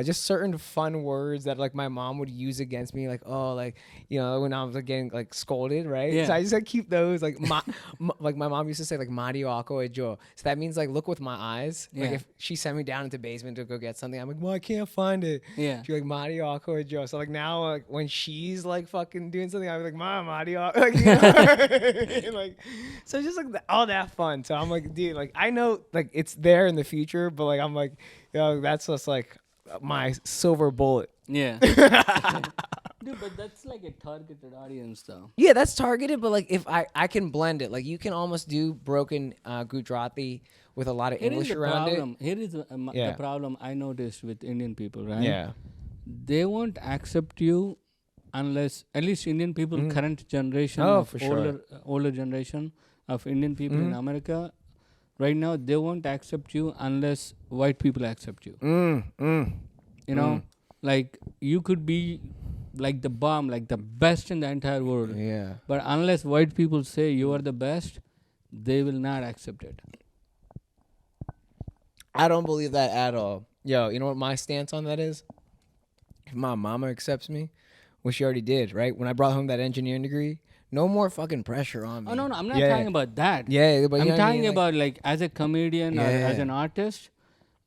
just certain fun words that like my mom would use against me, like when I was like getting like scolded, right? Yeah. So I just like keep those like like my mom used to say like Mario Ako Ejo. So that means like look with my eyes. Like if she sent me down into the basement to go get something, I'm like, well, I can't find it. Yeah. She's like Mario Ako Ejo. So like now like when she's like fucking doing something, I'm like, Mom, Mario, like, like so just like all that fun. So I'm like, dude, like I know like it's there in the future, but like I'm like, that's just like my silver bullet. Yeah. Dude, but that's like a targeted audience though. Yeah, that's targeted, but like if I can blend it, like you can almost do broken Gujarati with a lot of English around it. Here is the problem I noticed with Indian people, right? Yeah. They won't accept you unless, at least Indian people, current generation, older generation of Indian people in America, right now they won't accept you unless white people accept you. You know, like you could be like the bomb, like the best in the entire world. Yeah. But unless white people say you are the best, they will not accept it. I don't believe that at all. Yo, you know what my stance on that is? If my mama accepts me, which she already did, right? When I brought home that engineering degree, no more fucking pressure on me. Oh no, I'm not talking about that. Yeah, but I'm you know what I talking mean? about like as a comedian or as an artist,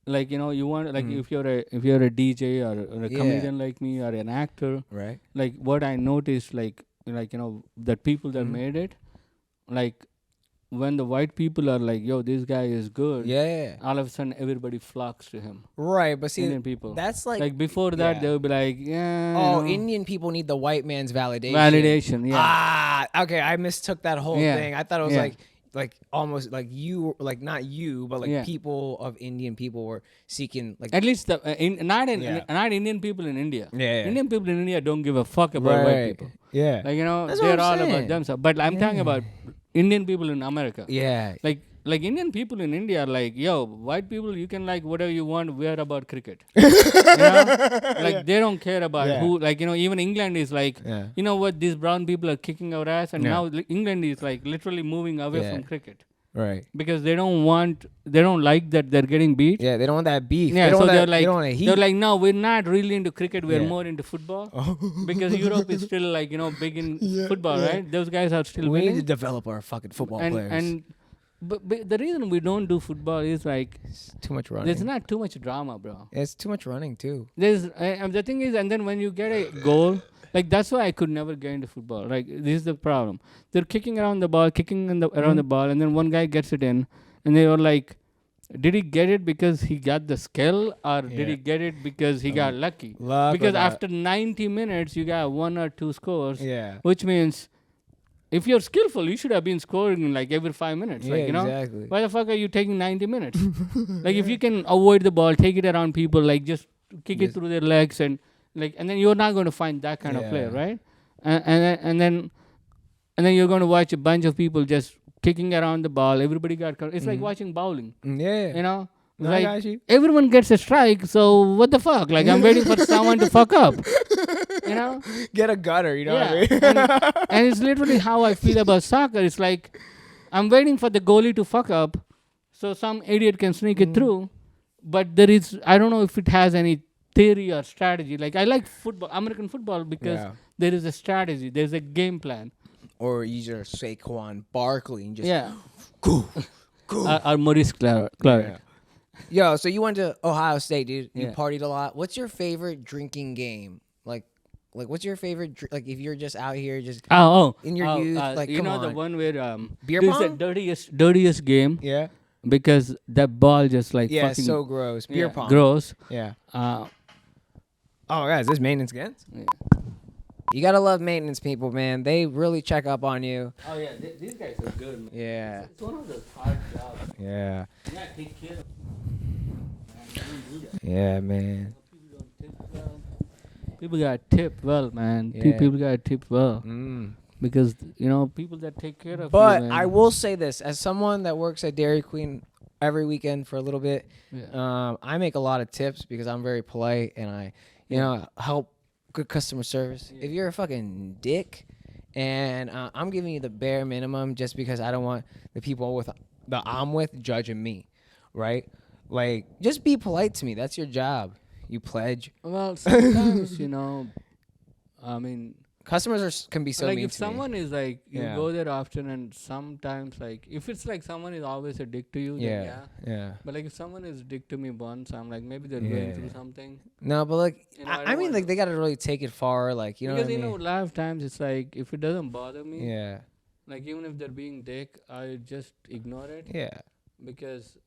like you want like if you're a DJ or a comedian like me or an actor, right? like what I noticed like that people that made it, like when the white people are like, yo, this guy is good, all of a sudden everybody flocks to him. Right, but see, Indian people. that's like before that they would be like, yeah. Oh, Indian people need the white man's validation. Validation, yeah. Okay, I mistook that whole thing. I thought it was like almost like you, like not you, but like people of Indian people were seeking like at least not Indian people in India. Indian people in India don't give a fuck about white people. Yeah, like That's they're what all I'm saying. about themselves. But I'm talking about Indian people in America. Yeah, like Indian people in India are like, yo, white people, you can like whatever you want. We're about cricket. Like they don't care about who. Like even England is like, you know what? These brown people are kicking our ass, and now England is like literally moving away from cricket. Right. Because they don't like that they're getting beat. Yeah, they don't want that beef. Yeah, so they're like, they're like, no, we're not really into cricket. We're more into football. Because Europe is still like, big in football, right? Those guys are still winning. We need to develop our fucking football players. But the reason we don't do football is like, it's too much running. There's not too much drama, bro. It's too much running too. The thing is, and then when you get a goal, like that's why I could never get into football. Like this is the problem. They're kicking around the ball, around the ball, and then one guy gets it in, and they were like, did he get it because he got the skill, or did he get it because he got lucky? Because after 90 minutes, you got 1 or 2 scores. Yeah. Which means if you're skillful, you should have been scoring like every 5 minutes. Yeah, exactly. Why the fuck are you taking 90 minutes? Like if you can avoid the ball, take it around people, like just kick it through their legs and then you're not going to find that kind of player, right? And then you're going to watch a bunch of people just kicking around the ball. Everybody got it's like watching bowling. Yeah. Like I got you. everyone gets a strike, so what the fuck? Like I'm waiting for someone to fuck up. Get a gutter, what I mean? and it's literally how I feel about soccer. It's like I'm waiting for the goalie to fuck up so some idiot can sneak it through. But I don't know if it has any theory or strategy. Like I like football, American football, because there is a strategy, there's a game plan. Or you just Saquon Barkley and just go. Or Maurice Clark. Yo, so you went to Ohio State, dude. You partied a lot. What's your favorite drinking game? Like what's your favorite? Like if you're just out here, just in your youth, like come on. The one where beer this pong? is the dirtiest game. Yeah. Because that ball just like fucking so gross. Beer pong. Gross. Yeah. Oh guys, this maintenance against? Yeah. You gotta love maintenance people, man. They really check up on you. Oh yeah, these guys are good, man. Yeah. It's one of those hard jobs. Yeah. Yeah, take care of Yeah, man. People gotta tip well, man. Yeah. People gotta tip well. Because, people that take care of you, But man. I will say this, as someone that works at Dairy Queen every weekend for a little bit, I make a lot of tips because I'm very polite and I, help good customer service. Yeah. If you're a fucking dick and I'm giving you the bare minimum just because I don't want the people that I'm with judging me, right? Like, just be polite to me. That's your job. You pledge. Well, sometimes, I mean... Customers can be so mean to me. Like, if someone is like, you go there often and sometimes, like, if it's like someone is always a dick to you, then yeah. But, like, if someone is a dick to me once, I'm like, maybe they're going through something. No, but, like, I mean, like, they got to really take it far, like, you know what I mean? Because, a lot of times it's like, if it doesn't bother me, yeah, like, even if they're being dick, I just ignore it. Yeah. Because...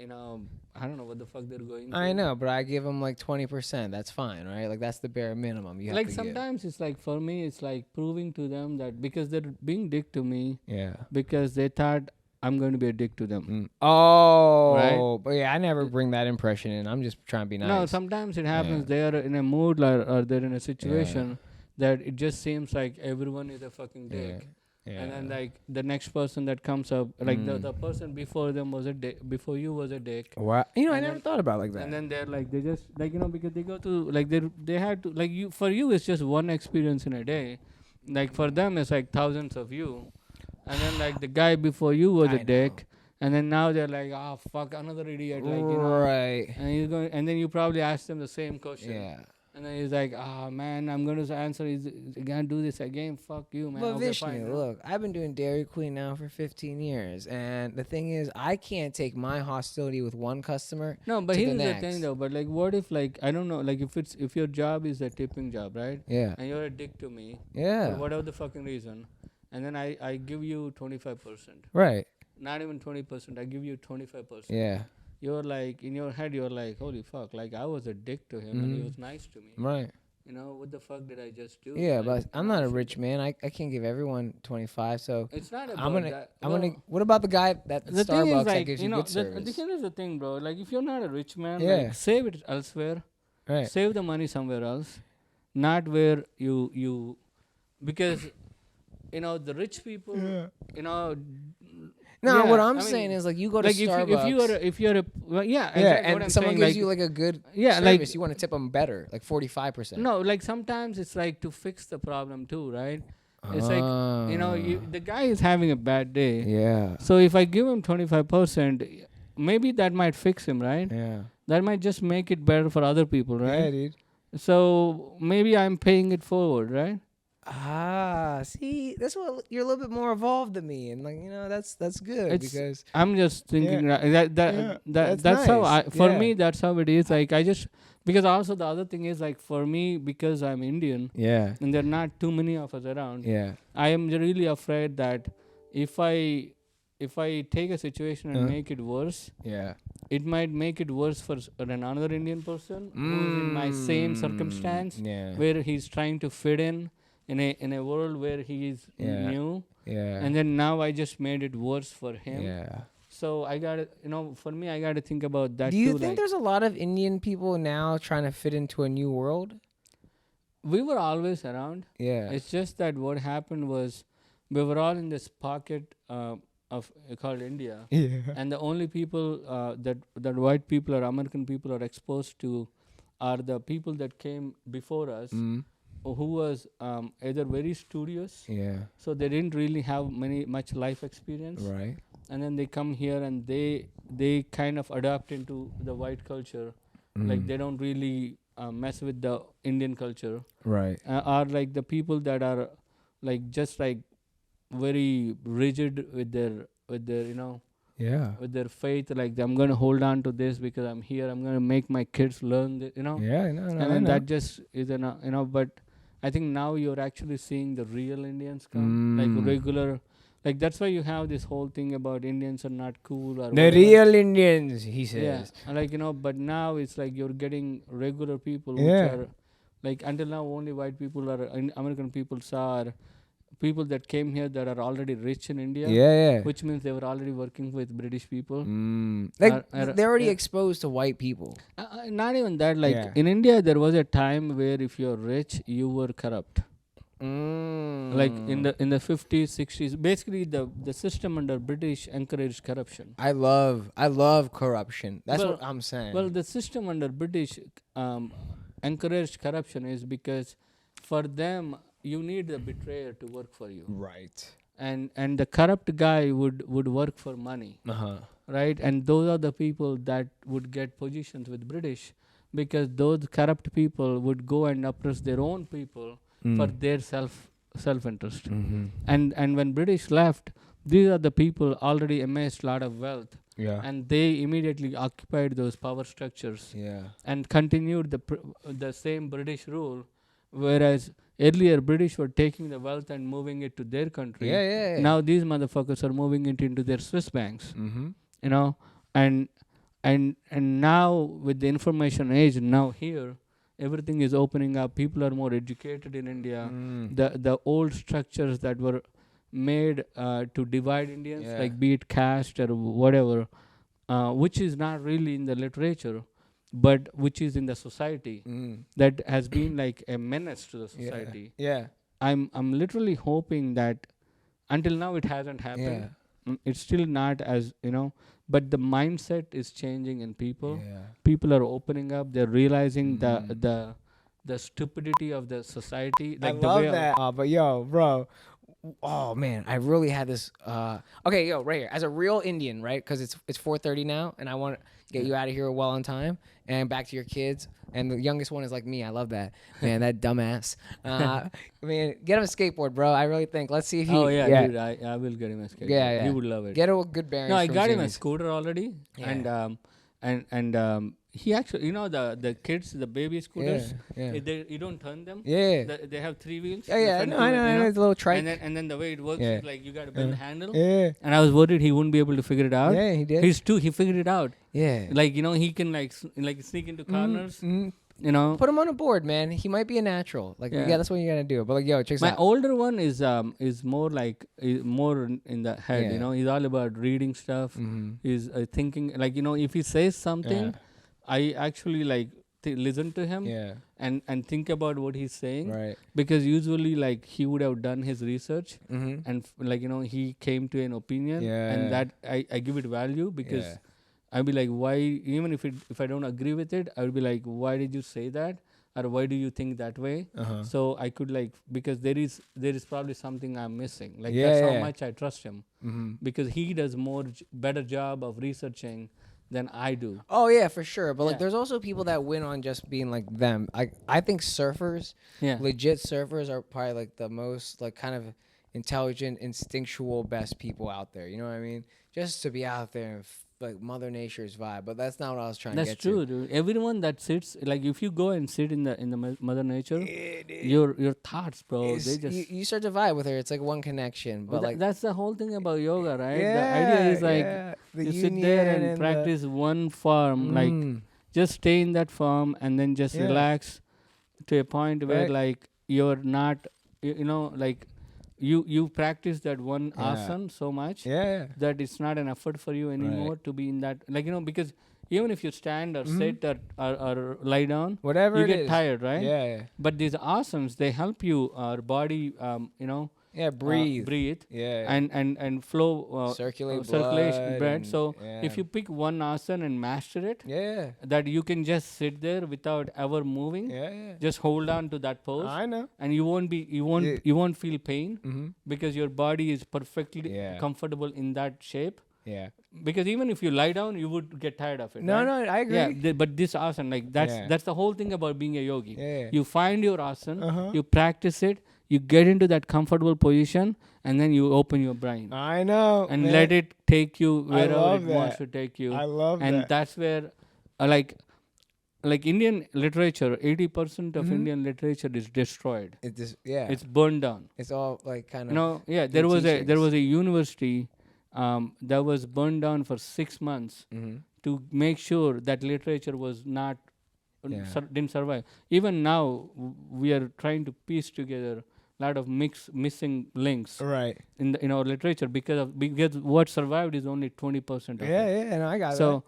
I don't know what the fuck they're going through. I know, but I give them like 20%. That's fine, right? Like that's the bare minimum you have like to sometimes give. It's like for me, it's like proving to them that because they're being dick to me. Yeah. Because they thought I'm going to be a dick to them. Oh. Right? But yeah, I never bring that impression in. I'm just trying to be nice. No, sometimes it happens. They are in a mood or they're in a situation that it just seems like everyone is a fucking dick. And then like the next person that comes up, like the person before them was a dick, before you was a dick. Wow. You know, I And never then- thought about it like that. And then they're like, they just like, you know, because they go to like they had to like you, for you it's just one experience in a day, like for them it's like thousands of you. And then like the guy before you was I a dick, and then now they're like, oh fuck, another idiot, like, you know. Right. And he's going, and then you probably ask them the same question. Yeah. And then he's like, man, I'm going to answer. He's going to do this again. Fuck you, man. But Okay, Vishnu, fine, look, I've been doing Dairy Queen now for 15 years. And the thing is, I can't take my hostility with one customer. No, but to here's the the next. thing though. But like, what if like, I don't know, like if your job is a tipping job, right? Yeah. And you're a dick to me. Yeah. For whatever the fucking reason. And then I give you 25%. Right. Not even 20%. I give you 25%. Yeah. You're like, in your head, you're like, holy fuck. Like, I was a dick to him and he was nice to me. Right. You know, what the fuck did I just do? Yeah, Like, but I'm not a shit. rich man. I can't give everyone 25. So It's not about I'm gonna that. I'm No. gonna. What about the guy at The thing Starbucks is, that like, gives you you know, good service? here's the thing, bro. Like, if you're not a rich man, Yeah. like, save it elsewhere. Right. Save the money somewhere else. Not where you because, you know, the rich people, you know. No, yeah, what I'm I saying mean, is like you go to like Starbucks. if you're a well, yeah, yeah, exactly what and I'm someone saying, gives like, you like a good yeah, service, like, you want to tip them better, like 45%. no, like sometimes it's like to fix the problem too, right? It's like, you know, the guy is having a bad day. Yeah. So if I give him 25%, maybe that might fix him, right? Yeah. That might just make it better for other people, Yeah, right? dude. So maybe I'm paying it forward, right? See, that's what you're a little bit more evolved than me, and like that's good It's- because I'm just thinking that's that's how nice. for Yeah. me that's how it is. Like I just because also the other thing is like for me because I'm Indian yeah, and there are not too many of us around. yeah, I am really afraid that if I take a situation and make it worse, yeah. it might make it worse for another Indian person who's in my same circumstance Yeah, where he's trying to fit in a world where he is new. yeah, And then now I just made it worse for him. yeah. So I got to, for me, I got to think about that Do you too. think Like, there's a lot of Indian people now trying to fit into a new world? we were always around. Yeah, It's just that what happened was we were all in this pocket of called India. yeah, And the only people that white people or American people are exposed to are the people that came before us who was either very studious. yeah. So they didn't really have much life experience. Right. And then they come here and they kind of adapt into the white culture. Like they don't really mess with the Indian culture. Right. Are like the people that are like just like very rigid with their Yeah. with their faith. Like I'm gonna hold on to this because I'm here. I'm gonna make my kids learn this, Yeah. I know. And then that just is but I think now you're actually seeing the real Indians come, like regular. Like that's why you have this whole thing about Indians are not cool or The whatever. real Indians, he says. Yeah, and like but now it's like you're getting regular people which Yeah. are like until now only white people are American people are people that came here that are already rich in India. Yeah. Which means they were already working with British people. Like Are- they're already yeah. exposed to white people. Not even that. Like Yeah. in India, there was a time where if you're rich, you were corrupt. Like in the 50s, 60s, basically the system under British encouraged corruption. I love corruption. That's Well- what I'm saying. Well, the system under British encouraged corruption is because for them you need a betrayer to work for you, right. and the corrupt guy would work for money, right? And those are the people that would get positions with British because those corrupt people would go and oppress their own people for their self interest. And when British left, these are the people already amassed a lot of wealth, Yeah. and they immediately occupied those power structures Yeah. and continued the same British rule, whereas earlier British were taking the wealth and moving it to their country. Yeah. Now these motherfuckers are moving it into their Swiss banks, and now with the information age, now here everything is opening up. People are more educated in India. The old structures that were made to divide Indians, Yeah. like be it caste or whatever, which is not really in the literature, but which is in the society, that has been like a menace to the society. Yeah. I'm literally hoping that until now it hasn't happened. Yeah. It's still not as but the mindset is changing in people. Yeah. People are opening up. They're realizing Mhm. the stupidity of the society, I like the way love that. But yo, bro, oh man, I really had this. Okay, yo, right here, as a real Indian, right? Because it's 4:30 now, and I want to get you out of here well on time and back to your kids. And the youngest one is like me. I love that, man. That dumbass. Man, get him a skateboard, bro. I really think. Let's see if he. Oh yeah, Yeah, dude, I will get him a skateboard. yeah, yeah. He would love it. Get a good No, bearings I from got him a Jimmy's. scooter already, Yeah. and he actually, the kids, the baby scooters, Yeah. you don't turn them. Yeah. They have 3 wheels. Yeah, the yeah. front No, two, I know. It's a little trike. And then the way it works Yeah. is like you got to bend the handle. Yeah. And I was worried he wouldn't be able to figure it out. Yeah, he did. He figured it out. Yeah. Like he can like sneak into corners. Put him on a board, man. He might be a natural. Like, yeah, that's what you gotta do. But like, yo, check this My out. older one is more like more in the head. Yeah. He's all about reading stuff. He's thinking like if he says something, I actually like listen to him. Yeah. And think about what he's saying. Right. Because usually like he would have done his research Mm-hmm. and like he came to an opinion. Yeah. And that I give it value because. Yeah. I'd be like, why? Even if I don't agree with it, I would be like, why did you say that, or why do you think that way? So I could because there is probably something I'm missing. Like that's how much I trust him, because he does better job of researching than I do. Oh yeah, for sure. But like, there's also people that win on just being like them. I think surfers, legit surfers, are probably like the most like kind of intelligent, instinctual, best people out there. You know what I mean? Just to be out there and like Mother Nature's vibe, but that's not what I was trying to get to. That's true, dude. Everyone that sits, like if you go and sit in the Mother Nature, your thoughts, bro, they just you start to vibe with her. It's like one connection. But like that's the whole thing about yoga, right? Yeah, the idea is like you sit there and practice one form, like just stay in that form and then just relax to a point where like you're not, like. You practice that one asana so much that it's not an effort for you anymore to be in that, like because even if you stand or sit or lie down, whatever you it get is. tired, right? Yeah. But these asanas, they help you our body breathe and flow circulation blood. So if you pick one asana and master it, that you can just sit there without ever moving, just hold on to that pose. I know. And you won't feel pain because your body is perfectly comfortable in that shape. Because even if you lie down, you would get tired of it. No, right? I agree. But this asana, like that's the whole thing about being a yogi. You find your asana, you practice it, you get into that comfortable position, and then you open your brain. I know. And let it take you wherever it wants to take you. I love and that. That's where, like Indian literature, 80% of Indian literature is destroyed. It's burned down. It's all like kind of. There was a university that was burned down for 6 months to make sure that literature was not didn't survive. Even now, we are trying to piece together a lot of missing links in our literature because what survived is only 20% of it. And I got so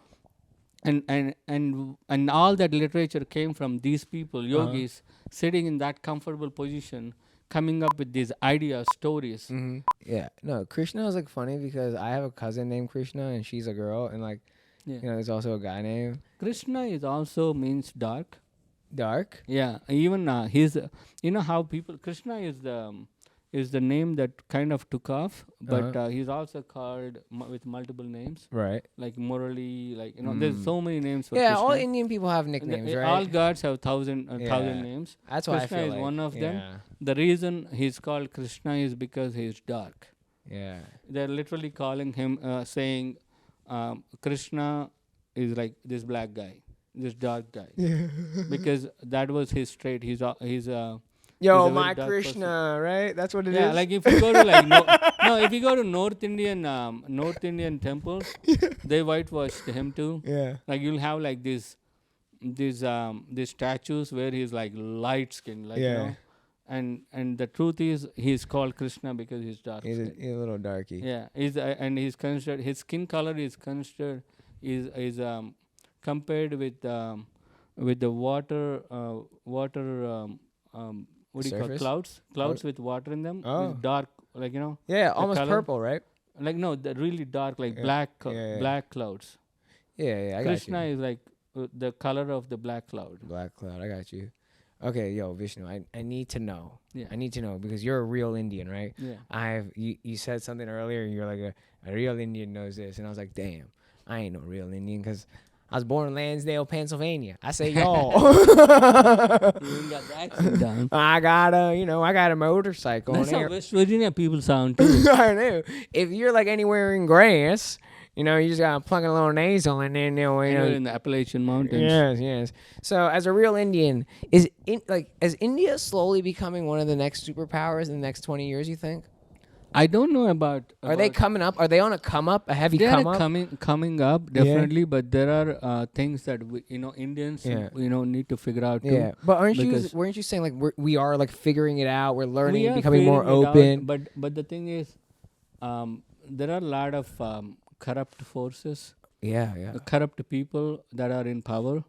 and all that literature came from these people, yogis, sitting in that comfortable position, coming up with these ideas, stories. No, Krishna is like funny because I have a cousin named Krishna and she's a girl, and like there's also a guy named Krishna is also means dark. Yeah, even he's how people, Krishna is the name that kind of took off, but he's also called with multiple names, right? Like Murali, like there's so many names for Krishna. All Indian people have nicknames, right? All gods have thousand names. That's why Krishna I feel is like one of them. The reason he's called Krishna is because he's dark. They're literally calling him, saying Krishna is like this black guy, this dark guy, because that was his trait. He's Yo, my Krishna, person. Right? That's what it is. Yeah, like if you go to like if you go to North Indian temples, they whitewashed him too. Like you'll have like these statues where he's like light skinned, like and the truth is he's called Krishna because he's dark. He's a little darky. Yeah, he's considered, his skin color is considered is compared with the water what do you call Surface? clouds with water in them, Oh. with dark, like, you know, Yeah, the almost color. purple, right? Like, no, the really dark, like Yeah. black Yeah. black clouds. Yeah, I got Krishna you. is like the color of the black cloud. Black cloud, I got you. Okay, yo, Vishnu, I need to know. Yeah. I need to know because you're a real Indian, right? Yeah. You said something earlier, and you're like a real Indian knows this, and I was like, damn, I ain't no real Indian because I was born in Lansdale, Pennsylvania. I say y'all. You ain't got the accent down. I got a motorcycle. That's and how West Virginia people sound too. I know. If you're like anywhere in grass, you just gotta plug a little nasal and then You're in the Appalachian Mountains. Yes. So as a real Indian, is India slowly becoming one of the next superpowers in the next 20 years? You think? I don't know about. Are they coming up? Are they on a come up? A heavy They come are up? coming up definitely, but there are things that Indians need to figure out too. Yeah, but weren't you saying like we are like figuring it out? We're learning, We are becoming more figuring it open. out, but the thing is, there are a lot of corrupt forces, Yeah. corrupt people that are in power,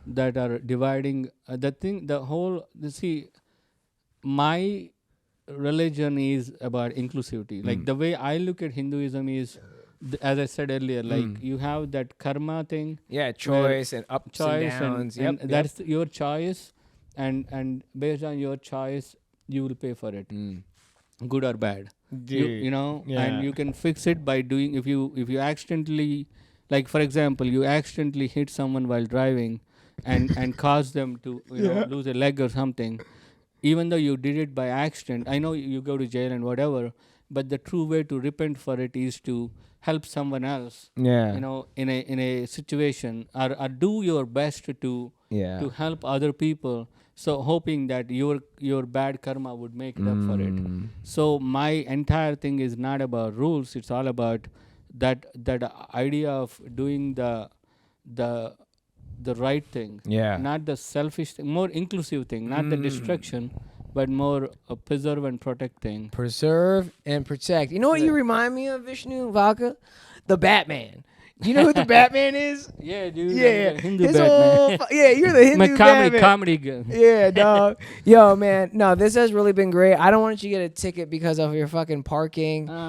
that are dividing my religion is about inclusivity. Like the way I look at Hinduism is, as I said earlier, like you have that karma thing. Yeah, choice and ups Choice and downs. and that's your choice, and based on your choice, you will pay for it, good or bad. Dude, And you can fix it by doing if you accidentally, like for example, you accidentally hit someone while driving, and cause them to lose a leg or something. Even though you did it by accident, I know you go to jail and whatever, but the true way to repent for it is to help someone else. Yeah. In a situation, or do your best to help other people. So hoping that your bad karma would make it up for it. So my entire thing is not about rules. It's all about that idea of doing the right thing. Yeah. Not the selfish thing, more inclusive thing, not the destruction, but more a preserve and protect thing. Preserve and protect. You know what you remind me of, Vishnu Vaka? The Batman. You know who the Batman is? Yeah, dude. Yeah. The Hindu His Batman. you're the Hindu Batman. comedy guy. Yeah, dog. Yo, man. No, this has really been great. I don't want you to get a ticket because of your fucking parking. Yeah.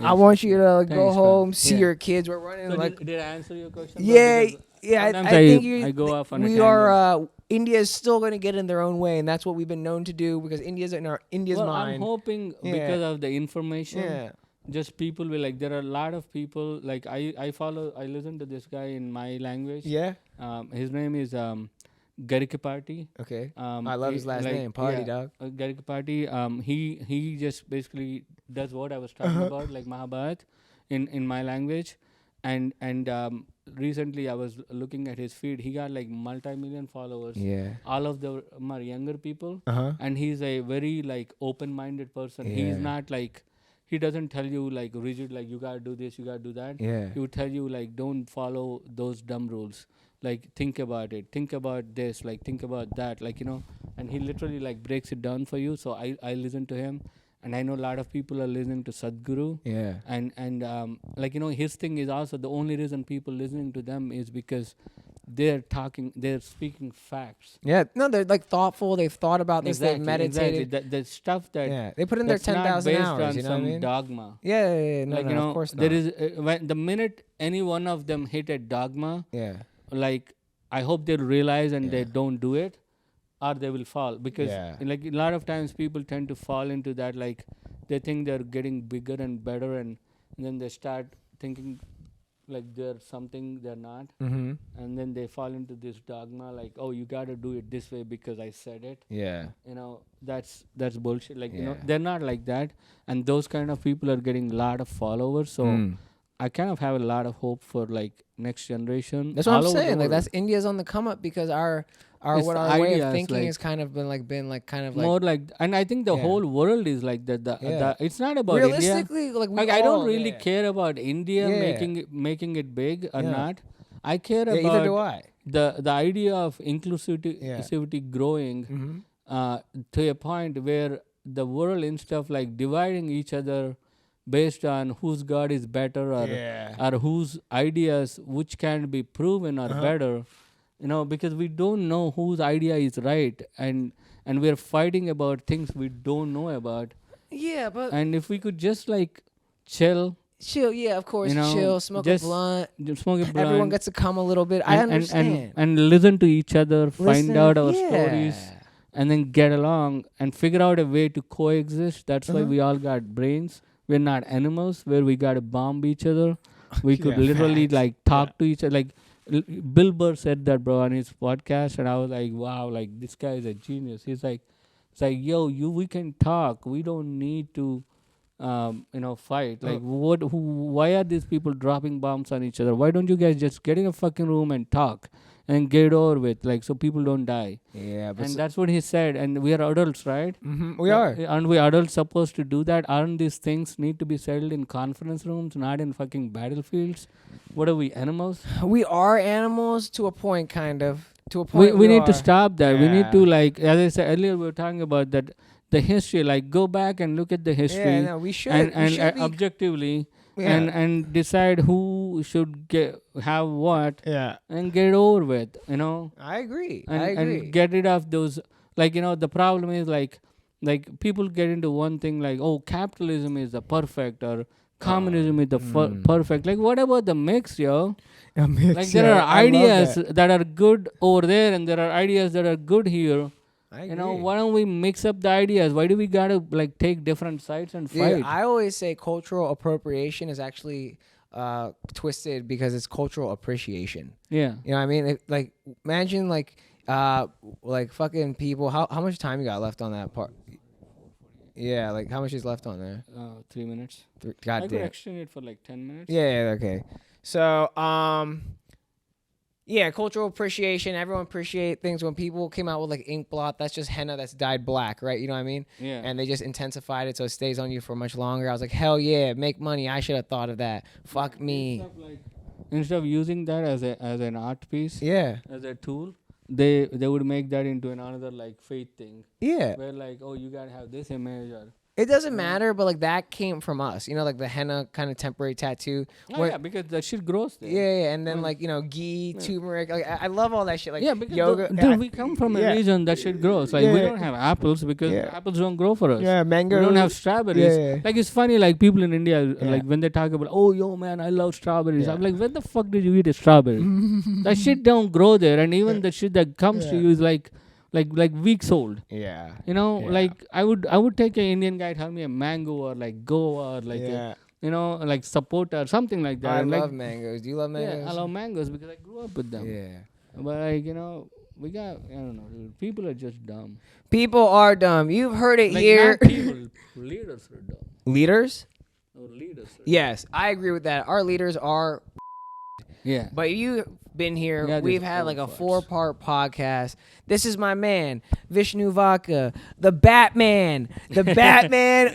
I want you to go Thanks, home, man. see Yeah. your kids. We're running So like... did I answer your question? Yeah, Because yeah. I sometimes think you. I go off on a we tangent. are. India is still going to get in their own way, and that's what we've been known to do because India's in India's Well, mind. I'm hoping because of the information. Yeah. Just people will like. There are a lot of people like I listen to this guy in my language. Yeah. His name is Garikapati. Okay. I love his last name. Party dog. Garikapati. He just basically does what I was talking about, like Mahabharat, in my language, and recently I was looking at his feed. He got like multi-million followers. Yeah. All of them are younger people, Uh-huh. and he's a very like open-minded person. He's Yeah. not like, he doesn't tell you like rigid, like you gotta do this, you gotta do that. Yeah. He would tell you like, don't follow those dumb rules. Like think about it, think about this, like think about that, like and he literally like breaks it down for you. So I listen to him, and I know a lot of people are listening to Sadhguru. Yeah. And like his thing is also, the only reason people listening to them is because they're speaking facts. Yeah. No, they're like thoughtful. They've thought about this. They've meditated. Exactly. The stuff that Yeah. They put in their that's not 10,000 based hours. on You know what I some mean? dogma. Yeah. No, Like of course not. there is when the minute any one of them hit a dogma, Yeah. like I hope they'll realize and Yeah. they don't do it, or they will fall. Because like a lot of times people tend to fall into that, like they think they're getting bigger and better, and then they start thinking like they're something they're not, Mm-hmm. and then they fall into this dogma like, oh, you got to do it this way because I said it. Yeah. That's bullshit. Like Yeah. they're not like that, and those kind of people are getting a lot of followers. So I kind of have a lot of hope for like next generation. That's what all I'm over the saying. Like world. that's India's on the come up because our It's what the our way of ideas, thinking like, has kind of been kind of like more like, and I think the Yeah. whole world is like that. Yeah. It's not about India. realistically like we Like I don't all- really yeah. care about India Yeah. making it big or Yeah. not. I care Yeah, either do about I. the idea of inclusivity growing Mm-hmm. to a point where the world, instead of like dividing each other based on whose God is better or Yeah. or whose ideas which can be proven or better, because we don't know whose idea is right, and we're fighting about things we don't know about. Yeah, but And if we could just like chill, chill, of course, chill, smoke a just blunt. smoke a blunt, Everyone gets to come a little bit. I understand. and listen to each other, find out our yeah. stories, and then get along and figure out a way to coexist. That's why we all got brains. We're not animals where we gotta bomb each other. We could literally facts. like talk to each other. Like Bill Burr said that, bro, on his podcast, and I was like, wow, like this guy is a genius. He's like, it's like, yo, we can talk. We don't need to, fight. Like, why are these people dropping bombs on each other? Why don't you guys just get in a fucking room and talk and get it over with, like, so people don't die? Yeah, but And that's what he said. And we are adults, right? we are. Aren't we adults supposed to do that? Aren't these things need to be settled in conference rooms, not in fucking battlefields? What are we, animals? We are animals to a point, kind of. To a point, We need to are. stop that. We need to, Yeah. like, as I said earlier, we were talking about that, the history. Like, go back and look at the history. Yeah, no, we should. and we should be, objectively, yeah. and decide who should have what, Yeah. and get it over with. I agree. And get rid of those. Like, the problem is like people get into one thing like, oh, capitalism is the perfect, or communism is the perfect. Like, what about the mix, yo? Like, there are ideas that are good over there, and there are ideas that are good here. I agree. Why don't we mix up the ideas? Why do we gotta like take different sides and fight? Dude, I always say cultural appropriation is actually twisted because it's cultural appreciation. Yeah. You know what I mean? Like, imagine like fucking people. How much time you got left on that part? Yeah, like how much is left on there? 3 minutes. God I damn. could extend it for like 10 minutes. Yeah, okay. So, yeah, cultural appreciation. Everyone appreciate things. When people came out with like ink blot, that's just henna that's dyed black, right? You know what I mean? Yeah. And they just intensified it so it stays on you for much longer. I was like, hell yeah, make money. I should have thought of that. Fuck me. Instead of using that as an art piece, Yeah. as a tool, they would make that into another like faith thing. Yeah. Where like, oh, you gotta have this image, or It doesn't matter, but like that came from us. You know, like the henna kind of temporary tattoo. yeah, because that shit grows there. Yeah, and then like, ghee, turmeric. Like I love all that shit. Like Yeah, because yoga. we come from a Yeah. region that shit grows. Like, we Yeah. don't have apples because Yeah. apples don't grow for us. Yeah, mango. We don't have strawberries. Yeah. Like, it's funny, like people in India, Yeah. like when they talk about, oh, yo, man, I love strawberries. Yeah. I'm like, when the fuck did you eat a strawberry? That shit don't grow there, and even the shit that comes to Yeah. you is like weeks old. Yeah. Yeah. Like I would take an Indian guy, tell me a mango or like Goa or like Yeah. like sapota or something like that. I And, like, love mangoes. Do you love mangoes? yeah, I love mangoes because I grew up with them. Yeah. But like, we got, I don't know, dude, people are just dumb. People are dumb. You've heard it Like, here. not people, leaders are dumb. Leaders? Or leaders are Yes, I agree with that. Our leaders are. Yeah. But you've been here. Yeah, We've there's had like a farts. 4-part podcast. This is my man, Vishnu Vaka, the Batman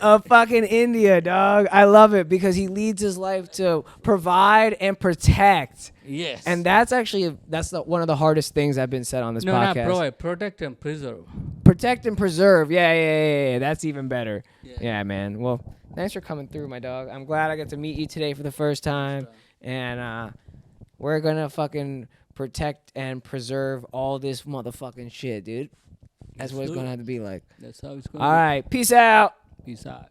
of fucking India, dog. I love it because he leads his life to provide and protect. Yes. And that's one of the hardest things I've been said on this no, podcast. not provide, protect and preserve. Protect and preserve. Yeah. That's even better. Yeah. Yeah, man. Well, thanks for coming through, my dog. I'm glad I got to meet you today for the first time. And we're gonna fucking protect and preserve all this motherfucking shit, dude. That's what it's gonna have to be like. That's how it's going All to right. Peace out. be. Peace out.